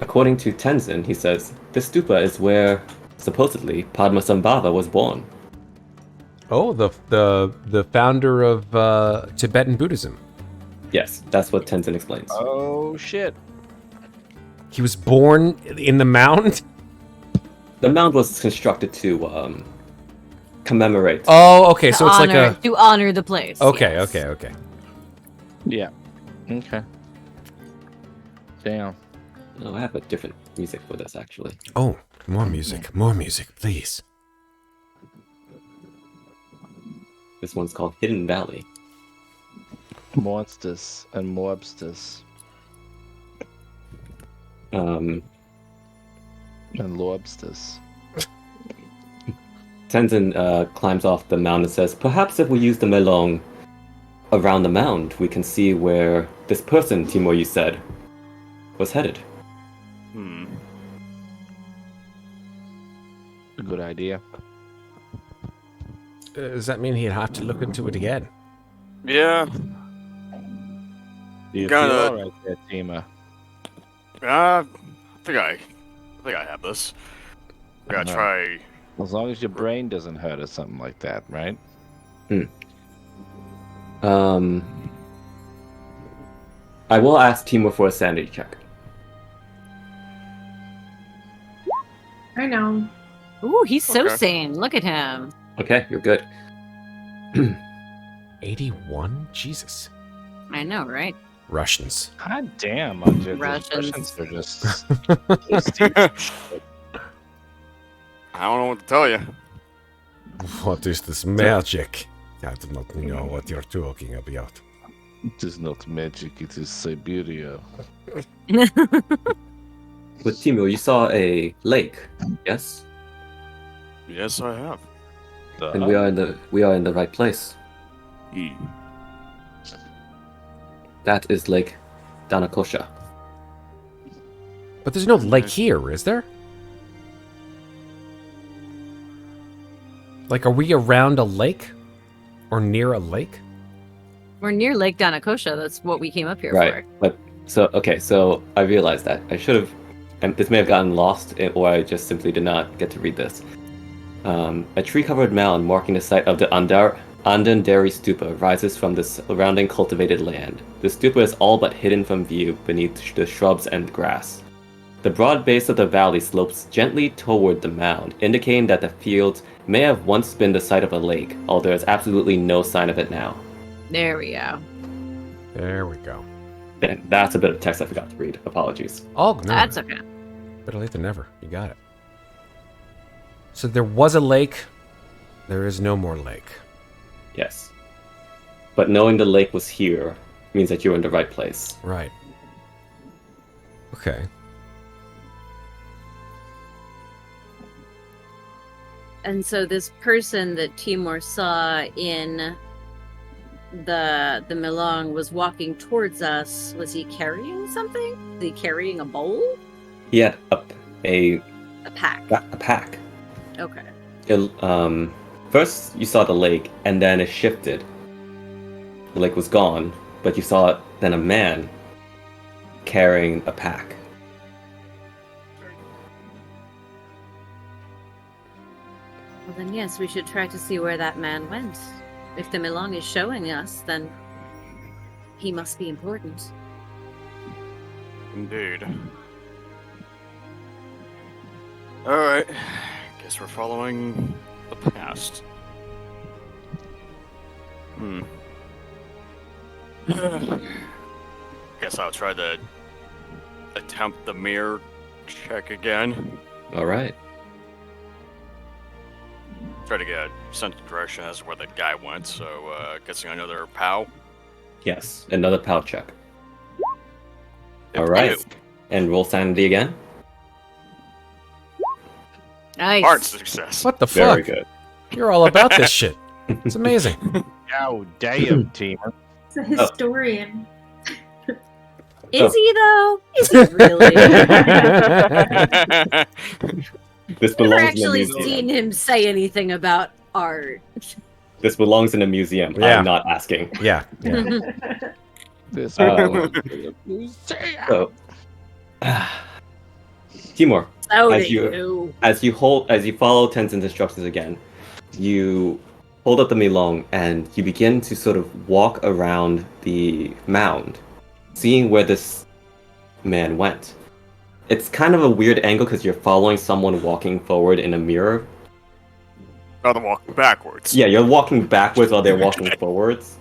S1: according to Tenzin, he says, this stupa is where, supposedly, Padmasambhava was born.
S4: Oh, the founder of Tibetan Buddhism.
S1: Yes, that's what Tenzin explains.
S7: Oh shit.
S4: He was born in the mound?
S1: The mound was constructed to commemorate.
S4: Oh, okay, so it's like a...
S5: To honor the place.
S4: Okay,
S5: yes.
S4: okay.
S7: Yeah. Okay. Damn.
S1: Oh, I have a different music for this, actually.
S4: Oh, more music, please.
S1: This one's called Hidden Valley.
S7: Monsters and mobsters
S1: Um,
S7: and lobsters.
S1: Tenzin climbs off the mound and says, perhaps if we use the melon around the mound, we can see where this person, Timur, you said, was headed.
S7: A good idea.
S4: Does that mean he'd have to look into it again?
S6: Yeah.
S7: Do you
S6: Gotta-
S7: feel alright there, Tima?
S6: I think I have this. We gotta
S7: Uh-huh.
S6: try.
S7: As long as your brain doesn't hurt or something like that, right?
S1: I will ask Timur for a sanity check.
S3: I know.
S5: Ooh, he's so
S6: Okay.
S5: sane. Look at him.
S1: Okay, you're good.
S4: 81? Jesus.
S5: I know, right?
S4: Russians.
S7: God damn, Andre, these
S5: Russians.
S7: Russians are just...
S6: I don't know what to tell you.
S4: What is this magic? I do not know what you're talking about.
S7: It is not magic, it is Siberia.
S1: With Timur, you saw a lake, yes?
S6: Yes, I have.
S1: And we are in the right place. That is Lake Danakosha.
S4: But there's no lake here, is there? Like, are we around a lake? Or near a lake?
S5: We're near Lake Danakosha. That's what we came up here
S1: Right. But so I realized that I should have, and this may have gotten lost, or I just simply did not get to read this. A tree-covered mound marking the site of the Andandari Stupa rises from the surrounding cultivated land. The stupa is all but hidden from view beneath the shrubs and grass. The broad base of the valley slopes gently toward the mound, indicating that the fields may have once been the site of a lake, although there is absolutely no sign of it now.
S5: There we go.
S4: There we go.
S1: And that's a bit of text I forgot to read. Apologies.
S4: Oh, no.
S5: That's okay.
S4: Better late than never. You got it. So there was a lake There is no more lake.
S1: Yes. But knowing the lake was here means that you're in the right place.
S4: Right. Okay.
S5: And so this person that Timur saw in the Melong was walking towards us. Was he carrying something? Was he carrying a bowl?
S1: He had a
S5: pack.
S1: a pack.
S5: Okay.
S1: First you saw the lake, and then it shifted. The lake was gone, but you saw then a man carrying a pack.
S5: Well, then yes, we should try to see where that man went. If the Melong is showing us, then he must be important.
S6: Indeed. Alright. Guess we're following the past. Guess I'll try to attempt the mirror check again.
S1: Alright.
S6: Try to get a sense of direction as to where the guy went, so guessing another POW.
S1: Yes, another POW check. Alright. And roll sanity again.
S5: Nice.
S6: Hard success.
S4: What the
S1: Very
S4: fuck?
S1: good.
S4: You're all about this shit. It's amazing.
S7: Oh, damn, Timur.
S3: It's a historian.
S5: Is he though? Is he really?
S1: This
S5: Never
S1: belongs in a
S5: actually
S1: museum.
S5: seen him say anything about art.
S1: This belongs in a museum.
S4: Yeah.
S1: I'm not asking.
S4: Yeah.
S7: This
S1: So, Timur,
S5: So
S1: As
S5: do
S1: you-
S5: you.
S1: as you follow Tenzin's instructions again, you hold up the Milong and you begin to sort of walk around the mound, seeing where this man went. It's kind of a weird angle because you're following someone walking forward in a mirror.
S6: Rather walk backwards.
S1: Yeah, you're walking backwards while they're walking forwards.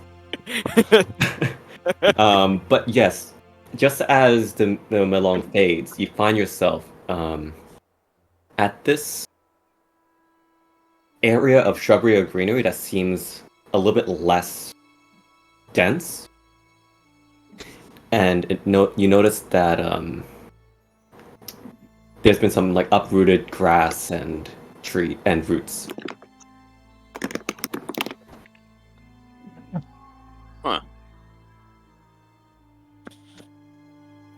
S1: But yes, just as the Melong fades, you find yourself at this area of shrubbery or greenery that seems a little bit less dense. And you notice that there's been some like uprooted grass and tree and roots.
S6: Huh.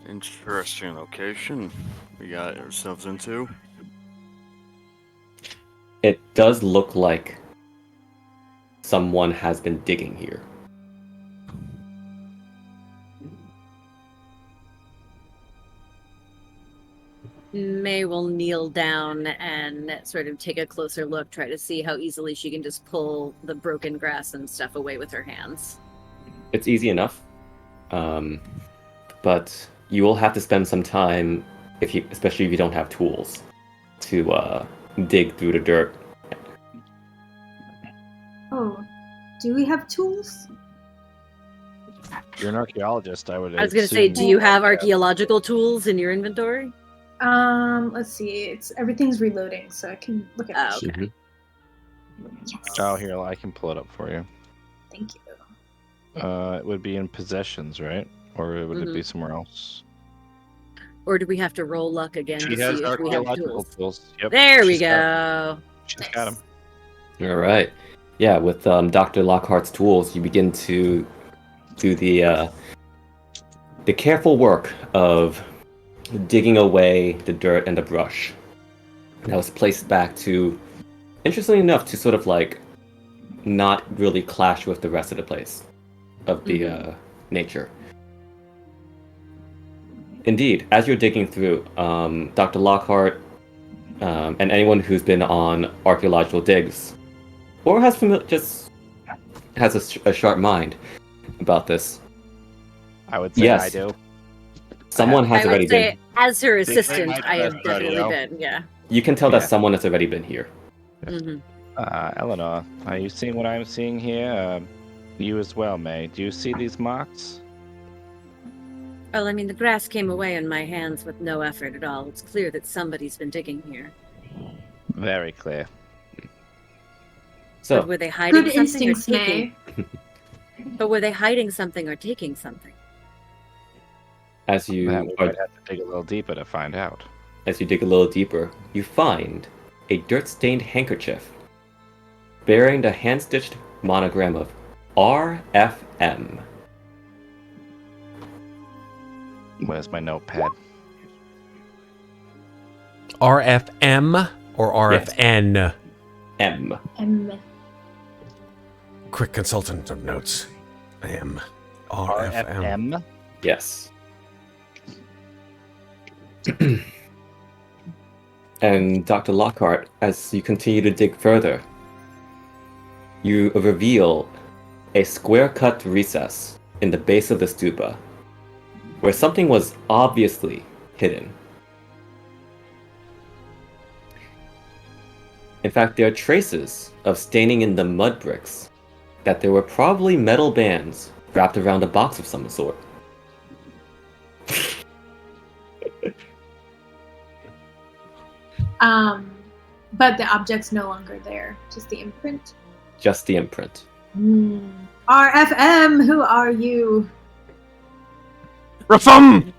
S6: Interesting location we got ourselves into.
S1: It does look like someone has been digging here.
S5: May will kneel down and sort of take a closer look, try to see how easily she can just pull the broken grass and stuff away with her hands.
S1: It's easy enough, but you will have to spend some time, especially if you don't have tools, to dig through the dirt.
S3: Oh, do we have tools?
S7: You're an archaeologist, I would
S5: I was going to say,
S7: assume
S5: do you have archaeological tools in your inventory?
S3: Let's see. Everything's reloading, so I can look at
S5: Oh,
S3: it.
S5: okay.
S3: Yes.
S7: Oh, here, I can pull it up for you.
S3: Thank you.
S7: It would be in possessions, right? Or would it be somewhere else?
S5: Or do we have to roll luck again to
S7: She
S5: see
S7: has
S5: if we have
S7: archaeological
S5: tools?
S7: tools. Yep.
S5: There we
S7: she's got 'em.
S5: go.
S7: She's got them.
S1: All right. Yeah, with Dr. Lockhart's tools, you begin to do the careful work of digging away the dirt and the brush that was placed back to, interestingly enough, to sort of like not really clash with the rest of the place of the nature. Indeed, as you're digging through, Dr. Lockhart and anyone who's been on archaeological digs or has a sharp mind about this.
S7: I would say
S1: Yes.
S7: I do.
S1: Someone has
S5: I
S1: already
S5: would say,
S1: been.
S5: as her
S7: They
S5: assistant,
S7: might
S5: I have
S7: have already,
S5: definitely
S7: yeah.
S5: been, yeah.
S1: You can tell that
S7: Yeah.
S1: someone has already been here.
S5: hmm
S7: Eleanor, are you seeing what I'm seeing here? You as well, May. Do you see these marks?
S5: Well, I mean, the grass came away in my hands with no effort at all. It's clear that somebody's been digging here.
S7: Very clear.
S1: So,
S5: But were they hiding
S3: Good
S5: something or
S3: instincts,
S5: taking?
S3: May.
S5: But were they hiding something or taking something?
S1: as you
S7: That we
S1: are
S7: might have to dig a little deeper to find out.
S1: As you dig a little deeper, you find a dirt-stained handkerchief bearing the hand-stitched monogram of RFM.
S7: Where's my notepad?
S4: RFM or
S1: Yes.
S4: RFN?
S1: M.
S4: Quick consultant of notes. M. RFM.
S7: RFM?
S1: Yes. And Dr. Lockhart, as you continue to dig further, you reveal a square-cut recess in the base of the stupa, where something was obviously hidden. In fact, there are traces of staining in the mud bricks that there were probably metal bands wrapped around a box of some sort.
S3: But the object's no longer there. Just the imprint.
S1: Just the imprint.
S3: RFM, who are you?
S4: Rafum!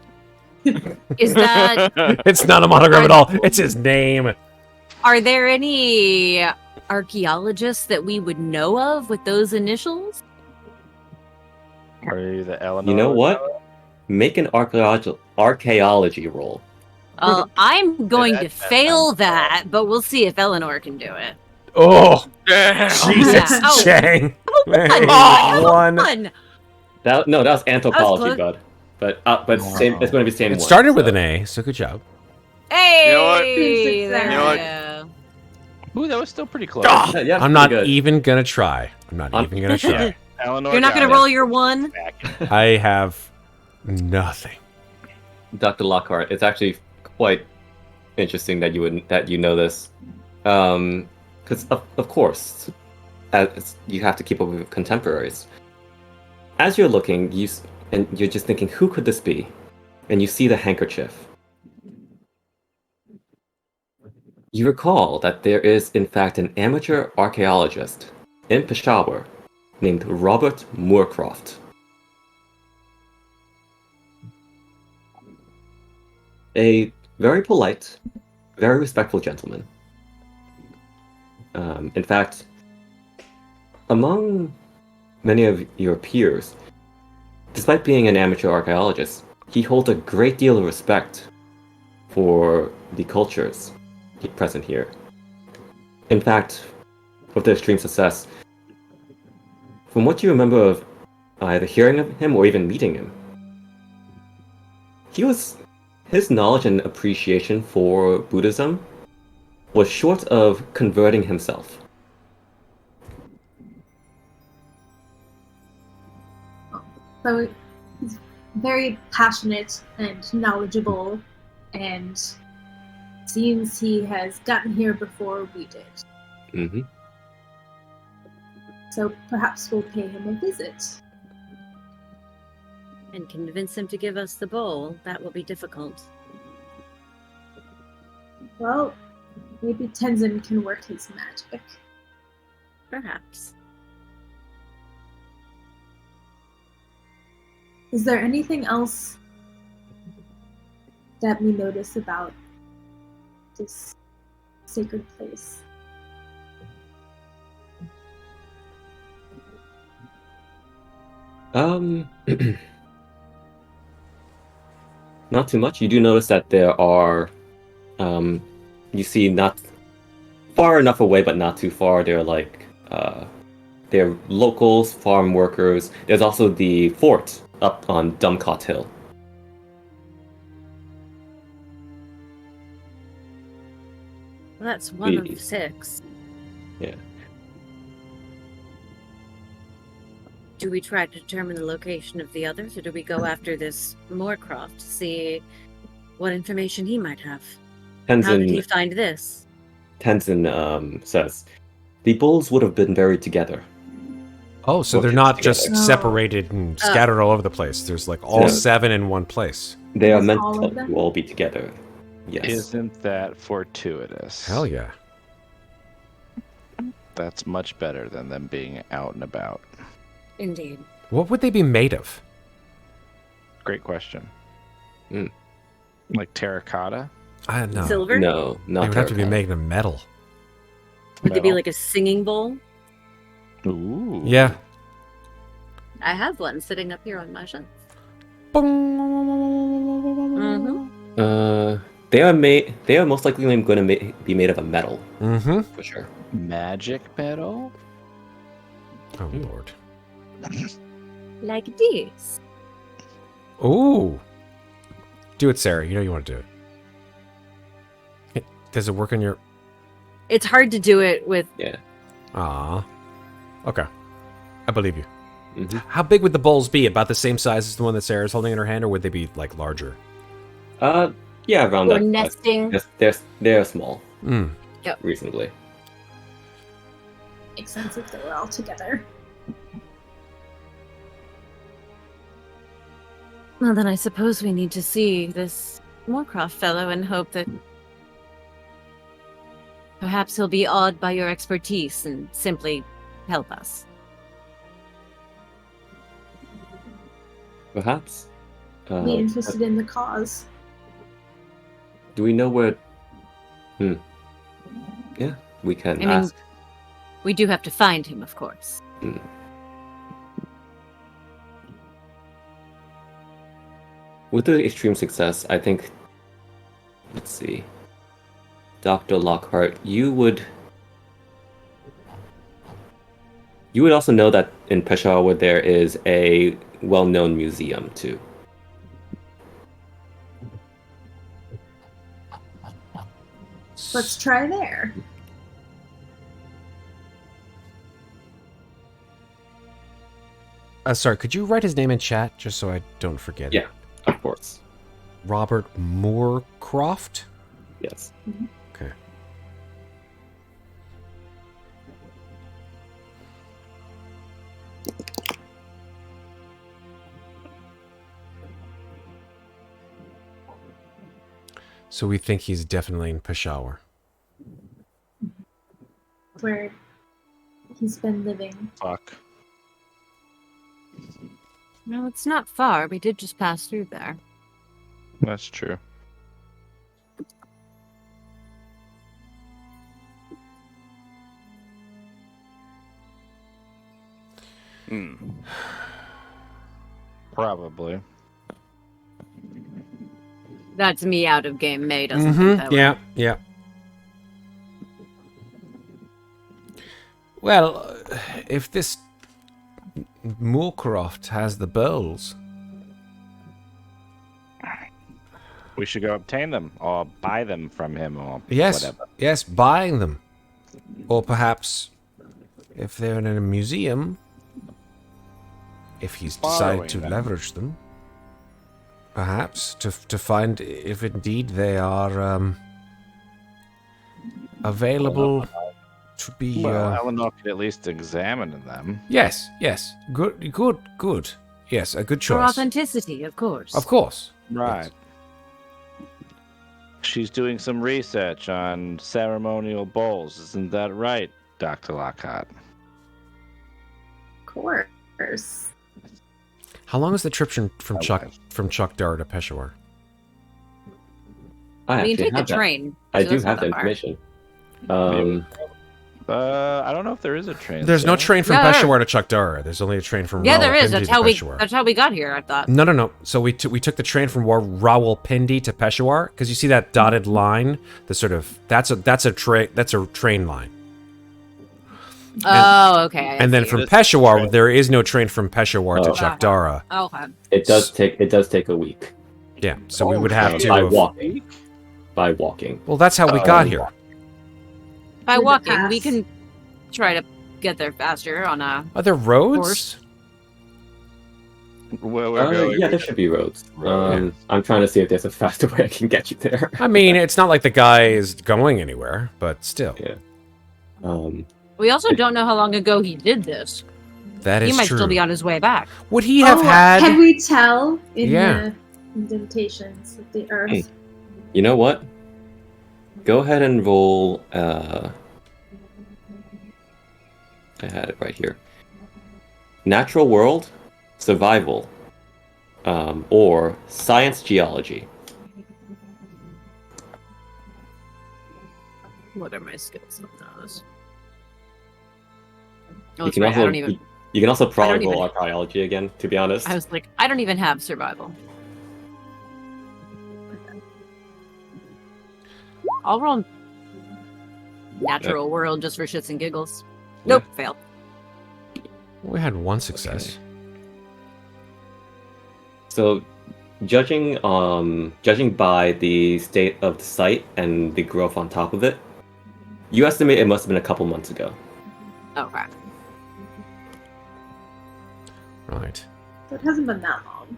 S5: Is that?
S4: It's not a monogram at all. It's his name.
S5: Are there any archaeologists that we would know of with those initials?
S7: Are you the Eleanor?
S1: You know what? Make an archaeology roll.
S5: I'm going to
S7: That
S5: fail
S7: sounds
S5: that, but we'll see if Eleanor can do it.
S4: Oh,
S6: Damn.
S4: Jesus,
S5: Oh.
S4: Chang. Man,
S5: Oh,
S4: one.
S5: Fun.
S1: That was anthropology,
S5: close.
S1: bud. But same. It's going to be same.
S4: It
S1: one,
S4: started with
S1: so.
S4: an A, so good job.
S5: Hey,
S6: You know what?
S5: there
S3: You
S6: know what?
S5: we go.
S7: Ooh, that was still pretty close.
S1: Yeah, yeah,
S4: I'm
S1: pretty
S4: not
S1: good.
S4: even gonna try. I'm not
S1: I'm-
S4: even gonna try.
S7: Eleanor
S5: You're not going
S7: got
S5: to
S7: it.
S5: roll your one?
S7: Back.
S4: I have nothing.
S1: Dr. Lockhart. It's actually quite interesting that you know this, because of course, as you have to keep up with contemporaries. As you're looking, and you're just thinking, who could this be? And you see the handkerchief. You recall that there is, in fact, an amateur archaeologist in Peshawar named Robert Moorcroft. A very polite, very respectful gentleman. In fact, among many of your peers, despite being an amateur archaeologist, he holds a great deal of respect for the cultures present here. In fact, with their extreme success, from what you remember of either hearing of him or even meeting him, his knowledge and appreciation for Buddhism was short of converting himself.
S3: So he's very passionate and knowledgeable, and seems he has gotten here before we did.
S1: Mm-hmm.
S3: So perhaps we'll pay him a visit.
S5: And convince him to give us the bowl. That will be difficult.
S3: Well, maybe Tenzin can work his magic.
S5: Perhaps.
S3: Is there anything else that we notice about this sacred place?
S1: Not too much. You do notice that there are, you see not far enough away, but not too far. They're they're locals, farm workers. There's also the fort up on Dumcot Hill.
S5: Well, that's one
S1: We-
S5: of 6.
S1: Yeah.
S5: Do we try to determine the location of the others, or do we go after this Moorcroft to see what information he might have? How did he find this?
S1: Tenzin says, the bulls would have been buried together.
S4: Oh, so
S1: Or
S4: they're
S1: put
S4: not
S1: together.
S4: just
S3: No.
S4: separated and scattered all over the place. There's like all
S1: No.
S4: 7 in one place.
S1: They are
S3: Is
S1: meant
S3: all of them?
S1: to all be together. Yes.
S7: Isn't that fortuitous?
S4: Hell yeah.
S7: That's much better than them being out and about.
S5: Indeed.
S4: What would they be made of?
S7: Great question.
S1: Mm.
S7: Like terracotta?
S4: I don't know.
S5: Silver?
S1: No,
S4: They
S1: not
S4: would have to be
S1: terracotta.
S4: made of metal.
S5: Would they be
S7: Metal?
S5: like a singing bowl?
S7: Ooh.
S4: Yeah.
S5: I have one sitting up here on my shelf.
S4: Mm-hmm.
S1: They are most likely going to be made of a metal
S4: Mm-hmm.
S1: for sure.
S7: Magic metal?
S4: Oh, Lord.
S5: Like this.
S4: Ooh. Do it, Sarah. You know you want to do it. Does it work on your...
S5: It's hard to do it with.
S1: Yeah.
S4: Ah. Okay. I believe you.
S1: hmm
S4: How big would the bowls be? About the same size as the one that Sarah's holding in her hand, or would they be, like, larger?
S1: Yeah, around
S5: Or
S1: that.
S5: nesting.
S1: They're small,
S4: Mm.
S1: reasonably.
S3: Makes sense if they were all together.
S5: Well, then I suppose we need to see this Moorcroft fellow and hope that perhaps he'll be awed by your expertise and simply help us.
S1: Perhaps.
S3: Be interested in the cause.
S1: Do we know where? Yeah, we can
S5: I mean,
S1: ask.
S5: we do have to find him, of course.
S1: With the extreme success, I think. Let's see. Dr. Lockhart, you would also know that in Peshawar there is a well-known museum too.
S3: Let's try there.
S4: Sorry, could you write his name in chat, just so I don't forget it?
S1: Yeah, of course.
S4: Robert Moorcroft?
S1: Yes.
S4: Okay. So we think he's definitely in Peshawar.
S3: Where he's been living.
S7: Fuck.
S5: No, it's not far. We did just pass through there.
S7: That's true. Probably.
S5: That's me out of game. May doesn't think that way.
S4: Yeah. Well, if this Moorcroft has the bells,
S7: We should go obtain them or buy them from him or
S4: yes,
S7: whatever.
S4: yes, buying them, or perhaps if they're in a museum, if he's decided
S7: Borrowing
S4: to
S7: them.
S4: leverage them, perhaps to find if indeed they are available to be.
S7: Well, Eleanor could at least examine them.
S4: Yes, good. Yes, a good
S5: For
S4: choice.
S5: authenticity, of course.
S4: Of course.
S7: Right. She's doing some research on ceremonial bowls. Isn't that right, Dr. Lockhart?
S3: Of course.
S4: How long is the trip from
S7: Okay.
S4: Chuck Dar to Peshawar?
S1: I
S5: You
S1: actually
S5: can take the
S1: have that.
S5: train.
S1: I
S5: so
S1: do
S5: that's not
S1: have the
S5: that far.
S1: information.
S7: I don't know if there is a train.
S4: There's no
S7: Sarah.
S4: train from
S5: No.
S4: Peshawar to Chuck Dar. There's only a train from
S5: Yeah, there is.
S4: Rawalpindi
S5: That's
S4: to
S5: how we.
S4: Peshawar.
S5: That's how we got here. I thought.
S4: No. So we took the train from Rawalpindi to Peshawar because you see that dotted line. The sort of that's a train line.
S5: Oh, okay. I
S4: And then
S5: see.
S4: from
S7: This
S4: Peshawar,
S7: train.
S4: there is no train from Peshawar to
S1: Oh.
S4: Chuck Dara.
S5: Okay.
S1: It does take a week
S4: Yeah, so we would have to.
S1: by walking. By walking.
S4: Well, that's how we got here.
S5: By
S3: Through the
S5: walking, we
S3: pass.
S5: can try to get there faster on a.
S4: Are there roads?
S5: Horse.
S7: Where we're going.
S1: Yeah, there should be roads. I'm trying to see if there's a faster way I can get you there.
S4: I mean, it's not like the guy is going anywhere, but still,
S1: Yeah.
S5: We also don't know how long ago he did this.
S4: that is
S5: He might
S4: true.
S5: still be on his way back.
S4: Would he have had?
S3: Can we tell in
S4: Yeah.
S3: the indentations of the earth?
S1: Hey. You know what? Go ahead and roll I had it right here. Natural world, survival, or science geology.
S5: What are my skills on those? Oh,
S1: You
S5: that's
S1: can
S5: right.
S1: also
S5: I don't even.
S1: you can also probably
S5: even-
S1: roll archaeology again. To be honest,
S5: I was like, I don't even have survival. I'll roll natural world just for shits and giggles.
S1: Yeah.
S5: Nope, failed.
S4: We had one success.
S1: So, judging by the state of the site and the growth on top of it, you estimate it must have been a couple months ago.
S5: Okay.
S4: Right.
S3: So it hasn't been that long.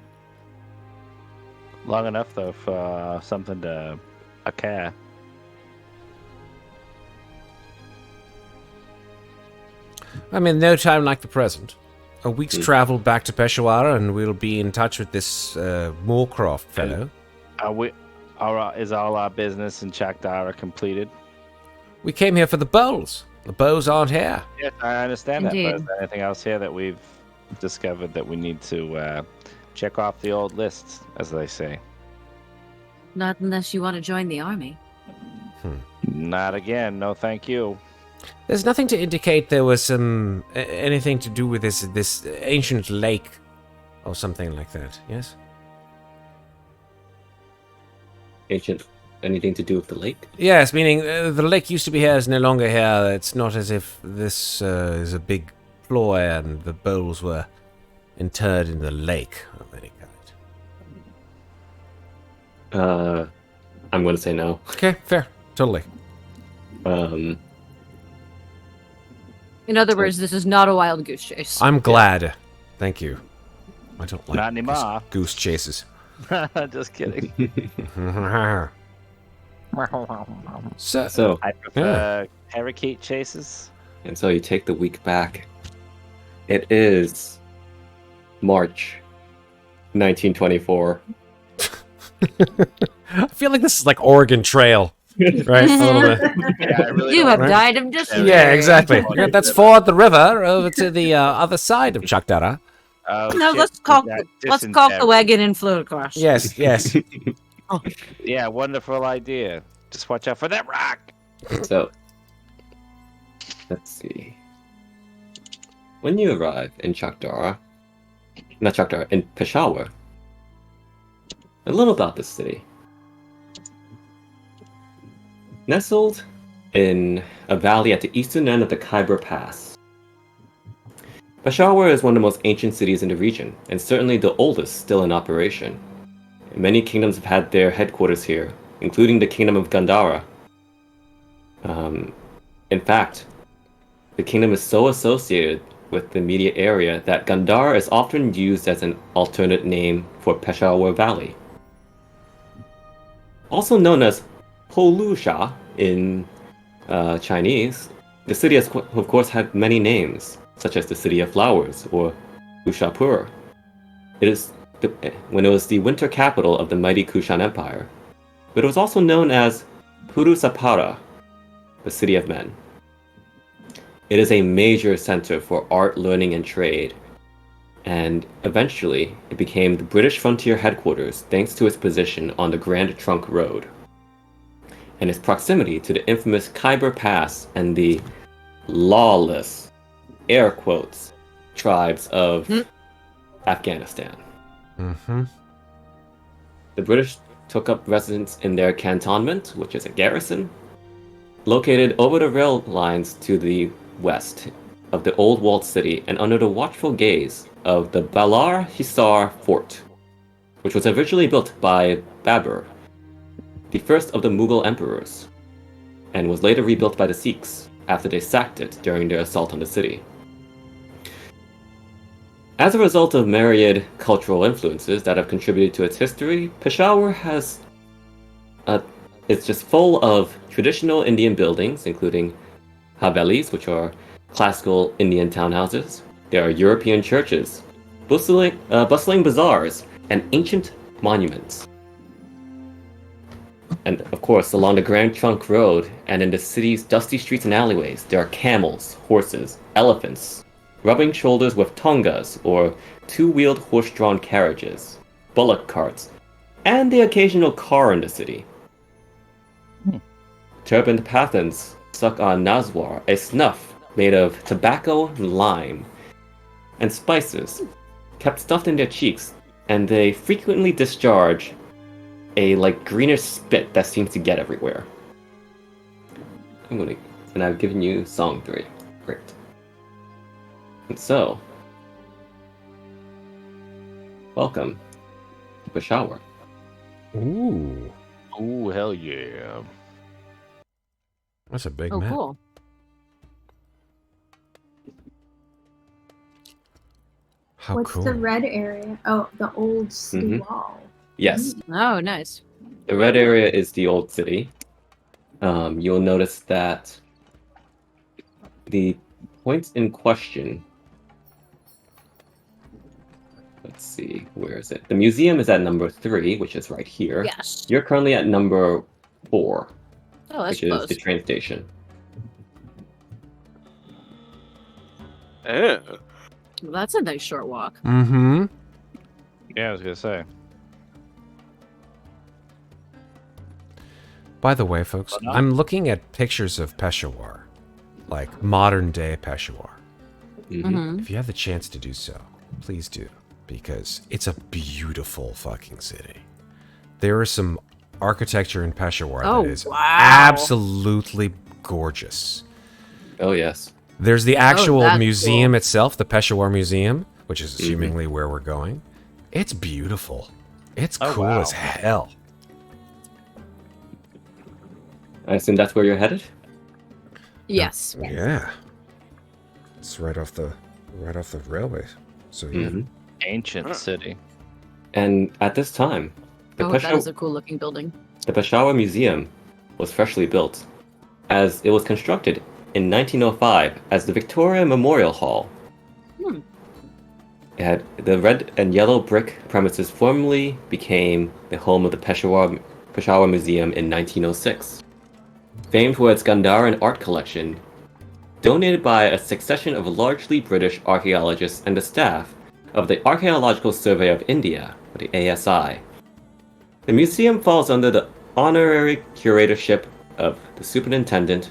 S7: Long enough though for something to occur.
S4: I mean, no time like the present. A week's travel back to Peshawar, and we'll be in touch with this Moorcroft fellow.
S7: Is all our business in Chakdara completed?
S4: We came here for the bowls. The bows aren't here.
S7: Yes, I understand that. But
S5: Indeed.
S7: is there anything else here that we've discovered that we need to check off the old list, as they say?
S5: Not unless you want to join the army.
S7: Not again. No, thank you.
S4: There's nothing to indicate there was anything to do with this ancient lake or something like that. Yes.
S1: Ancient, anything to do with the lake?
S4: Yes, meaning the lake used to be here, is no longer here. It's not as if this is a big ploy and the bowls were interred in the lake of any kind.
S1: I'm going to say no.
S4: Okay, fair, totally.
S5: In other words, this is not a wild goose chase.
S4: I'm glad. Thank you. I don't like
S7: Not anymore.
S4: goose chases.
S7: Just kidding.
S4: So,
S7: I prefer parakeet chases.
S1: And so you take the week back. It is March 1924.
S4: I feel like this is like Oregon Trail, right? A little bit.
S7: Yeah, I really
S5: You
S7: don't
S5: have
S7: like-
S5: died of dysentery.
S4: Yeah, exactly. Yeah, let's ford the river over to the other side of Chakdara.
S7: Oh,
S5: No,
S7: shit,
S5: let's caulk
S7: that
S5: the
S7: dysentery.
S5: wagon and float across.
S4: Yes, yes.
S7: Yeah, wonderful idea. Just watch out for that rock.
S1: So, let's see. When you arrive in in Peshawar, a little about this city. Nestled in a valley at the eastern end of the Khyber Pass, Peshawar is one of the most ancient cities in the region, and certainly the oldest still in operation. Many kingdoms have had their headquarters here, including the Kingdom of Gandhara. In fact, the kingdom is so associated with the immediate area that Gandhara is often used as an alternate name for Peshawar Valley. Also known as Holusha in Chinese, the city has, of course, had many names, such as the City of Flowers or Ushapur. It is when it was the winter capital of the mighty Kushan Empire, but it was also known as Purusapara, the City of Men. It is a major center for art, learning, and trade, and eventually it became the British frontier headquarters thanks to its position on the Grand Trunk Road and its proximity to the infamous Khyber Pass and the lawless, air quotes, tribes of Afghanistan.
S4: Mm-hmm.
S1: The British took up residence in their cantonment, which is a garrison, located over the rail lines to the west of the old walled city and under the watchful gaze of the Balar Hisar Fort, which was originally built by Babur, the first of the Mughal emperors, and was later rebuilt by the Sikhs after they sacked it during their assault on the city. As a result of myriad cultural influences that have contributed to its history, Peshawar it's just full of traditional Indian buildings, including Havelis, which are classical Indian townhouses. There are European churches, bustling bazaars, and ancient monuments. And of course, along the Grand Trunk Road and in the city's dusty streets and alleyways, there are camels, horses, elephants, rubbing shoulders with tongas or two-wheeled horse-drawn carriages, bullock carts, and the occasional car in the city. Turbaned Pathans suck on Nazwar, a snuff made of tobacco and lime, and spices, kept stuffed in their cheeks, and they frequently discharge a greenish spit that seems to get everywhere. And I've given you song 3. Great. And so, welcome to Peshawar.
S4: Ooh,
S7: Oh, hell yeah.
S4: that's a big
S5: Oh,
S4: map.
S5: cool.
S4: How
S3: What's
S4: cool.
S3: the red area? Oh, the old city wall.
S1: Yes,
S5: Oh, nice.
S1: the red area is the old city. You'll notice that the points in question. Let's see, where is it? The museum is at number 3, which is right here.
S5: Yes.
S1: You're currently at number 4,
S5: Oh, that's
S1: which is
S5: close.
S1: the train station.
S6: Eh.
S5: Well, that's a nice short walk.
S4: Mm-hmm.
S7: Yeah, I was gonna say.
S4: By the way, folks,
S7: But not-
S4: I'm looking at pictures of Peshawar, like modern-day Peshawar.
S5: Mm-hmm.
S4: If you have the chance to do so, please do, because it's a beautiful fucking city. There is some architecture in Peshawar
S5: Oh,
S4: that is
S5: wow.
S4: absolutely gorgeous.
S1: Oh yes.
S4: There's the actual
S5: that's
S4: museum
S5: cool.
S4: itself, the Peshawar Museum, which is assumingly where we're going. It's beautiful. It's
S7: Oh,
S4: cool
S7: wow.
S4: as hell.
S1: I assume that's where you're headed?
S5: Yes.
S4: Yeah. It's right off the railway. So yeah.
S1: Mhm.
S7: Ancient city.
S1: And at this time, the,
S5: Oh, that is a cool looking building.
S1: the Peshawar Museum was freshly built, as it was constructed in 1905 as the Victoria Memorial Hall.
S5: Hmm.
S1: It had the red and yellow brick premises formerly became the home of the Peshawar Museum in 1906. Famed for its Gandharan art collection, donated by a succession of largely British archaeologists and the staff of the Archaeological Survey of India, or the ASI. The museum falls under the honorary curatorship of the superintendent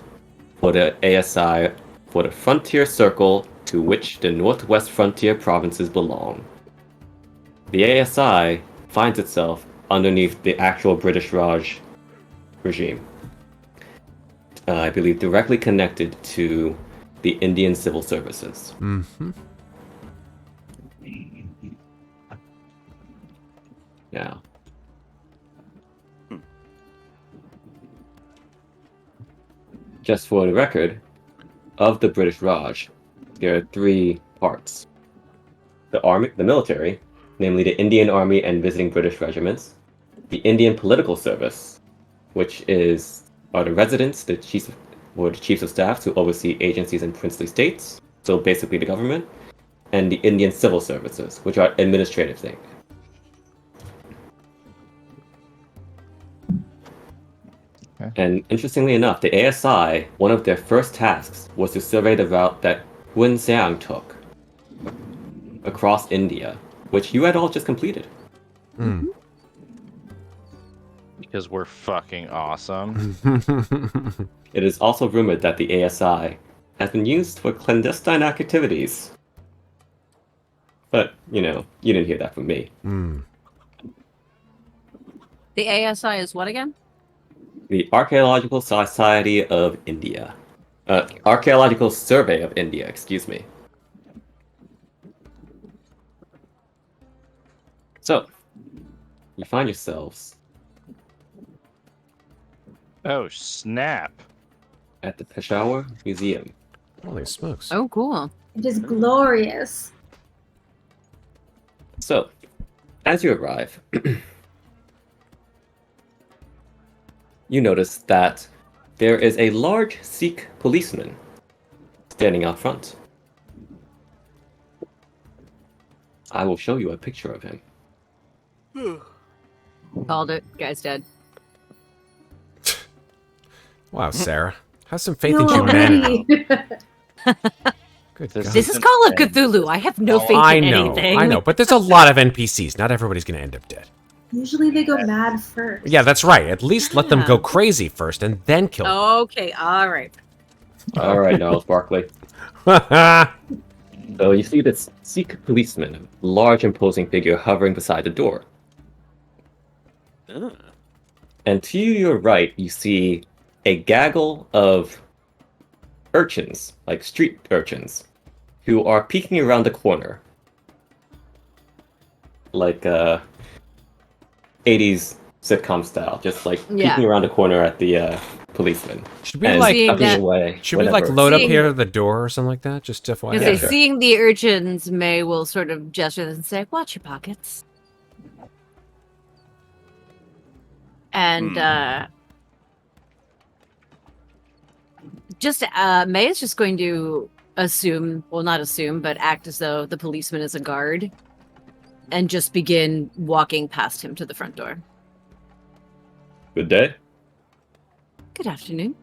S1: for the ASI for the frontier circle to which the Northwest Frontier provinces belong. The ASI finds itself underneath the actual British Raj regime. I believe directly connected to the Indian Civil Services.
S4: Mm-hmm.
S1: Now, just for the record, of the British Raj, there are 3 parts. The army, the military, namely the Indian Army and visiting British regiments, the Indian Political Service, which are the residents, the chiefs of staff to oversee agencies in princely states, so basically the government, and the Indian Civil Services, which are administrative things. And interestingly enough, the ASI, one of their first tasks was to survey the route that Wen Xiang took across India, which you had all just completed.
S4: Mm.
S7: Because we're fucking awesome.
S1: It is also rumored that the ASI has been used for clandestine activities. But, you didn't hear that from me.
S4: Mm.
S5: The ASI is what again?
S1: The Archaeological Society of India. Archaeological Survey of India, excuse me. So, you find yourselves
S7: Oh, snap.
S1: at the Peshawar Museum.
S4: Holy smokes.
S5: Oh, cool.
S3: It is glorious.
S1: So, as you arrive, you notice that there is a large Sikh policeman standing out front. I will show you a picture of him.
S5: Called it. Guy's dead.
S4: Wow, Sarah. Have some faith in humanity. Good
S7: This
S4: God.
S5: This is
S7: isn't
S5: Call of
S7: fair.
S5: Cthulhu. I have no faith
S4: I
S5: in
S4: know,
S5: anything.
S4: I know, but there's a lot of NPCs. Not everybody's going to end up dead.
S3: Usually they go mad first.
S4: Yeah, that's right. At least let them go
S5: Yeah.
S4: crazy first and then kill them.
S5: Okay, all right.
S1: All right, Gnarls Barkley. So you see this Sikh policeman, a large imposing figure hovering beside the door. And to your right, you see a gaggle of urchins, like street urchins, who are peeking around the corner. Like 80s sitcom style, just like
S5: Yeah.
S1: peeking around the corner at the policeman.
S4: Should we
S1: And
S4: like
S5: Seeing
S1: tucking
S5: that-
S1: away.
S4: should we like
S1: whenever.
S4: load up
S5: Seeing-
S4: here at the door or something like that? Just FYI.
S5: Because
S1: Yeah, sure.
S5: seeing the urchins, May will sort of gesture and say, "Watch your pockets." And May is just going to assume, well, not assume, but act as though the policeman is a guard, and just begin walking past him to the front door.
S1: Good day.
S5: Good afternoon.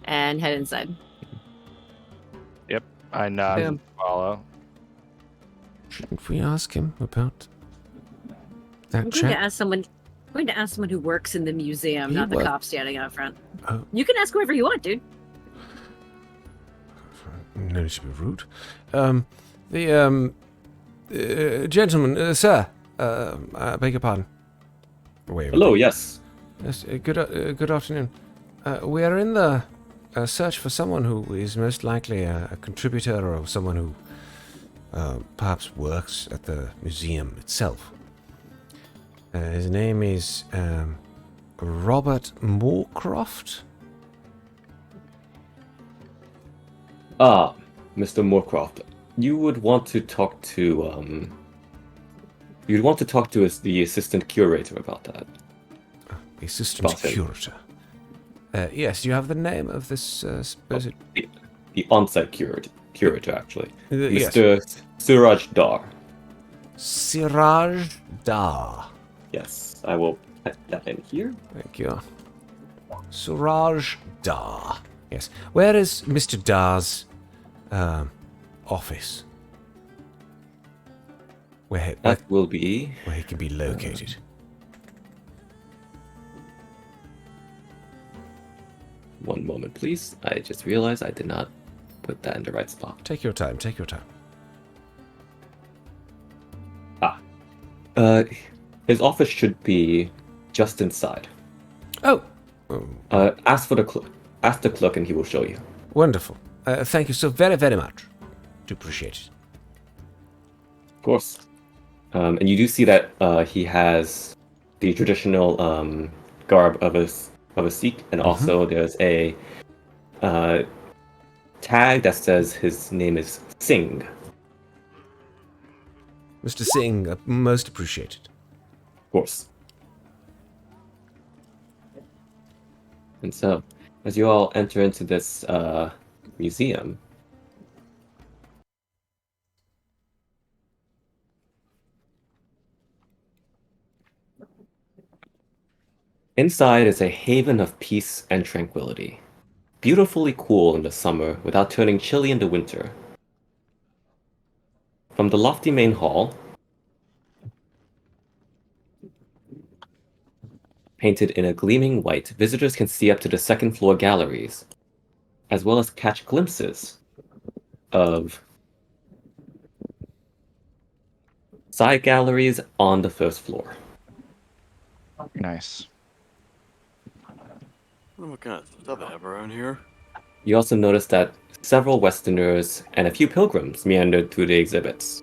S5: And head inside.
S7: I nod
S5: Boom.
S7: and follow.
S4: Shouldn't we ask him about that
S5: I'm going to
S4: chat?
S5: ask someone. I'm going to ask someone who works in the museum,
S4: He
S5: not the
S4: work-
S5: cop standing out front.
S4: Oh.
S5: You can ask whoever you want, dude.
S4: No need to be rude. Gentlemen, sir, I beg your pardon. Wait.
S1: Hello, yes.
S4: Yes, good afternoon. We are in the search for someone who is most likely a contributor or someone who perhaps works at the museum itself. His name is Robert Moorcroft.
S1: Ah, Mr. Moorcroft, you would want to talk to you'd want to talk to the assistant curator about that.
S4: The assistant
S1: Spotted.
S4: curator. Yes, do you have the name of this supposed...
S1: The on-site curator actually.
S4: Yes.
S1: Mr. Suraj Dar.
S4: Siraj Dar.
S1: Yes, I will put that in here.
S4: Thank you. Suraj Dar. Yes. Where is Mr. Dar's office? Where
S1: That will be
S4: he can be located.
S1: one moment, please. I just realized I did not put that in the right spot.
S4: Take your time. Take your time.
S1: His office should be just inside.
S4: Oh,
S1: Ask the clerk and he will show you.
S4: wonderful. Thank you so very, very much. Do appreciate it.
S1: Of course. And you do see that he has the traditional garb of a Sikh, and also there's a tag that says his name is Singh.
S4: Mr. Singh, most appreciated.
S1: Of course. And so, as you all enter into this museum, inside is a haven of peace and tranquility, beautifully cool in the summer without turning chilly in the winter. From the lofty main hall, painted in a gleaming white, visitors can see up to the second floor galleries, as well as catch glimpses of side galleries on the first floor.
S7: Nice.
S6: What kind of stuff I have around here?
S1: You also notice that several Westerners and a few pilgrims meandered through the exhibits.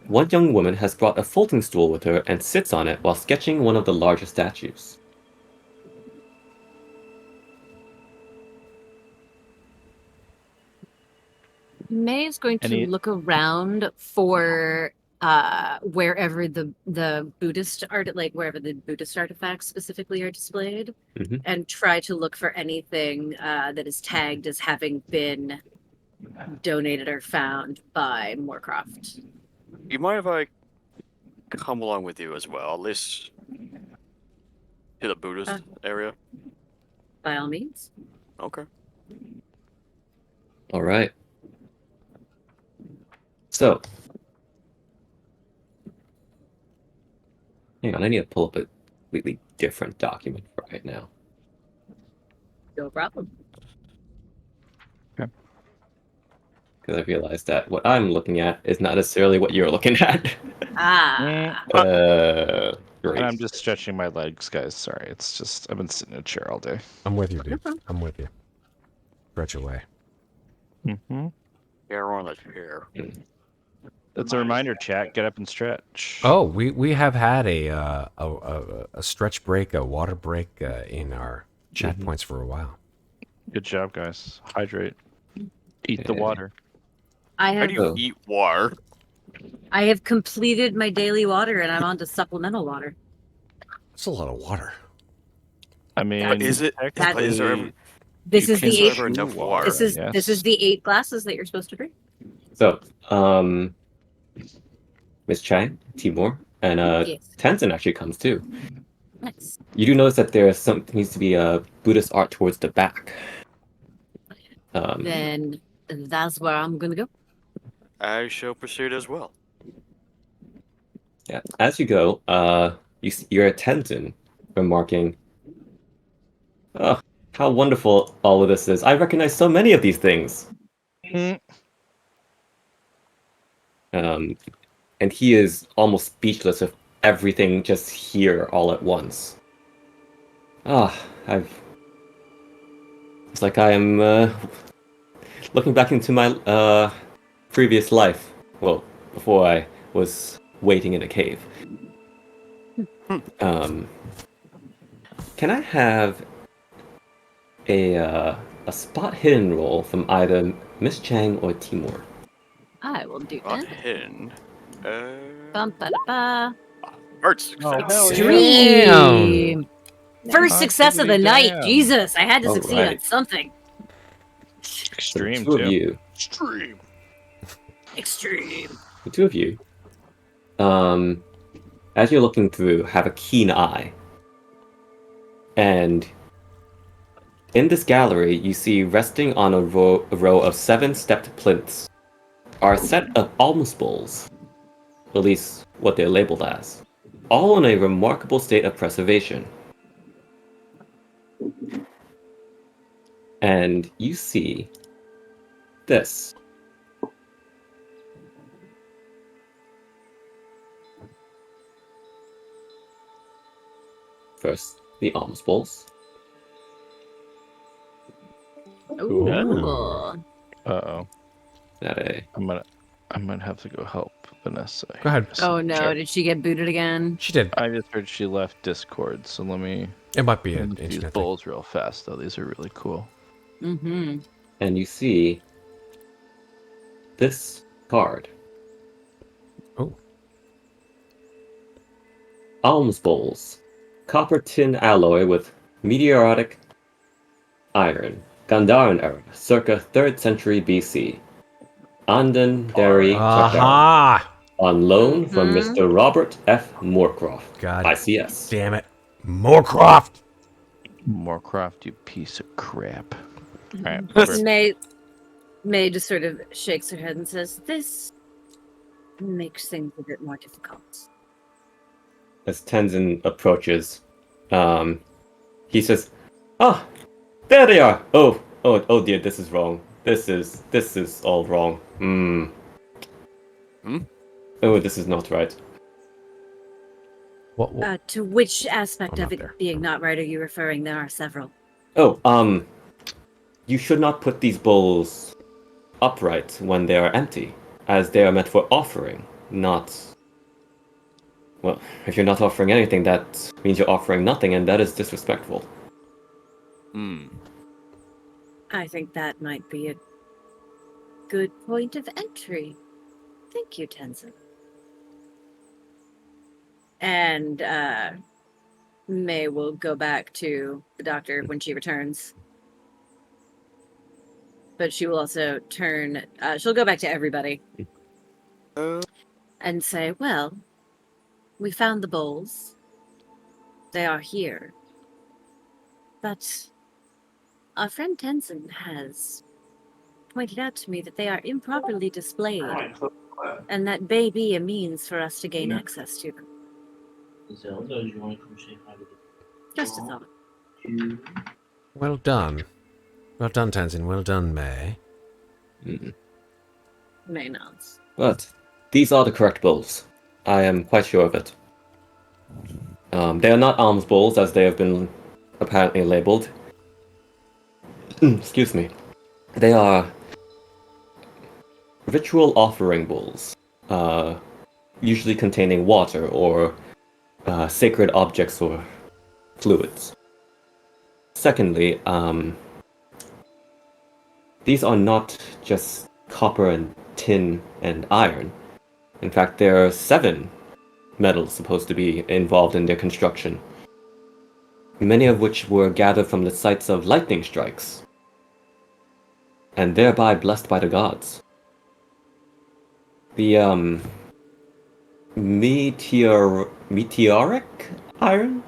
S1: One young woman has brought a folding stool with her and sits on it while sketching one of the larger statues.
S5: May is going to
S7: Any-
S5: look around for wherever the Buddhist art, like wherever the Buddhist artifacts specifically are displayed,
S1: Mhm.
S5: and try to look for anything that is tagged as having been donated or found by Moorcroft.
S6: You mind if I come along with you as well, at least to the Buddhist area?
S5: by all means.
S6: Okay.
S1: All right. So, hang on, I need to pull up a completely different document right now.
S5: No problem.
S1: Because I realized that what I'm looking at is not necessarily what you're looking at.
S5: Ah.
S1: Great.
S7: And I'm just stretching my legs, guys. Sorry, it's just I've been sitting in a chair all day.
S4: I'm with you, dude.
S5: problem.
S4: I'm with you. Stretch away.
S7: Mm-hmm.
S6: Hair on a chair.
S7: That's a reminder, chat. Get up and stretch.
S4: Oh, we have had a stretch break, a water break in our chat points for a while.
S7: Good job, guys. Hydrate. Eat the
S1: Okay.
S7: water.
S5: I
S6: How
S5: have
S6: do you eat water?
S5: I have completed my daily water and I'm on to supplemental water.
S4: That's a lot of water.
S7: I mean,
S6: Is it?
S7: technically,
S6: Is there ever,
S5: This
S6: you
S5: is
S6: can
S5: the
S6: serve
S5: eight.
S6: enough
S7: water.
S6: water?
S5: This is the 8 glasses that you're supposed to drink.
S1: So, Miss Chang, Timur, and
S5: Yes.
S1: Tenzin actually comes too.
S5: Nice.
S1: You do notice that there needs to be a Buddhist art towards the back.
S5: Then that's where I'm gonna go.
S6: I shall proceed as well.
S1: Yeah. As you go, you're at Tenzin, remarking, "Oh, how wonderful all of this is! I recognize so many of these things."
S7: Mm.
S1: And he is almost speechless of everything just here all at once. It's like I am looking back into my previous life. Well, before I was waiting in a cave. Can I have a spot hidden roll from either Miss Chang or Timur?
S5: I will do
S6: Not
S5: that.
S6: hidden.
S5: Bum, ba, da, ba.
S6: First
S7: Oh,
S6: success.
S7: hell yeah.
S5: Extreme. First
S7: Hot
S5: success of the
S7: diggity
S5: night.
S7: damn.
S5: Jesus, I had to
S1: All
S5: succeed on
S1: right.
S5: something.
S7: Extreme,
S1: the two of
S7: too.
S1: you,
S6: Extreme.
S5: Extreme.
S1: the two of you, as you're looking through, have a keen eye. And in this gallery, you see resting on a row of 7-stepped plinths are a set of alms bowls, at least what they're labeled as, all in a remarkable state of preservation. And you see this. First, the alms bowls.
S5: Ooh.
S7: Uh-oh.
S1: That a
S7: I'm gonna have to go help Vanessa.
S4: Go ahead.
S5: Oh no, did she get booted again?
S4: She did.
S7: I just heard she left Discord, so let me
S4: It might be
S7: use
S4: an
S7: these
S4: internet thing.
S7: bowls real fast, though. These are really cool.
S5: Mm-hmm.
S1: and you see this card.
S4: Oh.
S1: Alms bowls. Copper tin alloy with meteoritic iron. Gandharan era, circa 3rd century BC. Anden Dairy Chakar.
S4: Aha!
S1: On loan from
S5: Mhm.
S1: Mr. Robert F. Moorcroft,
S4: God
S1: ICS.
S4: damn it. Moorcroft!
S7: Moorcroft, you piece of crap. All right,
S5: May just sort of shakes her head and says, "This makes things a bit more difficult."
S1: As Tenzin approaches, he says, "Ah, there they are. Oh dear, this is wrong. This is all wrong. Oh, this is not right."
S4: What?
S5: To which aspect
S4: I'm
S5: of
S4: not
S5: it
S4: there.
S5: being not right are you referring? There are several.
S1: Oh, you should not put these bowls upright when they are empty, as they are meant for offering, not... Well, if you're not offering anything, that means you're offering nothing, and that is disrespectful.
S5: I think that might be a good point of entry. Thank you, Tenzin. And May will go back to the doctor when she returns. But she will also turn, she'll go back to everybody and say, well, we found the bowls. They are here. But Our friend Tenzin has pointed out to me that they are improperly displayed, and that may be a means for us to gain access to them. Just a thought.
S4: Well done. Well done, Tenzin. Well done, May.
S5: May nods.
S1: But these are the correct bowls. I am quite sure of it. They are not alms bowls as they have been apparently labeled. Excuse me. They are ritual offering bowls, usually containing water or sacred objects or fluids. Secondly, these are not just copper and tin and iron. In fact, there are 7 metals supposed to be involved in their construction, many of which were gathered from the sites of lightning strikes, and thereby blessed by the gods. The meteoric iron?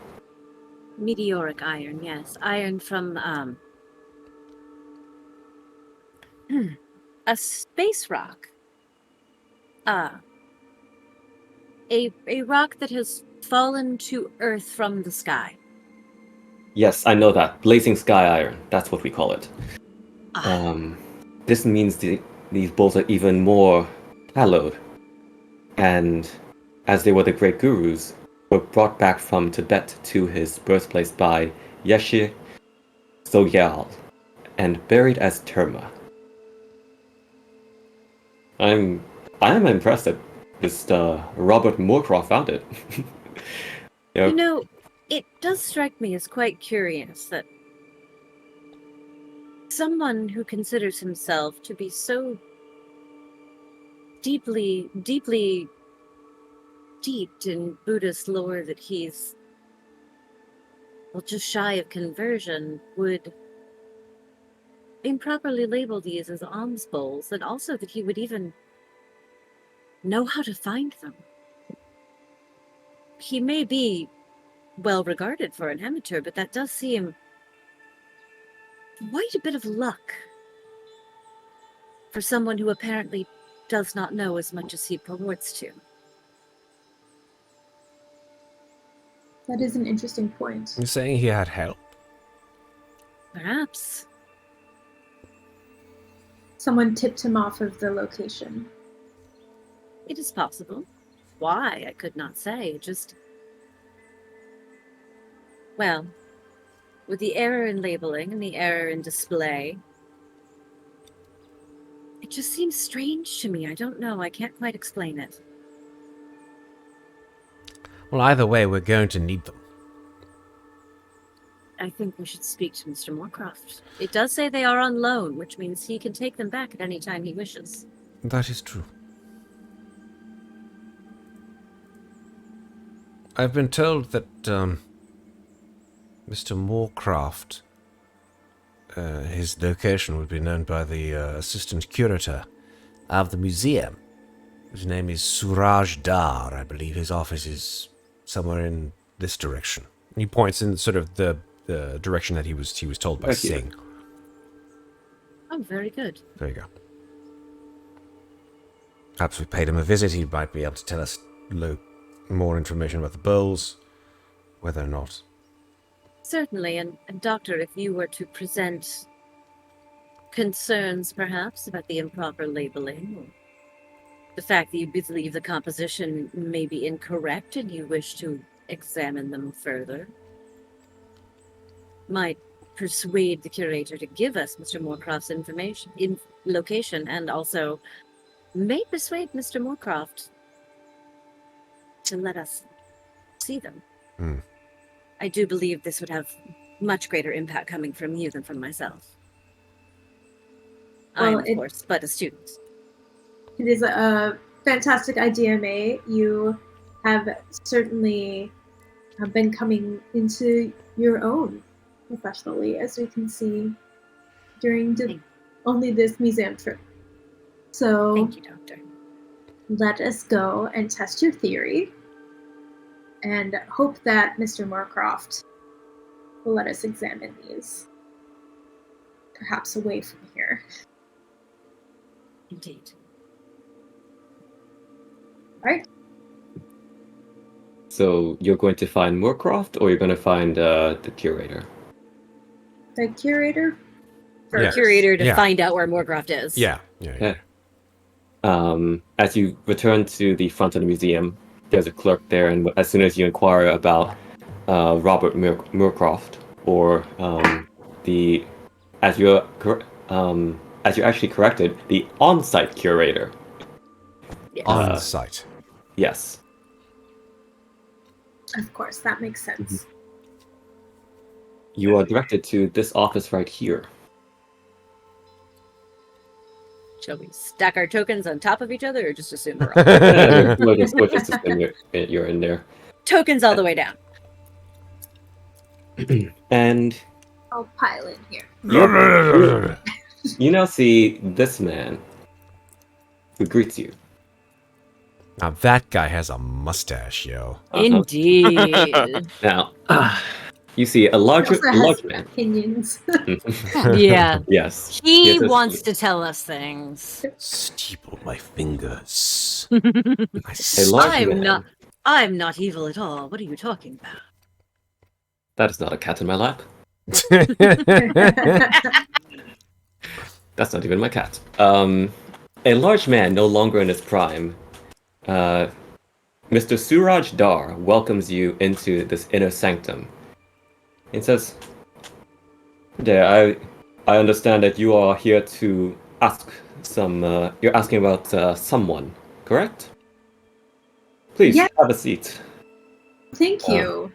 S5: Meteoric iron, yes. Iron from, a space rock. A rock that has fallen to Earth from the sky.
S1: Yes, I know that. Blazing sky iron. That's what we call it.
S5: Ah,
S1: This means these bowls are even more hallowed. And as they were the great gurus, were brought back from Tibet to his birthplace by Yeshe Sogyal and buried as terma. I am impressed that this Robert Moorcroft found it.
S5: you know, it does strike me as quite curious that someone who considers himself to be so deeply steeped in Buddhist lore that he's, well, just shy of conversion, would improperly label these as alms bowls, and also that he would even know how to find them. He may be well regarded for an amateur, but that does seem quite a bit of luck for someone who apparently does not know as much as he purports to.
S3: That is an interesting point.
S4: You're saying he had help?
S5: Perhaps.
S3: Someone tipped him off of the location.
S5: It is possible. Why, I could not say. Just, well, with the error in labeling and the error in display, it just seems strange to me. I don't know. I can't quite explain it.
S4: Well, either way, we're going to need them.
S5: I think we should speak to Mr. Moorcroft. It does say they are on loan, which means he can take them back at any time he wishes.
S4: That is true. I've been told that Mr. Moorcroft, his location would be known by the assistant curator of the museum. His name is Suraj Dar. I believe his office is somewhere in this direction. He points in sort of the direction that he was told by
S1: Right here.
S4: Singh.
S5: Oh, very good.
S4: There you go. Perhaps we paid him a visit. He might be able to tell us more information about the bowls, whether or not.
S5: Certainly, and Doctor, if you were to present concerns, perhaps, about the improper labeling, or the fact that you believe the composition may be incorrect and you wish to examine them further, might persuade the curator to give us Mr. Moorcroft's location, and also may persuade Mr. Moorcroft to let us see them. I do believe this would have much greater impact coming from you than from myself. I am, of course, but a student.
S3: It is a fantastic idea, May. You have certainly been coming into your own professionally, as we can see during only this museum trip. So
S5: Thank you, Doctor.
S3: let us go and test your theory and hope that Mr. Moorcroft will let us examine these. perhaps away from here.
S5: Indeed.
S3: Right?
S1: So you're going to find Moorcroft, or you're going to find the curator?
S3: The curator?
S5: For
S4: Yeah.
S5: a curator to
S4: Yeah.
S5: find out where Moorcroft is.
S4: Yeah.
S1: Okay. As you return to the front of the museum, there's a clerk there, and as soon as you inquire about Robert Moorcroft, or as you're actually corrected, the on-site curator.
S5: Yes.
S4: On site.
S1: Yes.
S3: Of course, that makes sense.
S1: You are directed to this office right here.
S5: Shall we stack our tokens on top of each other or just assume we're all
S1: We'll just assume you're in there.
S5: tokens all the way down?
S1: And
S3: I'll pile in here.
S1: you now see this man who greets you.
S4: Now that guy has a mustache, yo.
S5: Indeed.
S1: Now, you see a
S3: He
S1: large
S3: also has
S1: man.
S3: opinions.
S5: Yeah.
S1: Yes.
S5: He
S1: has-
S5: wants to tell us things.
S4: Steeple my fingers.
S1: A large
S5: I'm
S1: man.
S5: not evil at all. What are you talking about?
S1: That is not a cat in my lap. That's not even my cat. A large man, no longer in his prime. Mr. Suraj Dar welcomes you into this inner sanctum. He says, "There, I understand that you are here to ask some. You're asking about someone, correct? Please
S3: Yeah.
S1: have a seat."
S3: Thank you.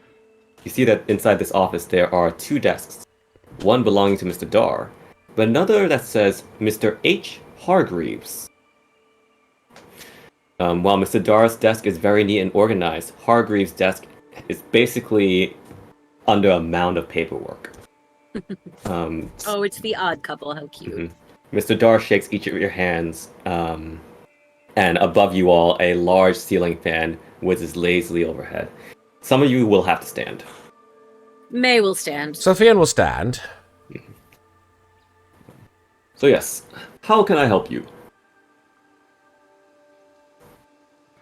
S1: You see that inside this office there are two desks, one belonging to Mr. Dar, but another that says Mr. H. Hargreaves. While Mr. Dar's desk is very neat and organized, Hargreaves' desk is basically under a mound of paperwork.
S5: Oh, it's the odd couple. How cute.
S1: Mr. Dar shakes each of your hands, and above you all, a large ceiling fan whizzes lazily overhead. Some of you will have to stand.
S5: May will stand.
S4: Sofian will stand.
S1: So yes, how can I help you?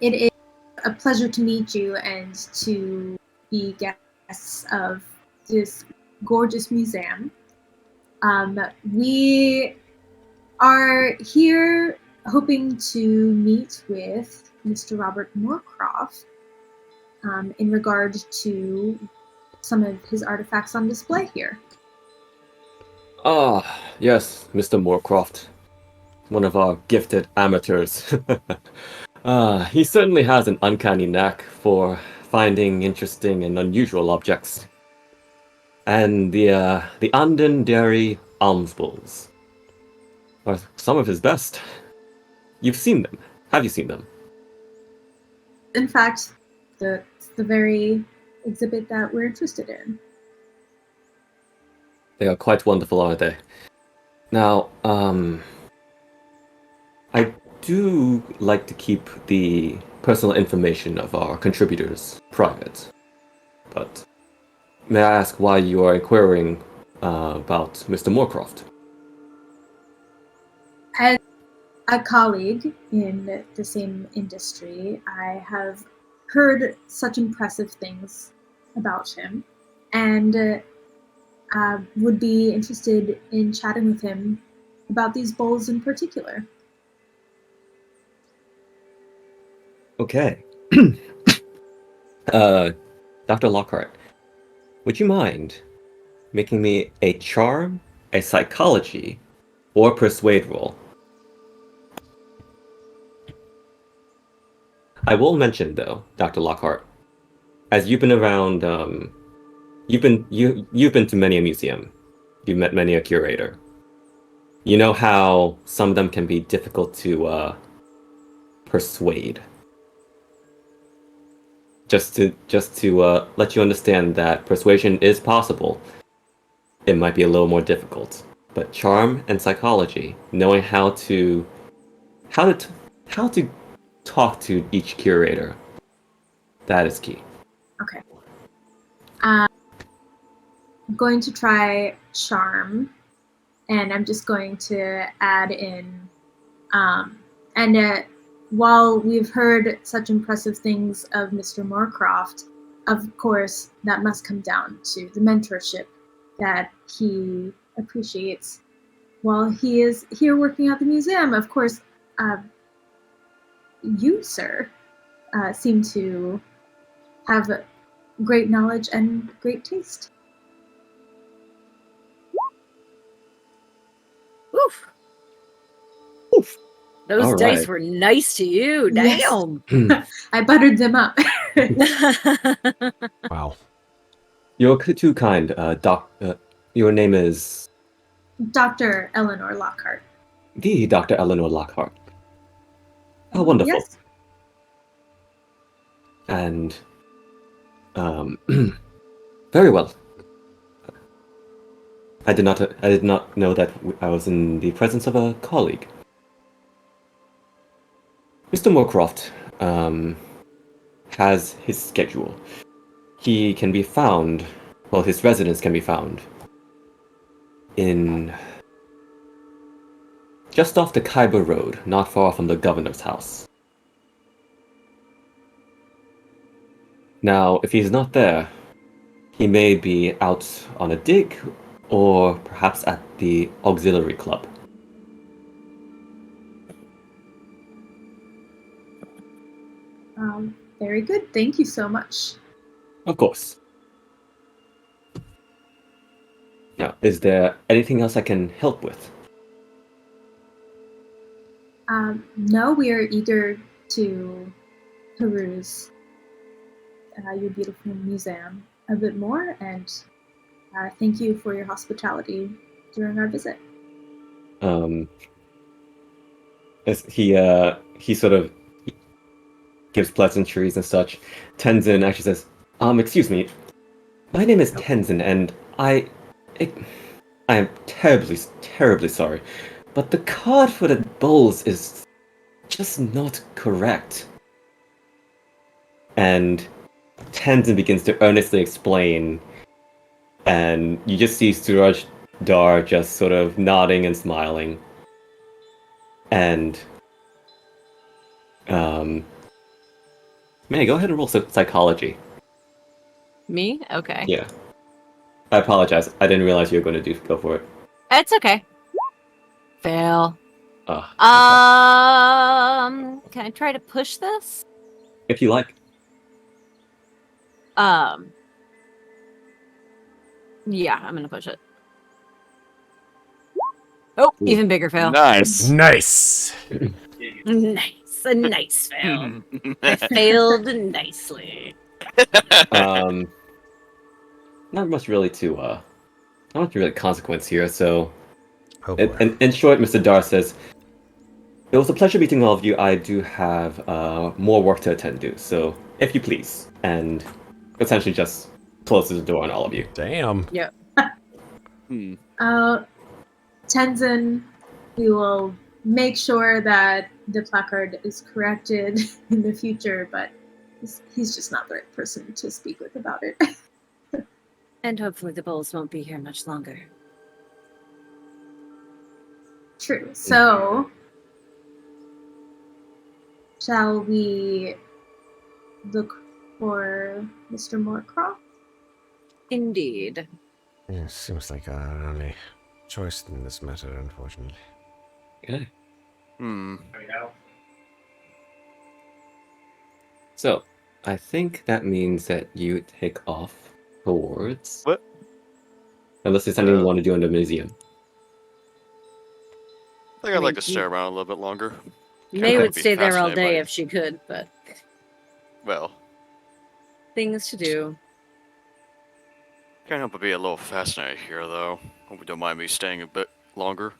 S3: It is a pleasure to meet you and to be guests of this gorgeous museum. We are here hoping to meet with Mr. Robert Moorcroft in regard to some of his artifacts on display here.
S1: Ah, yes, Mr. Moorcroft. One of our gifted amateurs. He certainly has an uncanny knack for finding interesting and unusual objects. And the Anden Dairy alms bowls are some of his best. You've seen them. Have you seen them?
S3: In fact, it's the very exhibit that we're interested in.
S1: They are quite wonderful, aren't they? Now, I do like to keep the personal information of our contributors private. But may I ask why you are inquiring about Mr. Moorcroft?
S3: As a colleague in the same industry, I have heard such impressive things about him, and would be interested in chatting with him about these bowls in particular.
S1: Okay. Dr. Lockhart, would you mind making me a charm, a psychology, or persuade roll? I will mention though, Dr. Lockhart, as you've been around, you've been to many a museum, you've met many a curator. You know how some of them can be difficult to persuade. Just to let you understand that persuasion is possible. It might be a little more difficult, but charm and psychology, knowing how to talk to each curator, that is key.
S3: Okay. I'm going to try charm, and I'm just going to add in, and while we've heard such impressive things of Mr. Moorcroft, of course, that must come down to the mentorship that he appreciates while he is here working at the museum. Of course, you, sir, seem to have great knowledge and great taste.
S5: Oof.
S1: Oof.
S5: Those
S1: All
S5: dice
S1: right.
S5: were nice to you.
S3: Yes.
S5: Damn.
S3: I buttered them up.
S4: Wow.
S1: You're too kind, Doc. Your name is
S3: Dr. Eleanor Lockhart.
S1: the Dr. Eleanor Lockhart. How wonderful.
S3: Yes.
S1: And, very well. I did not know that I was in the presence of a colleague. Mr. Moorcroft has his schedule. He can be found, well, his residence can be found in just off the Khyber Road, not far from the governor's house. Now, if he's not there, he may be out on a dig, or perhaps at the auxiliary club.
S3: Very good. Thank you so much.
S1: Of course. Now, is there anything else I can help with?
S3: No, we are eager to peruse your beautiful museum a bit more, and thank you for your hospitality during our visit.
S1: As he sort of gives pleasantries and such. Tenzin actually says, excuse me, my name is Tenzin, and I am terribly sorry, but the card for the bowls is just not correct. And Tenzin begins to earnestly explain, and you just see Suraj Dar just sort of nodding and smiling. And May, go ahead and roll psychology.
S5: Me? Okay.
S1: Yeah. I apologize. I didn't realize you were going to go for it.
S5: It's okay. Fail.
S1: Okay.
S5: Can I try to push this?
S1: If you like.
S5: Yeah, I'm gonna push it. Oh,
S1: Ooh.
S5: even bigger fail.
S6: Nice.
S4: Nice.
S5: Nice. A nice fail. I failed nicely.
S1: Not much really consequence here, so
S4: Oh boy.
S1: in short, Mr. Dar says, it was a pleasure meeting all of you. I do have more work to attend to, so if you please. And essentially just closes the door on all of you.
S4: Damn.
S5: Yep.
S3: Tenzin, we will make sure that the placard is corrected in the future, but he's just not the right person to speak with about it.
S5: And hopefully the bowls won't be here much longer.
S3: True. So, shall we look for Mr. Moorcroft?
S5: Indeed.
S4: Yeah, seems like our only choice in this matter, unfortunately.
S1: Okay.
S6: Hmm.
S1: So, I think that means that you take off towards...
S6: What?
S1: Unless there's something you want to do in the museum.
S6: I think I'd like to stay around a little bit longer.
S5: May
S1: Okay.
S5: would stay there all
S6: Fascinated
S5: day
S6: by-
S5: if she could, but
S6: Well,
S5: things to do.
S6: can't help but be a little fascinated here, though. Hope you don't mind me staying a bit longer.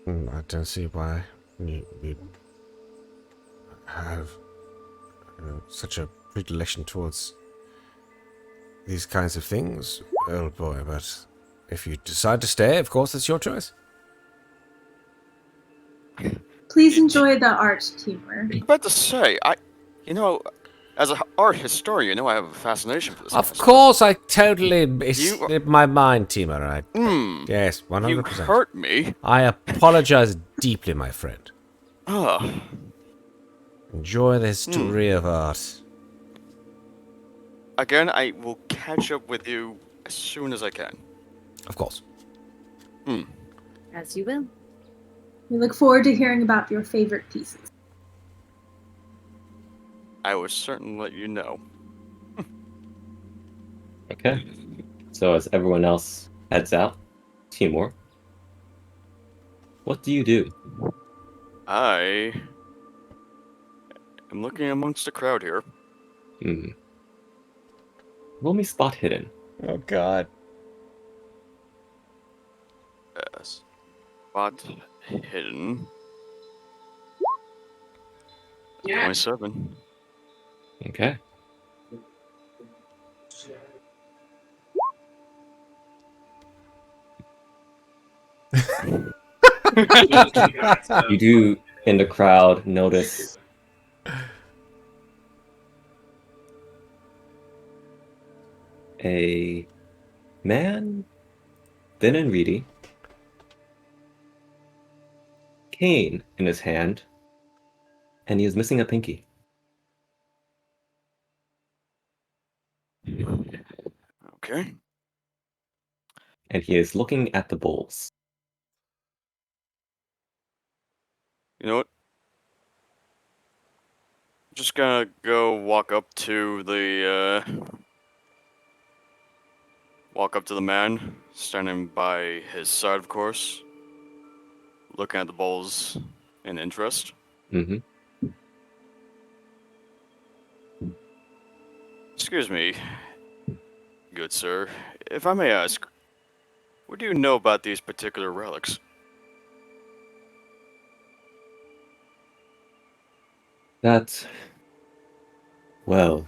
S4: I don't see why you have such a predilection towards these kinds of things, old boy, but if you decide to stay, of course, it's your choice.
S3: Please enjoy the art, Timur.
S6: I'm about to say, As an art historian, you know I have a fascination for this.
S4: Of
S6: kind of
S4: course, I totally... It
S6: You-
S4: slipped my mind, Timur. Yes,
S6: stuff.
S4: 100%.
S6: You hurt me.
S4: I apologize deeply, my friend.
S6: Ah,
S4: Enjoy the history of art.
S6: again, I will catch up with you as soon as I can.
S4: Of course.
S5: As you will.
S3: We look forward to hearing about your favorite pieces.
S6: I will certainly let you know.
S1: Okay. So as everyone else heads out, Timur, what do you do?
S6: I am looking amongst the crowd here.
S1: Roll me spot hidden.
S4: Oh, God.
S6: Yes. Spot hidden. 27.
S1: Okay. You do in the crowd notice a man, thin and reedy, cane in his hand, and he is missing a pinky.
S6: Okay.
S1: And he is looking at the bowls.
S6: You know what? Just gonna go walk up to the man standing by his side, of course, looking at the bowls in interest.
S1: Mm-hmm.
S6: Excuse me, good sir, if I may ask, what do you know about these particular relics?
S1: That, well,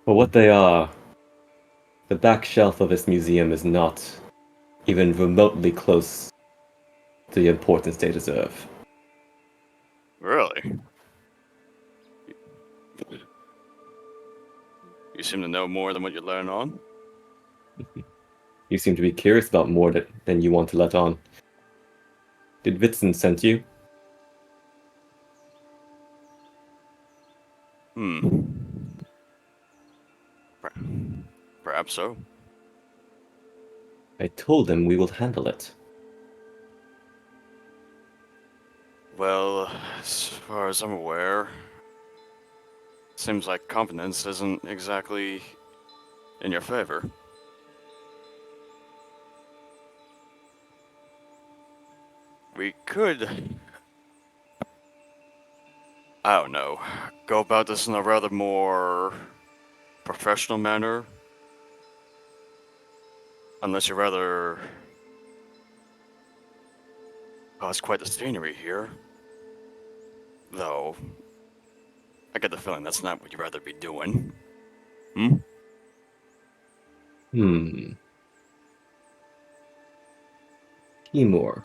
S1: for what they are, the back shelf of this museum is not even remotely close to the importance they deserve.
S6: Really? You seem to know more than what you're letting on.
S1: You seem to be curious about more than you want to let on. Did Vitson send you?
S6: Perhaps so.
S1: I told him we will handle it.
S6: Well, as far as I'm aware, seems like confidence isn't exactly in your favor. We could, I don't know, go about this in a rather more professional manner. Unless you'd rather cause quite the scenery here. Though, I get the feeling that's not what you'd rather be doing.
S1: Timur.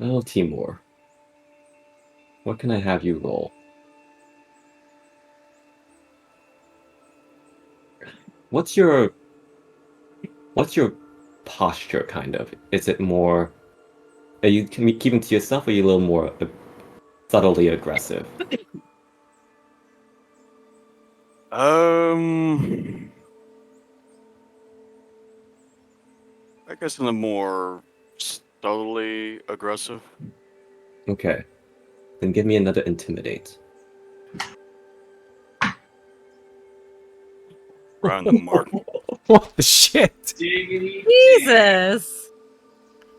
S1: Oh, Timur. What can I have you roll? What's your posture, kind of? Is it more... Are you keeping to yourself, or are you a little more subtly aggressive?
S6: I guess in a more subtly aggressive.
S1: Okay. Then give me another intimidate.
S6: Around the mark.
S4: What the shit?
S5: Jesus!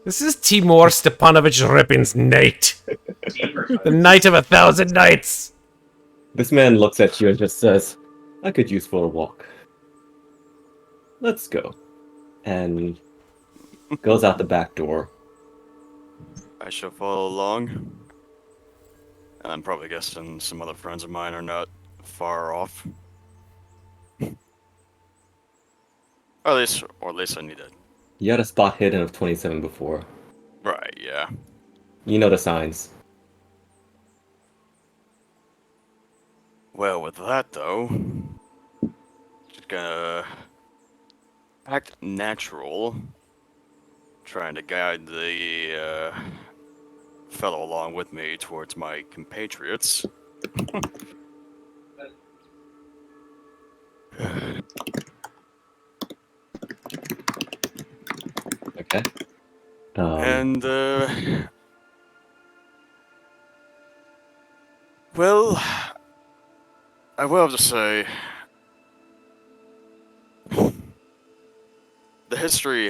S4: This is Timur Stepanovich Repin's night. The night of 1,000 nights.
S1: This man looks at you and just says, I could use for a walk. Let's go. And goes out the back door.
S6: I shall follow along. And I'm probably guessing some other friends of mine are not far off. Or at least I need it.
S1: You had a spot hidden of 27 before.
S6: Right, yeah.
S1: You know the signs.
S6: Well, with that though, just gonna act natural, trying to guide the fellow along with me towards my compatriots.
S1: Okay.
S6: And well, I will have to say, the history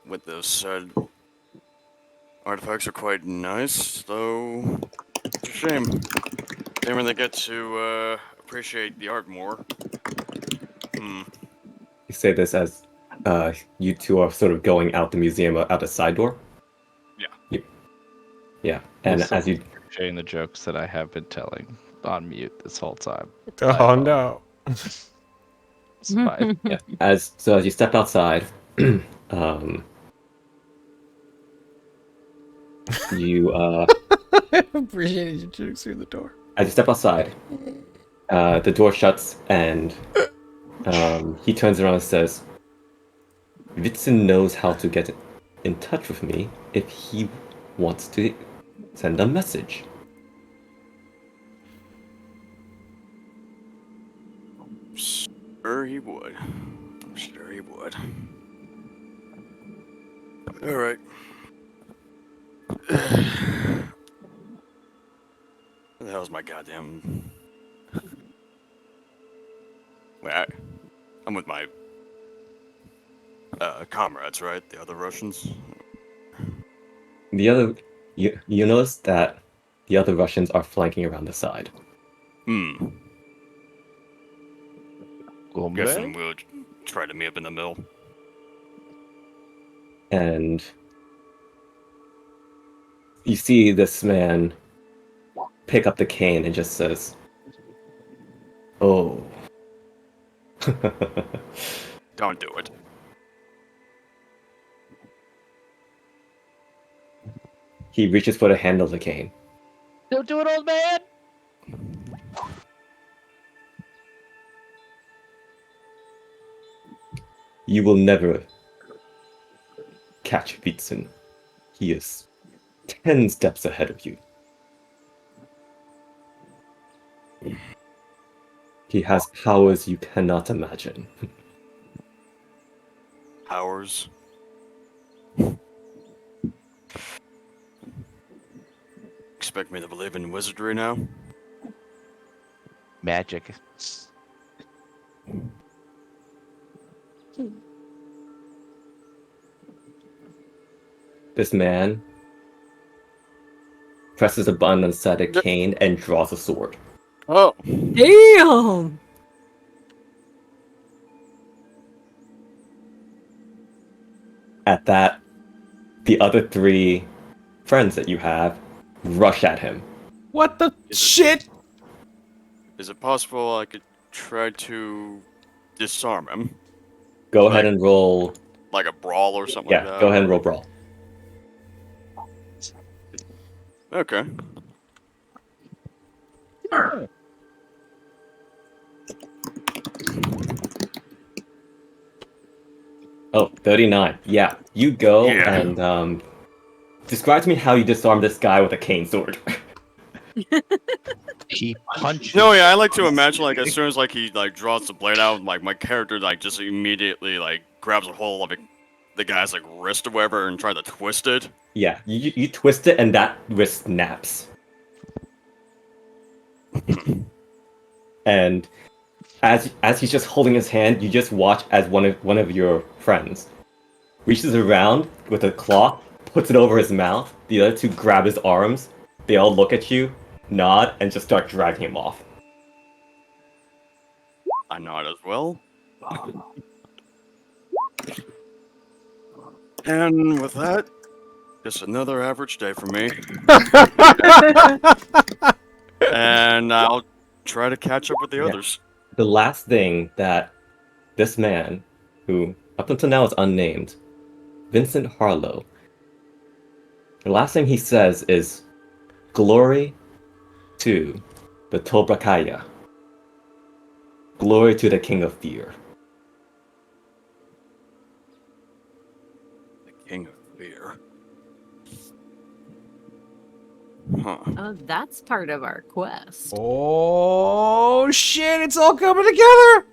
S6: with those said artifacts are quite nice, though it's a shame. Didn't really get to appreciate the art more.
S1: You say this as you two are sort of going out the museum, out the side door?
S6: Yeah.
S1: Yeah, and
S7: Also
S1: as you...
S7: sharing the jokes that I have been telling on mute this whole time.
S4: Oh no.
S7: It's fine.
S1: Yeah, as you step outside, you
S4: I appreciated you jokes through the door.
S1: as you step outside, the door shuts and he turns around and says, Vitzen knows how to get in touch with me if he wants to send a message.
S6: Sure he would. Sure he would. Alright. Where the hell's my goddamn... Wait, I'm with my comrades, right? The other Russians?
S1: The other... You notice that the other Russians are flanking around the side.
S6: Guessing we'll try to meet up in the middle.
S1: And you see this man pick up the cane and just says, "Oh."
S6: Don't do it.
S1: He reaches for the handle of the cane.
S7: Don't do it, old man!
S1: You will never catch Vitzen. He is 10 steps ahead of you. He has powers you cannot imagine.
S6: Powers. Expect me to believe in wizardry now?
S7: Magic.
S1: This man presses a button inside a cane and draws a sword.
S6: Oh!
S5: Damn!
S1: At that, the other 3 friends that you have rush at him.
S4: What the
S6: Is it-
S4: shit?
S6: Is it possible I could try to disarm him?
S1: Go ahead and roll.
S6: Like a brawl or something
S1: Yeah,
S6: like that?
S1: go ahead and roll brawl.
S6: Okay.
S1: Oh, 39. Yeah, you go
S6: Yeah.
S1: and describe to me how you disarm this guy with a cane sword.
S7: He punched.
S6: No, yeah, I like to imagine like as soon as like he like draws the blade out, like my character like just immediately like grabs a hold of the guy's like wrist or whatever and try to twist it.
S1: Yeah, you twist it and that wrist snaps. And as he's just holding his hand, you just watch as one of your friends reaches around with a cloth, puts it over his mouth. The other 2 grab his arms. They all look at you, nod, and just start dragging him off.
S6: I nod as well. And with that, just another average day for me. And I'll try to catch up with the
S1: Yeah.
S6: others.
S1: The last thing that this man, who up until now is unnamed, Vincent Harlow, the last thing he says is, Glory to the Tobrakaya. Glory to the King of Fear.
S6: The King of Fear. Huh.
S5: Oh, that's part of our quest.
S4: Oh shit! It's all coming together.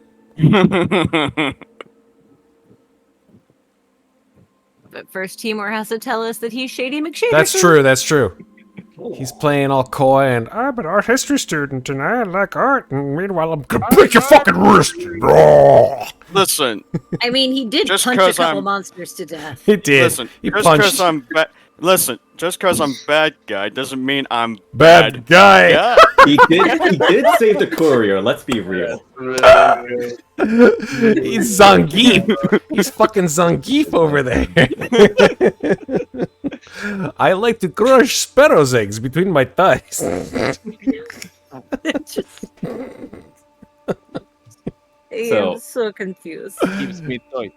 S5: But first, Timur has to tell us that he's Shady McShady.
S4: That's true. That's true. He's playing all coy and I'm an art history student and I like art. And meanwhile, I'm gonna break your fucking wrist.
S6: Listen,
S5: I mean, he did
S6: Just
S5: punch a
S6: 'cause
S5: couple
S6: I'm-
S5: monsters to death.
S4: He did.
S6: listen.
S4: He
S6: Just
S4: punched.
S6: because I'm Listen, just because I'm bad guy doesn't mean I'm
S4: Bad guy.
S6: Yeah.
S1: He did save the courier, let's be real.
S4: He's Zangief. He's fucking Zangief over there. I like to crush sparrow's eggs between my thighs.
S5: I'm so confused.
S7: Keeps me tight.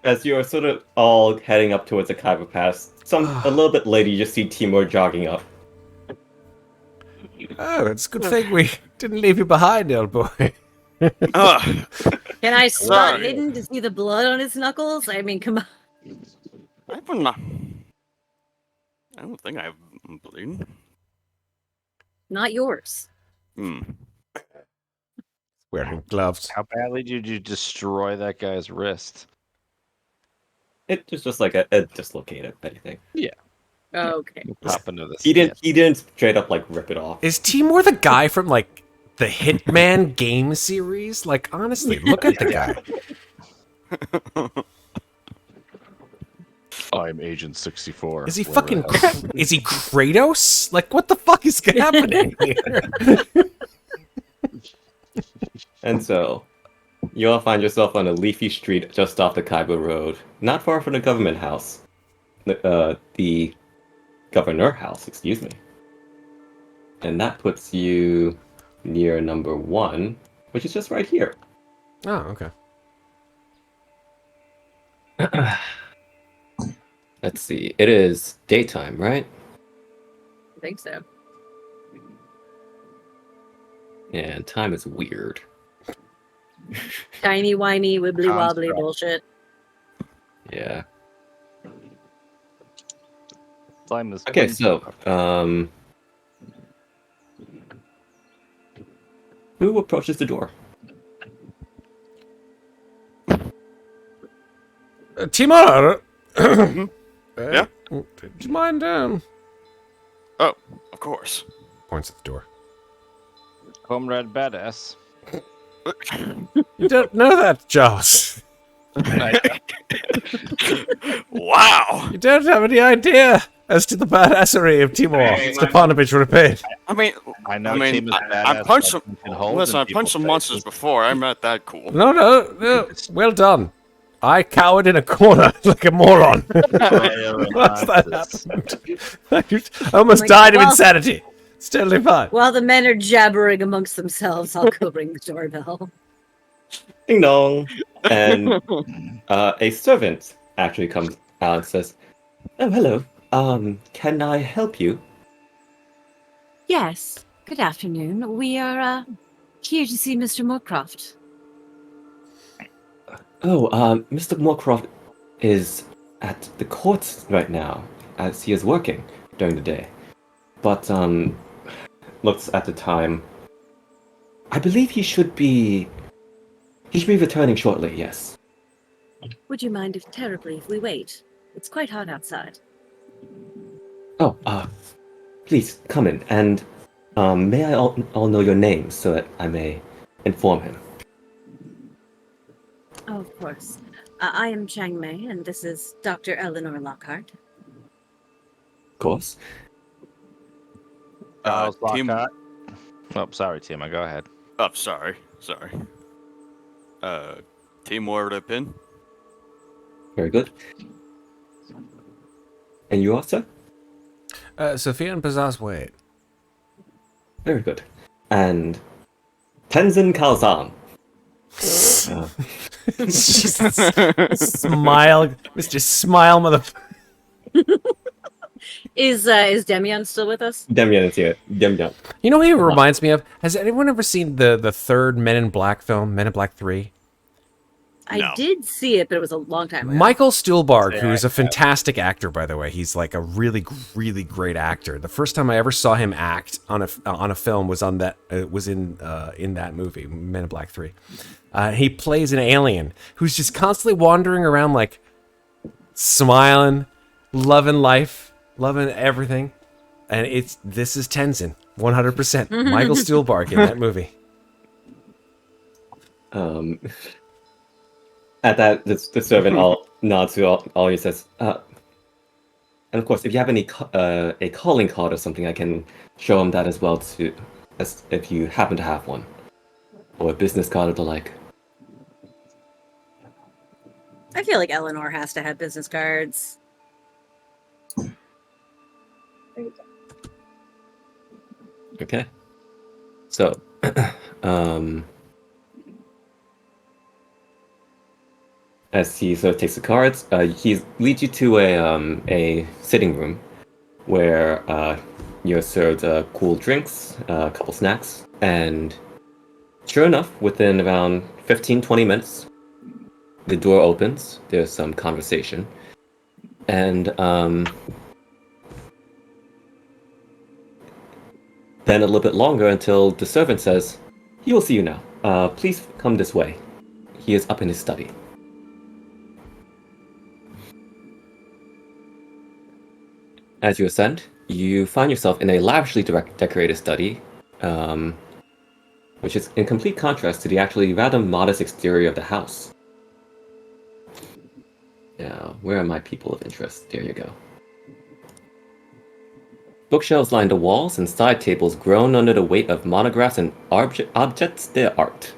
S1: As you're sort of all heading up towards the Kaiba Pass, a little bit later you just see Timur jogging up.
S4: Oh, it's a good thing we didn't leave you behind, old boy.
S6: Ugh.
S5: Can I spot
S6: Sorry.
S5: hidden to see the blood on his knuckles? I mean, come on.
S6: I don't think I'm bleeding.
S5: Not yours.
S4: Wearing gloves.
S7: How badly did you destroy that guy's wrist?
S1: It was just like a dislocated, anything.
S5: Okay.
S7: Pop into the
S1: He didn't straight up like rip it off.
S4: Is Timur the guy from like the Hitman game series? Like honestly, look at the guy.
S7: I'm Agent 64.
S4: Is he
S7: whatever
S4: fucking?
S7: the hell.
S4: Is he Kratos? Like what the fuck is happening here?
S1: And so, you all find yourself on a leafy street just off the Kaiba Road, not far from the government house. The governor house, excuse me. And that puts you near number 1, which is just right here.
S4: Oh, okay.
S1: Let's see, it is daytime, right?
S5: I think so.
S1: And time is weird.
S5: Tiny, whiny, wibbly wobbly
S7: Construct.
S5: bullshit.
S1: Yeah.
S7: Time is
S1: Okay,
S7: windy.
S1: so, who approaches the door?
S4: Timur.
S6: Yeah?
S4: Do you mind down?
S6: Oh, of course.
S4: Points at the door.
S7: Comrade Badass.
S4: You don't know that, Charles.
S6: Wow.
S4: You don't have any idea as to the badassery of Timur Stepanovich Repin.
S6: I mean,
S7: I know
S6: I mean,
S7: Tim is badass.
S6: I punched
S7: but
S6: some.
S7: he can hold
S6: Listen,
S7: in
S6: I punched some
S7: people's
S6: monsters
S7: faces.
S6: before. I'm not that cool.
S4: No. Well done. I cowered in a corner like a moron. Once that happened, I almost
S5: Like,
S4: died of
S5: well-
S4: insanity. It's totally fine.
S5: While the men are jabbering amongst themselves, I'll go ring the doorbell.
S1: Ding dong. And a servant actually comes out and says, "Oh, hello. Can I help you?"
S5: Yes. Good afternoon. We are here to see Mr. Moorcroft.
S1: Oh, Mr. Moorcroft is at the court right now, as he is working during the day. But, looks at the time. I believe he should be returning shortly, yes.
S5: Would you mind terribly if we wait? It's quite hot outside.
S1: Oh, please, come in, and, may I all know your names so that I may inform him?
S5: Oh, of course. I am Chang Mei, and this is Dr. Eleanor Lockhart.
S1: Of course.
S7: Charles
S6: Tim-
S7: Lockhart. Oh, sorry, Tim. Go ahead.
S6: Oh, sorry. Timur Repin.
S1: Very good. And you also?
S4: Sofian Bazaz-Wain.
S1: Very good. And Tenzin Kalzan.
S4: Smile, Mr. Smile, mother.
S5: Is Demian still with us?
S1: Demian is here. Demian.
S4: You know what it reminds me of? Has anyone ever seen the third Men in Black film, Men in Black 3?
S5: I
S6: No.
S5: did see it, but it was a long time ago.
S4: Michael Stuhlbarg,
S2: Yeah,
S4: who is a
S2: yeah.
S4: fantastic actor, by the way. He's like a really, really great actor. The first time I ever saw him act on a film was in that movie, Men in Black 3. He plays an alien who's just constantly wandering around, like smiling, loving life, loving everything. And this is Tenzin, 100%. Michael Stuhlbarg in that movie.
S1: At that, the servant all nods to all you says, and of course, if you have a calling card or something, I can show him that as well as if you happen to have one, or a business card or the like.
S5: I feel like Eleanor has to have business cards.
S3: There you go.
S1: Okay. So, as he sort of takes the cards, he leads you to a sitting room where you're served cool drinks, a couple snacks, and sure enough, within around 15-20 minutes, the door opens. There's some conversation, and then a little bit longer until the servant says, "He will see you now. Please come this way. He is up in his study." As you ascend, you find yourself in a lavishly decorated study, which is in complete contrast to the actually rather modest exterior of the house. Now, where are my people of interest? There you go. Bookshelves line the walls, and side tables groan under the weight of monographs and objets d'art.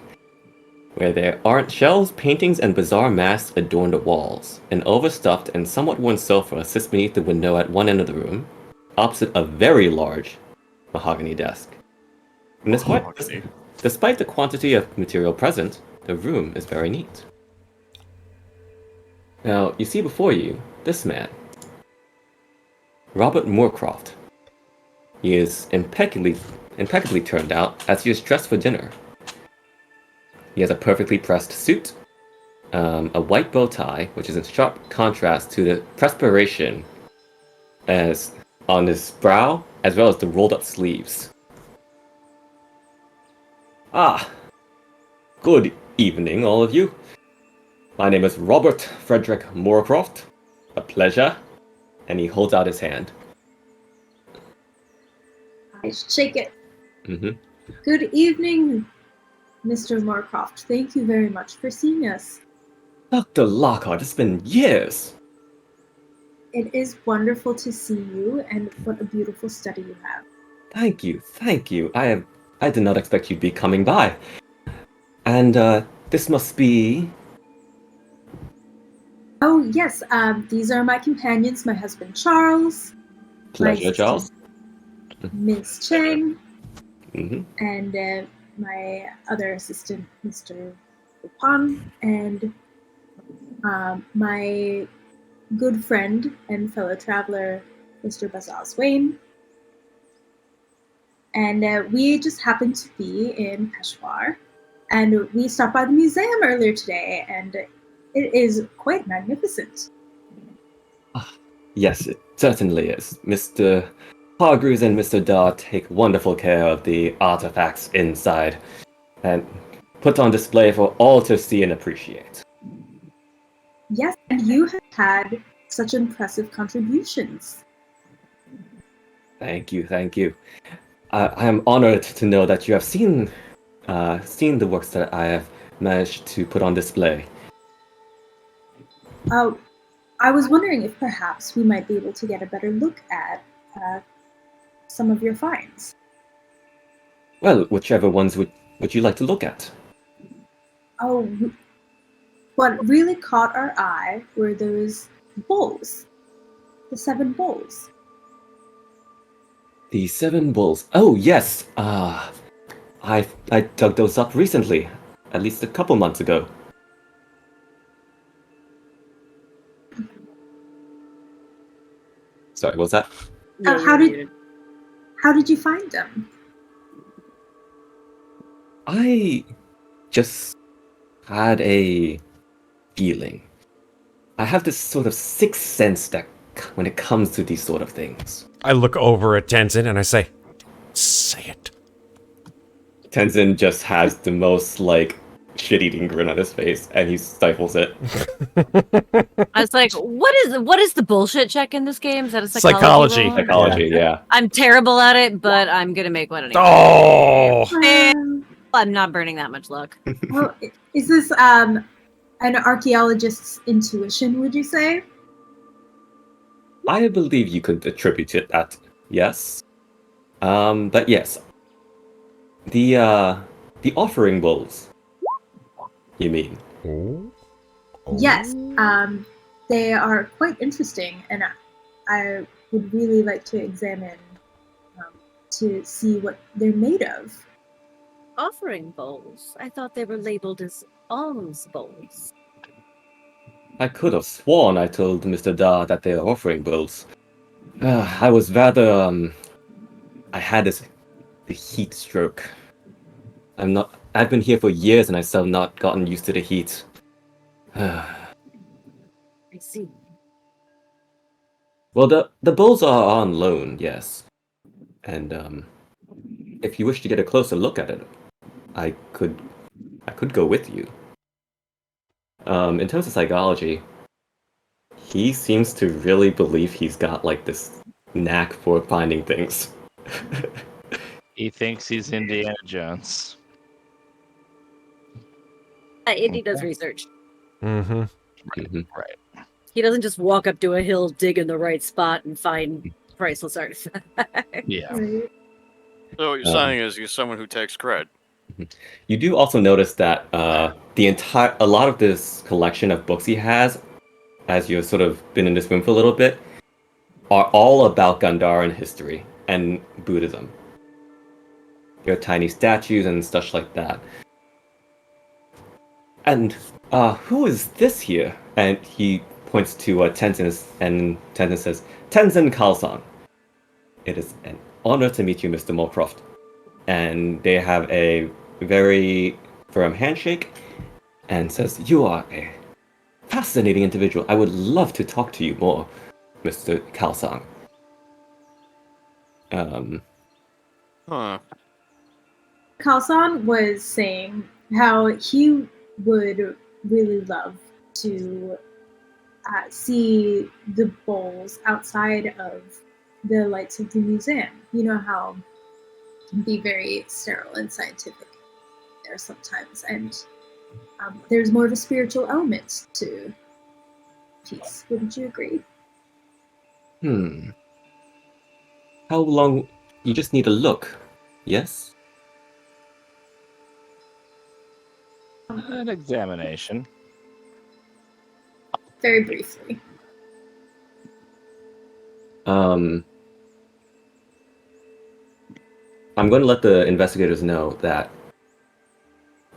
S1: Where there aren't shelves, paintings, and bizarre masks adorn the walls. An overstuffed and somewhat worn sofa sits beneath the window at one end of the room, opposite a very large mahogany desk. And despite the quantity of material present, the room is very neat. Now, you see before you this man, Robert Moorcroft. He is impeccably turned out as he is dressed for dinner. He has a perfectly pressed suit, a white bow tie, which is in sharp contrast to the perspiration as on his brow, as well as the rolled up sleeves. Ah, good evening, all of you. My name is Robert Frederick Moorcroft. A pleasure. And he holds out his hand.
S3: I shake it.
S1: Mm-hmm.
S3: Good evening, Mr. Moorcroft. Thank you very much for seeing us.
S1: Dr. Lockhart, it's been years.
S3: It is wonderful to see you, and what a beautiful study you have.
S1: Thank you. I did not expect you'd be coming by. And this must be...
S3: Oh, yes. These are my companions, my husband Charles.
S1: Pleasure, Charles.
S3: Miss Chang.
S1: Mm-hmm.
S3: And my other assistant, Mr. Repin. And my good friend and fellow traveler, Mr. Bazaz-Wain. And we just happened to be in Peshawar. And we stopped by the museum earlier today, and it is quite magnificent.
S1: Yes, it certainly is. Mr. Hargreaves and Mr. Daw take wonderful care of the artifacts inside and put on display for all to see and appreciate.
S3: Yes, and you have had such impressive contributions.
S1: Thank you. I am honored to know that you have seen the works that I have managed to put on display.
S3: I was wondering if perhaps we might be able to get a better look at some of your finds.
S1: Well, whichever ones would you like to look at?
S3: Oh, what really caught our eye were those bowls. The 7 bowls.
S1: The 7 bulls. Oh, yes. I dug those up recently, at least a couple months ago. Sorry, what was that?
S5: Yeah,
S3: how
S5: you're
S3: did
S5: muted.
S3: how did you find them?
S1: I just had a feeling. I have this sort of sixth sense that when it comes to these sort of things.
S4: I look over at Tenzin and I say, say it.
S1: Tenzin just has the most, like, shit-eating grin on his face, and he stifles it.
S5: I was like, what is the bullshit check in this game? Is that a psychology?
S4: Psychology.
S5: roll?
S1: Psychology, yeah.
S5: I'm terrible at it, but I'm gonna make one anyway.
S4: Oh!
S5: I'm not burning that much luck.
S3: Well, is this an archaeologist's intuition? Would you say?
S1: I believe you could attribute it that, yes. But yes. The offering bowls. You mean?
S4: Oh.
S3: Yes. They are quite interesting, and I would really like to examine to see what they're made of.
S5: Offering bowls. I thought they were labeled as alms bowls.
S1: I could have sworn I told Mr. Da that they are offering bowls. I was rather, I had the heat stroke. I've been here for years and I still have not gotten used to the heat.
S5: I see.
S1: Well, the bowls are on loan, yes. And, if you wish to get a closer look at it, I could go with you. In terms of psychology, he seems to really believe he's got, like, this knack for finding things.
S7: He thinks he's Indiana Jones.
S5: Indy does research.
S4: Mm-hmm.
S7: Right.
S5: He doesn't just walk up to a hill, dig in the right spot, and find priceless artifacts.
S7: Yeah.
S3: Right?
S6: So what you're saying is you're someone who takes cred.
S1: You do also notice that a lot of this collection of books he has, as you've sort of been in this room for a little bit, are all about Gandharan history and Buddhism. There are tiny statues and such like that. And who is this here? And he points to Tenzin, and Tenzin says, Tenzin Khalsan. It is an honor to meet you, Mr. Moorcroft. And they have a very firm handshake and says, you are a fascinating individual. I would love to talk to you more, Mr. Khalsan.
S6: Huh.
S3: Khalsan was saying how he would really love to see the bowls outside of the lights of the museum. You know how it can be very sterile and scientific there sometimes, and there's more of a spiritual element to peace. Wouldn't you agree?
S1: How long? You just need a look, yes?
S7: An examination.
S3: Very briefly.
S1: I'm going to let the investigators know that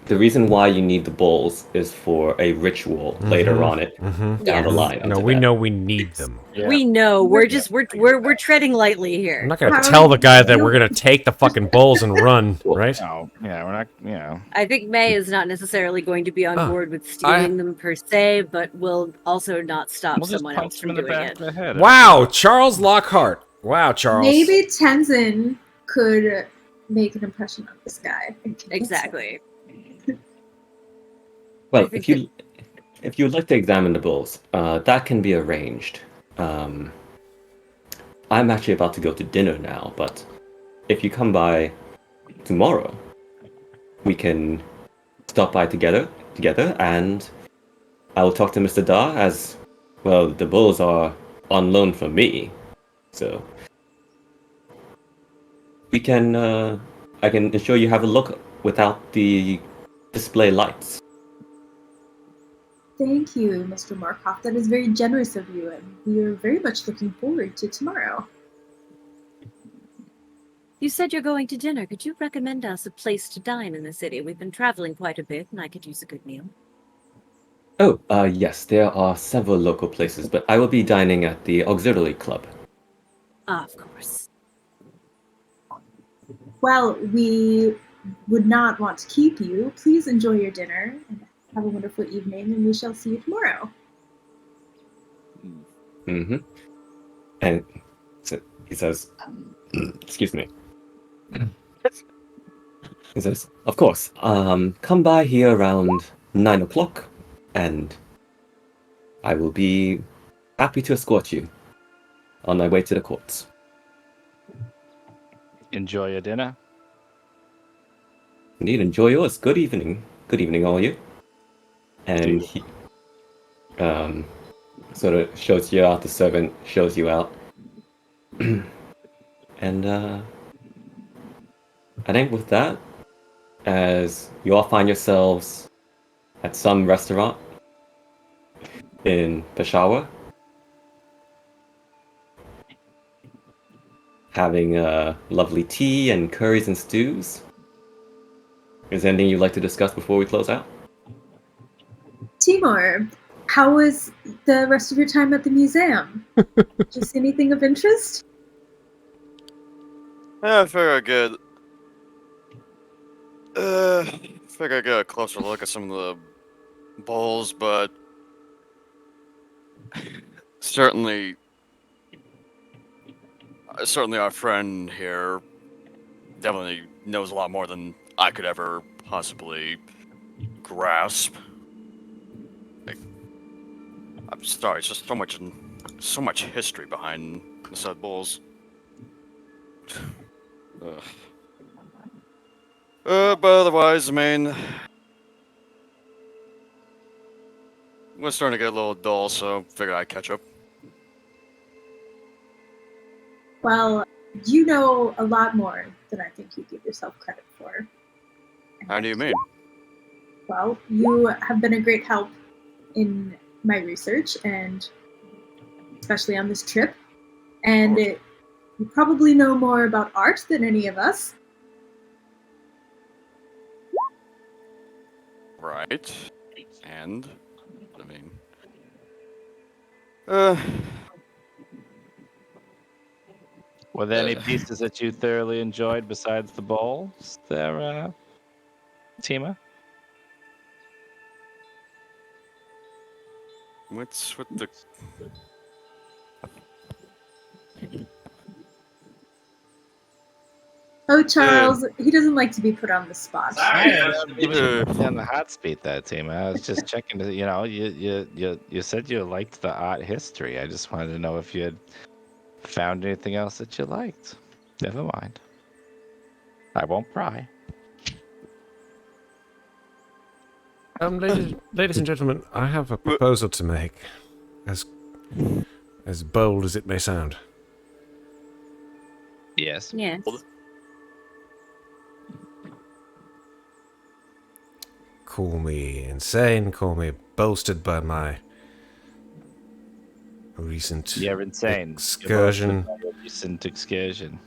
S1: the reason why you need the bowls is for a ritual later on it down the
S5: Yes.
S1: line.
S4: No,
S1: onto
S4: we
S1: that.
S4: know we need them.
S7: Yeah.
S5: We know. We're just we're treading lightly here.
S4: I'm not gonna
S3: How
S4: tell the guy that
S3: you-
S4: we're gonna take the fucking bowls and run, right?
S7: No, yeah, we're not, you know.
S5: I think May is not necessarily going to be on
S4: Oh,
S5: board with stealing them per se, but will also not stop
S7: We'll just
S5: someone
S7: punch
S5: else
S7: him
S5: from
S7: in the
S5: doing
S7: back
S5: it.
S7: of the head.
S4: Wow, Charles Lockhart. Wow, Charles.
S3: Maybe Tenzin could make an impression on this guy.
S5: Exactly.
S1: Well,
S5: I think
S1: if you would like to examine the bowls, that can be arranged. I'm actually about to go to dinner now, but if you come by tomorrow, we can stop by together, and I will talk to Mr. Da, as well. The bowls are on loan from me, so we can. I can ensure you have a look without the display lights.
S3: Thank you, Mr. Markov. That is very generous of you, and we are very much looking forward to tomorrow.
S5: You said you're going to dinner. Could you recommend us a place to dine in the city? We've been traveling quite a bit, and I could use a good meal.
S1: Oh, yes, there are several local places, but I will be dining at the Auxiliary Club.
S5: Of course.
S3: Well, we would not want to keep you. Please enjoy your dinner and have a wonderful evening, and we shall see you tomorrow.
S1: Mm-hmm. And so he says, excuse me. He says, of course, come by here around 9 o'clock, and I will be happy to escort you on my way to the courts.
S7: Enjoy your dinner.
S1: Indeed, enjoy yours. Good evening. Good evening, all of you. And he sort of shows you out, the servant shows you out. And I think with that, as you all find yourselves at some restaurant in Peshawar, having lovely tea and curries and stews. Is there anything you'd like to discuss before we close out?
S3: Timur, how was the rest of your time at the museum? Did you see anything of interest?
S6: Yeah, I figure I get. Figure I get a closer look at some of the bowls, but certainly, our friend here definitely knows a lot more than I could ever possibly grasp. Like, I'm sorry, it's just so much history behind the said bowls. Ugh. But otherwise, I mean, we're starting to get a little dull, so figure I'd catch up.
S3: Well, you know a lot more than I think you give yourself credit for.
S6: How do you mean?
S3: Well, you have been a great help in my research, and especially on this trip. And you probably know more about art than any of us.
S6: Right. And, I mean,
S7: Were there any pieces that you thoroughly enjoyed besides the bowls there, Timur?
S6: what's with the...
S3: Oh, Charles, he doesn't like to be put on the spot.
S7: You put me on the hot seat there, Timur. I was just checking to, you said you liked the art history. I just wanted to know if you had found anything else that you liked. Never mind. I won't pry.
S4: Ladies and gentlemen, I have a proposal to make, as bold as it may sound.
S7: Yes.
S5: Yes.
S4: Call me insane, call me boasted by my recent
S7: You're insane.
S4: excursion.
S7: You're recent excursion.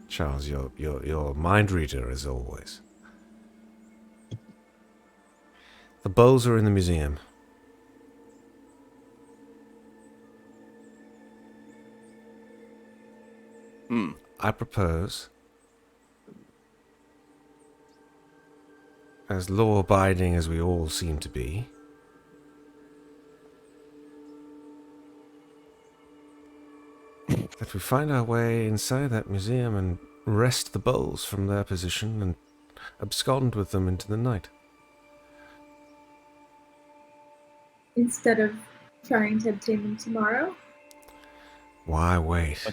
S4: Charles, you're a mind reader as always. The bowls are in the museum. I propose, as law-abiding as we all seem to be, that we find our way inside that museum and wrest the bowls from their position and abscond with them into the night.
S3: Instead of trying to obtain them tomorrow.
S4: Why wait?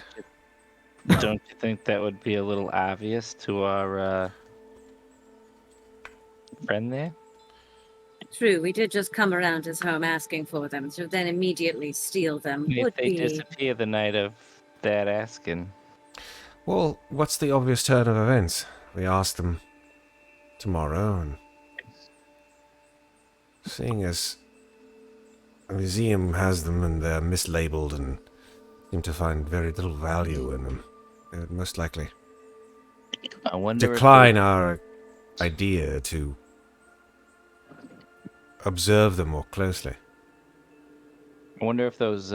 S7: Don't you think that would be a little obvious to our friend there?
S5: True, we did just come around his home asking for them, so then immediately steal them
S7: If
S5: would
S7: they
S5: be...
S7: disappear the night of that asking.
S4: Well, what's the obvious turn of events? We ask them tomorrow, and seeing as a museum has them and they're mislabeled and seem to find very little value in them, they would most likely
S7: I wonder
S4: decline our idea to observe them more closely.
S7: I wonder if those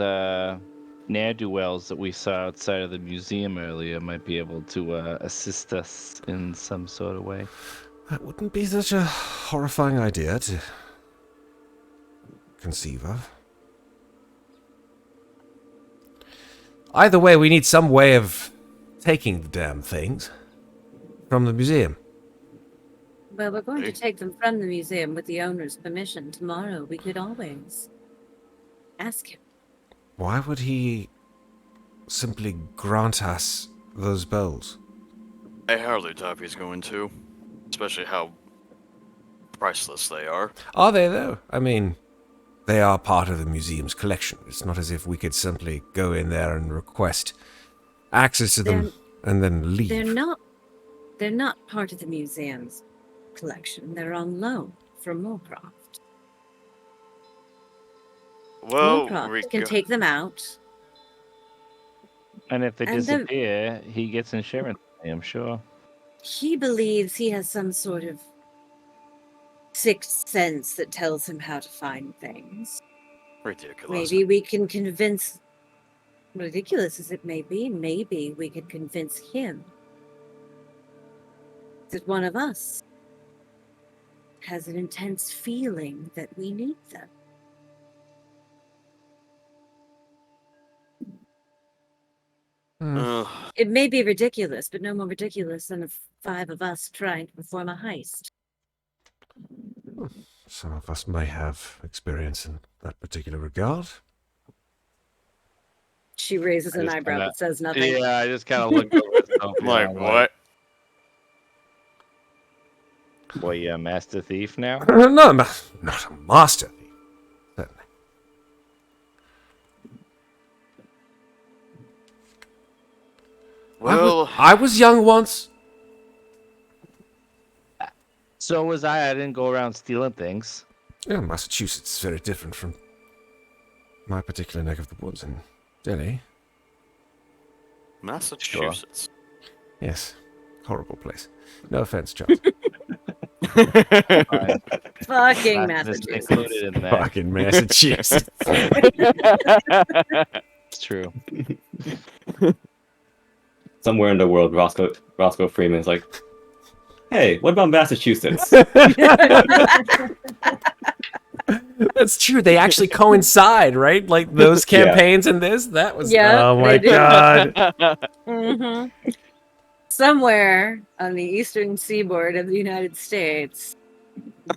S7: ne'er-do-wells that we saw outside of the museum earlier might be able to assist us in some sort of way.
S4: That wouldn't be such a horrifying idea to conceive of. Either way, we need some way of taking the damn things from the museum.
S5: Well, we're going to take them from the museum with the owner's permission tomorrow. We could always ask him.
S4: Why would he simply grant us those bowls?
S6: I hardly doubt he's going to. Especially how priceless they are.
S4: Are they, though? I mean, they are part of the museum's collection. It's not as if we could simply go in there and request access to them and then leave.
S5: They're not part of the museum's collection. They're on loan from Moorcroft.
S6: Well,
S5: Moorcroft can take them out.
S7: And if they
S5: And
S7: disappear, he gets insurance, I'm sure.
S5: He believes he has some sort of sixth sense that tells him how to find things.
S6: Ridiculous.
S5: Maybe we can convince, ridiculous as it may be, maybe we could convince him that one of us has an intense feeling that we need them. It may be ridiculous, but no more ridiculous than the 5 of us trying to perform a heist.
S4: Some of us may have experience in that particular regard.
S5: She raises an eyebrow but says nothing.
S7: Yeah, I just kind of looked over at Sophia.
S6: Like, what?
S7: Boy, you a master thief now?
S4: No, not a master thief. Certainly.
S6: Well,
S4: I was young once.
S7: So was I. I didn't go around stealing things.
S4: Yeah, Massachusetts is very different from my particular neck of the woods in Delhi.
S6: Massachusetts.
S4: Yes, horrible place. No offense, Charles.
S5: Fucking
S7: Massachusetts
S5: Massachusetts.
S7: included in that.
S4: Fucking Massachusetts.
S7: It's true.
S1: Somewhere in the world, Roscoe Freeman's like, hey, what about Massachusetts?
S4: That's true. They actually coincide, right? Like those campaigns and this. That was.
S5: Yeah,
S4: oh my
S5: they do.
S4: god.
S5: Mm-hmm. Somewhere on the eastern seaboard of the United States,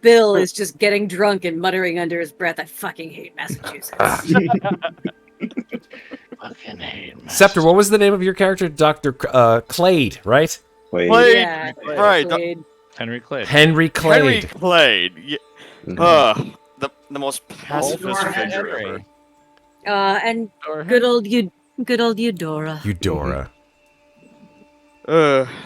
S5: Bill is just getting drunk and muttering under his breath, I fucking hate Massachusetts.
S7: Fucking hate
S4: Scepter, what was the name of your character? Dr. Clade, right?
S1: Wait.
S5: Yeah,
S6: Right.
S5: Clade.
S7: Henry Clay.
S4: Henry Clade.
S6: Henry Clade. Yeah. The most pacifist figure ever.
S5: And good old Eudora.
S4: Eudora.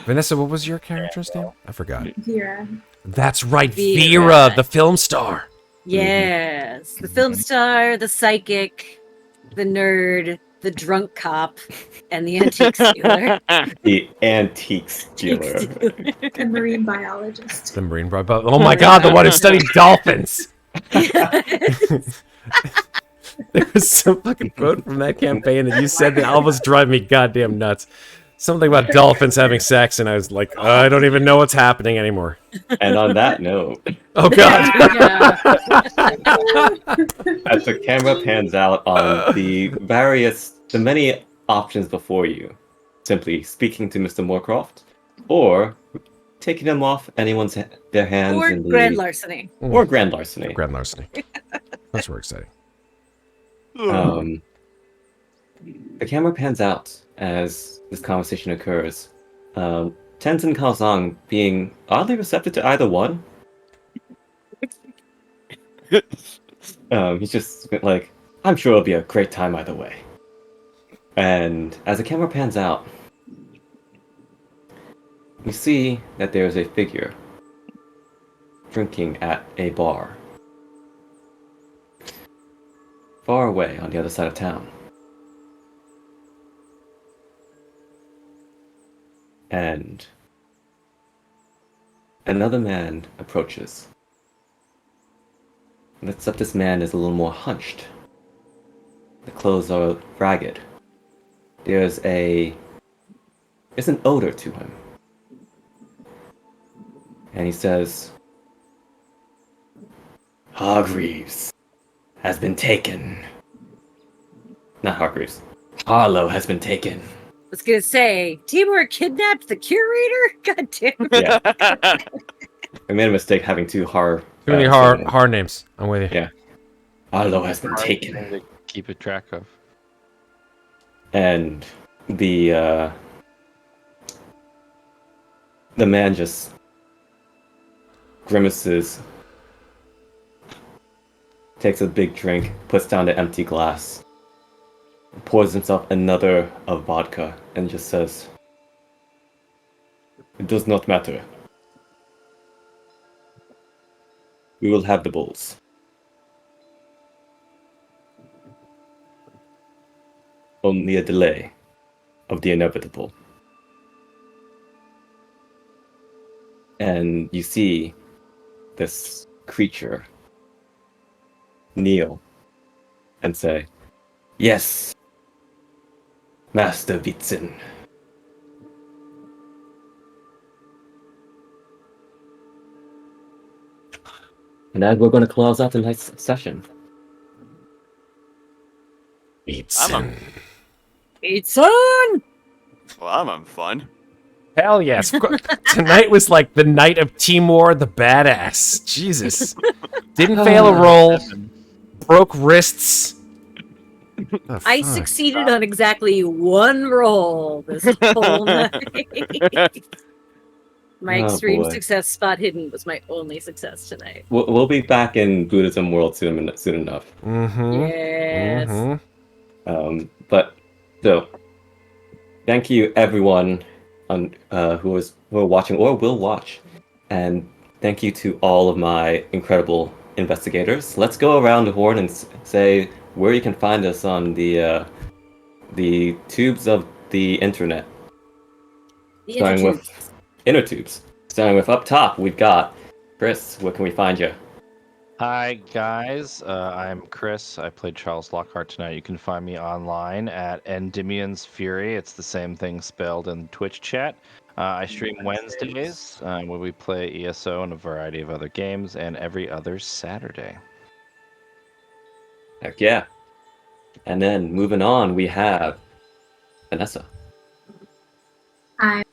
S4: Vanessa, what was your character's name? I forgot.
S3: Vera.
S4: That's right,
S5: Vera.
S4: Vera, the film star.
S5: Yes, the film star, the psychic, the nerd, the drunk cop, and the antique dealer.
S1: The antiques dealer.
S3: The marine biologist.
S4: The marine robot. Oh my god, the one who studied dolphins. There was some fucking quote from that campaign that you said that almost drive me goddamn nuts. Something about dolphins having sex, and I was like, I don't even know what's happening anymore.
S1: And on that note,
S4: Oh god.
S1: as the camera pans out on the many options before you, simply speaking to Mr. Moorcroft, or taking them off their hands
S5: Or
S1: in the
S5: grand larceny.
S1: or grand larceny.
S4: Grand larceny. That's more exciting.
S1: The camera pans out as this conversation occurs. Tenzin Kaozang being oddly receptive to either one. He's just like, I'm sure it'll be a great time either way. And as the camera pans out, we see that there is a figure drinking at a bar far away on the other side of town. And another man approaches. Except this man is a little more hunched. The clothes are ragged there's an odor to him. And he says, Hargreaves has been taken. Not Hargreaves. Harlow has been taken.
S5: I was gonna say, Timur kidnapped the curator? God damn it.
S1: Yeah. I made a mistake having two
S4: Too many hard names. I'm with you.
S1: Yeah. Harlow has been
S7: Hard
S1: taken.
S7: thing to keep a track of.
S1: And the man just grimaces, takes a big drink, puts down the empty glass, pours himself another of vodka, and just says, "It does not matter. We will have the bulls. Only a delay of the inevitable." And you see this creature kneel and say, "Yes, Master Vitzen." And as we're going to close out tonight's session.
S6: I'm
S5: It's on!
S6: Well, I'm having fun.
S4: Hell yes. Tonight was like the night of Timur the Badass. Jesus. Didn't fail a roll. Broke wrists. Oh,
S5: I
S4: fuck.
S5: succeeded on exactly one roll this whole night. My
S1: Oh,
S5: extreme
S1: boy.
S5: success spot hidden was my only success tonight.
S1: We'll be back in Buddhism world soon enough.
S4: Mm-hmm.
S5: Yes.
S4: Mm-hmm.
S1: But so, thank you everyone on who are watching or will watch, and thank you to all of my incredible investigators. Let's go around the horn and say where you can find us on the tubes of the internet.
S5: The
S1: Starting
S5: intertube.
S1: with inner tubes. Starting with up top, we've got Chris. Where can we find you?
S7: Hi guys, I'm Chris. I played Charles Lockhart tonight. You can find me online at Endymion's Fury. It's the same thing spelled in Twitch chat. I stream Wednesdays where we play ESO and a variety of other games, and every other Saturday.
S1: Heck yeah. And then moving on, we have Vanessa.
S3: And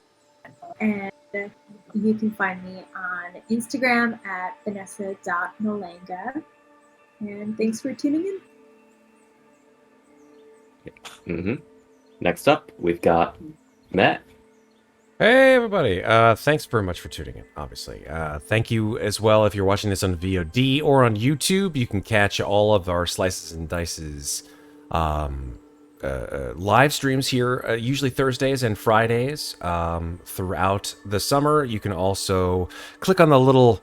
S3: you can find me on Instagram at vanessa.malanga. And thanks for tuning in.
S1: Next up, we've got Matt.
S4: Hey everybody! Thanks very much for tuning in. Obviously, thank you as well. If you're watching this on VOD or on YouTube, you can catch all of our Slices and Dices live streams here, usually Thursdays and Fridays throughout the summer. You can also click on the little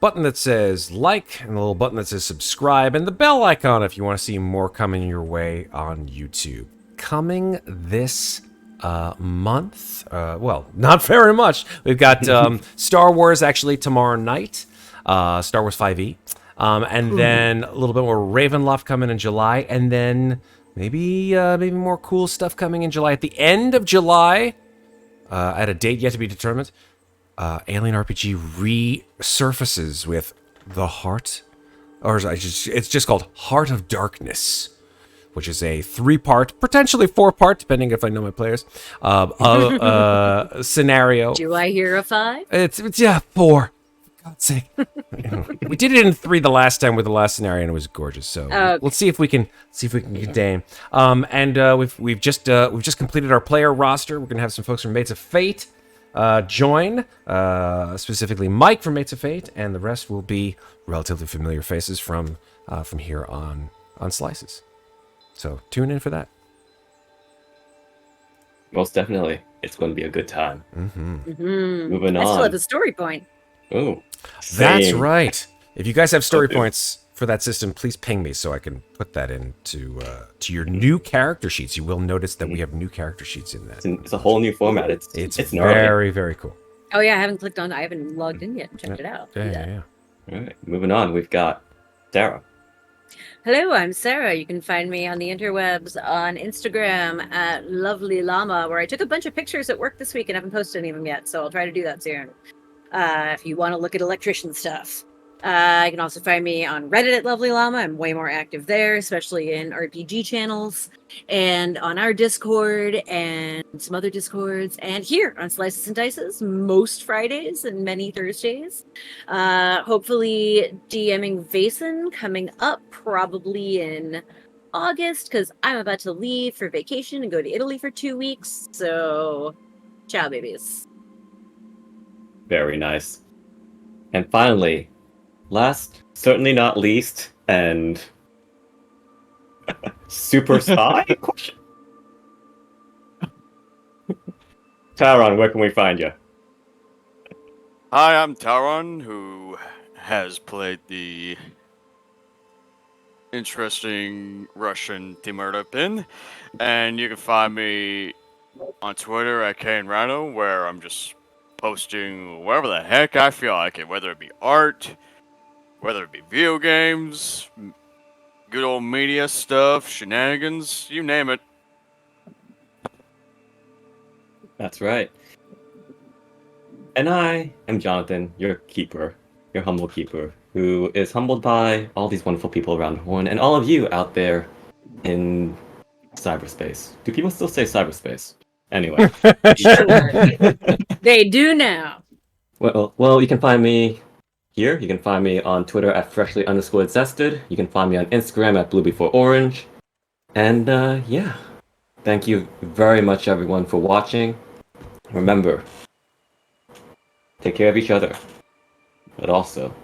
S4: button that says like and the little button that says subscribe and the bell icon if you want to see more coming your way on YouTube. Coming this month, well, not very much. We've got Star Wars actually tomorrow night, Star Wars 5e, and then a little bit more Ravenloft coming in July, and then maybe more cool stuff coming in July. At the end of July, at a date yet to be determined, Alien RPG resurfaces with The Heart, or it's just called Heart of Darkness, which is a 3-part, potentially 4-part, depending if I know my players, scenario.
S5: Do I hear a 5?
S4: It's 4. For God's sake. We did it in 3 the last time with the last scenario, and it was gorgeous. So
S5: Okay.
S4: let's see if we can contain. We've just completed our player roster. We're gonna have some folks from Mates of Fate join, specifically Mike from Mates of Fate, and the rest will be relatively familiar faces from here on Slices. So tune in for that.
S1: Most definitely. It's going to be a good time. Moving
S5: I still
S1: on.
S5: have a story point.
S1: Ooh.
S4: That's
S1: same.
S4: right. If you guys have story
S1: Okay.
S4: points for that system, please ping me so I can put that into to your new character sheets. You will notice that we have new character sheets in that.
S1: It's a whole new format.
S4: It's
S1: gnarly.
S4: very, very cool.
S5: Oh yeah, I haven't logged in yet and checked it out.
S4: Yeah.
S1: All right. Moving on, we've got Sarah.
S5: Hello, I'm Sarah. You can find me on the interwebs on Instagram at Lovely Llama, where I took a bunch of pictures at work this week and haven't posted any of them yet, so I'll try to do that soon. If you want to look at electrician stuff. You can also find me on Reddit at Lovely Llama. I'm way more active there, especially in RPG channels, and on our Discord and some other Discords, and here on Slices and Dices most Fridays and many Thursdays. Hopefully DMing Vason coming up probably in August, because I'm about to leave for vacation and go to Italy for 2 weeks. So, ciao, babies.
S1: Very nice. And finally, last, certainly not least, and super spy? Question. Taron, where can we find you?
S6: Hi, I'm Taron, who has played the interesting Russian Timur Repin, and you can find me on Twitter at KNRhino, where I'm just posting whatever the heck I feel like it, whether it be art, whether it be video games, good old media stuff, shenanigans, you name it.
S1: That's right. And I am Jonathan, your keeper, your humble keeper, who is humbled by all these wonderful people around the horn and all of you out there in cyberspace. Do people still say cyberspace? Anyway.
S5: They do now.
S1: Well, you can find me here. You can find me on Twitter at freshly_zested. You can find me on Instagram at blue4orange. And yeah, thank you very much, everyone, for watching. Remember, take care of each other, but also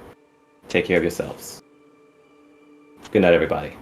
S1: take care of yourselves. Good night, everybody.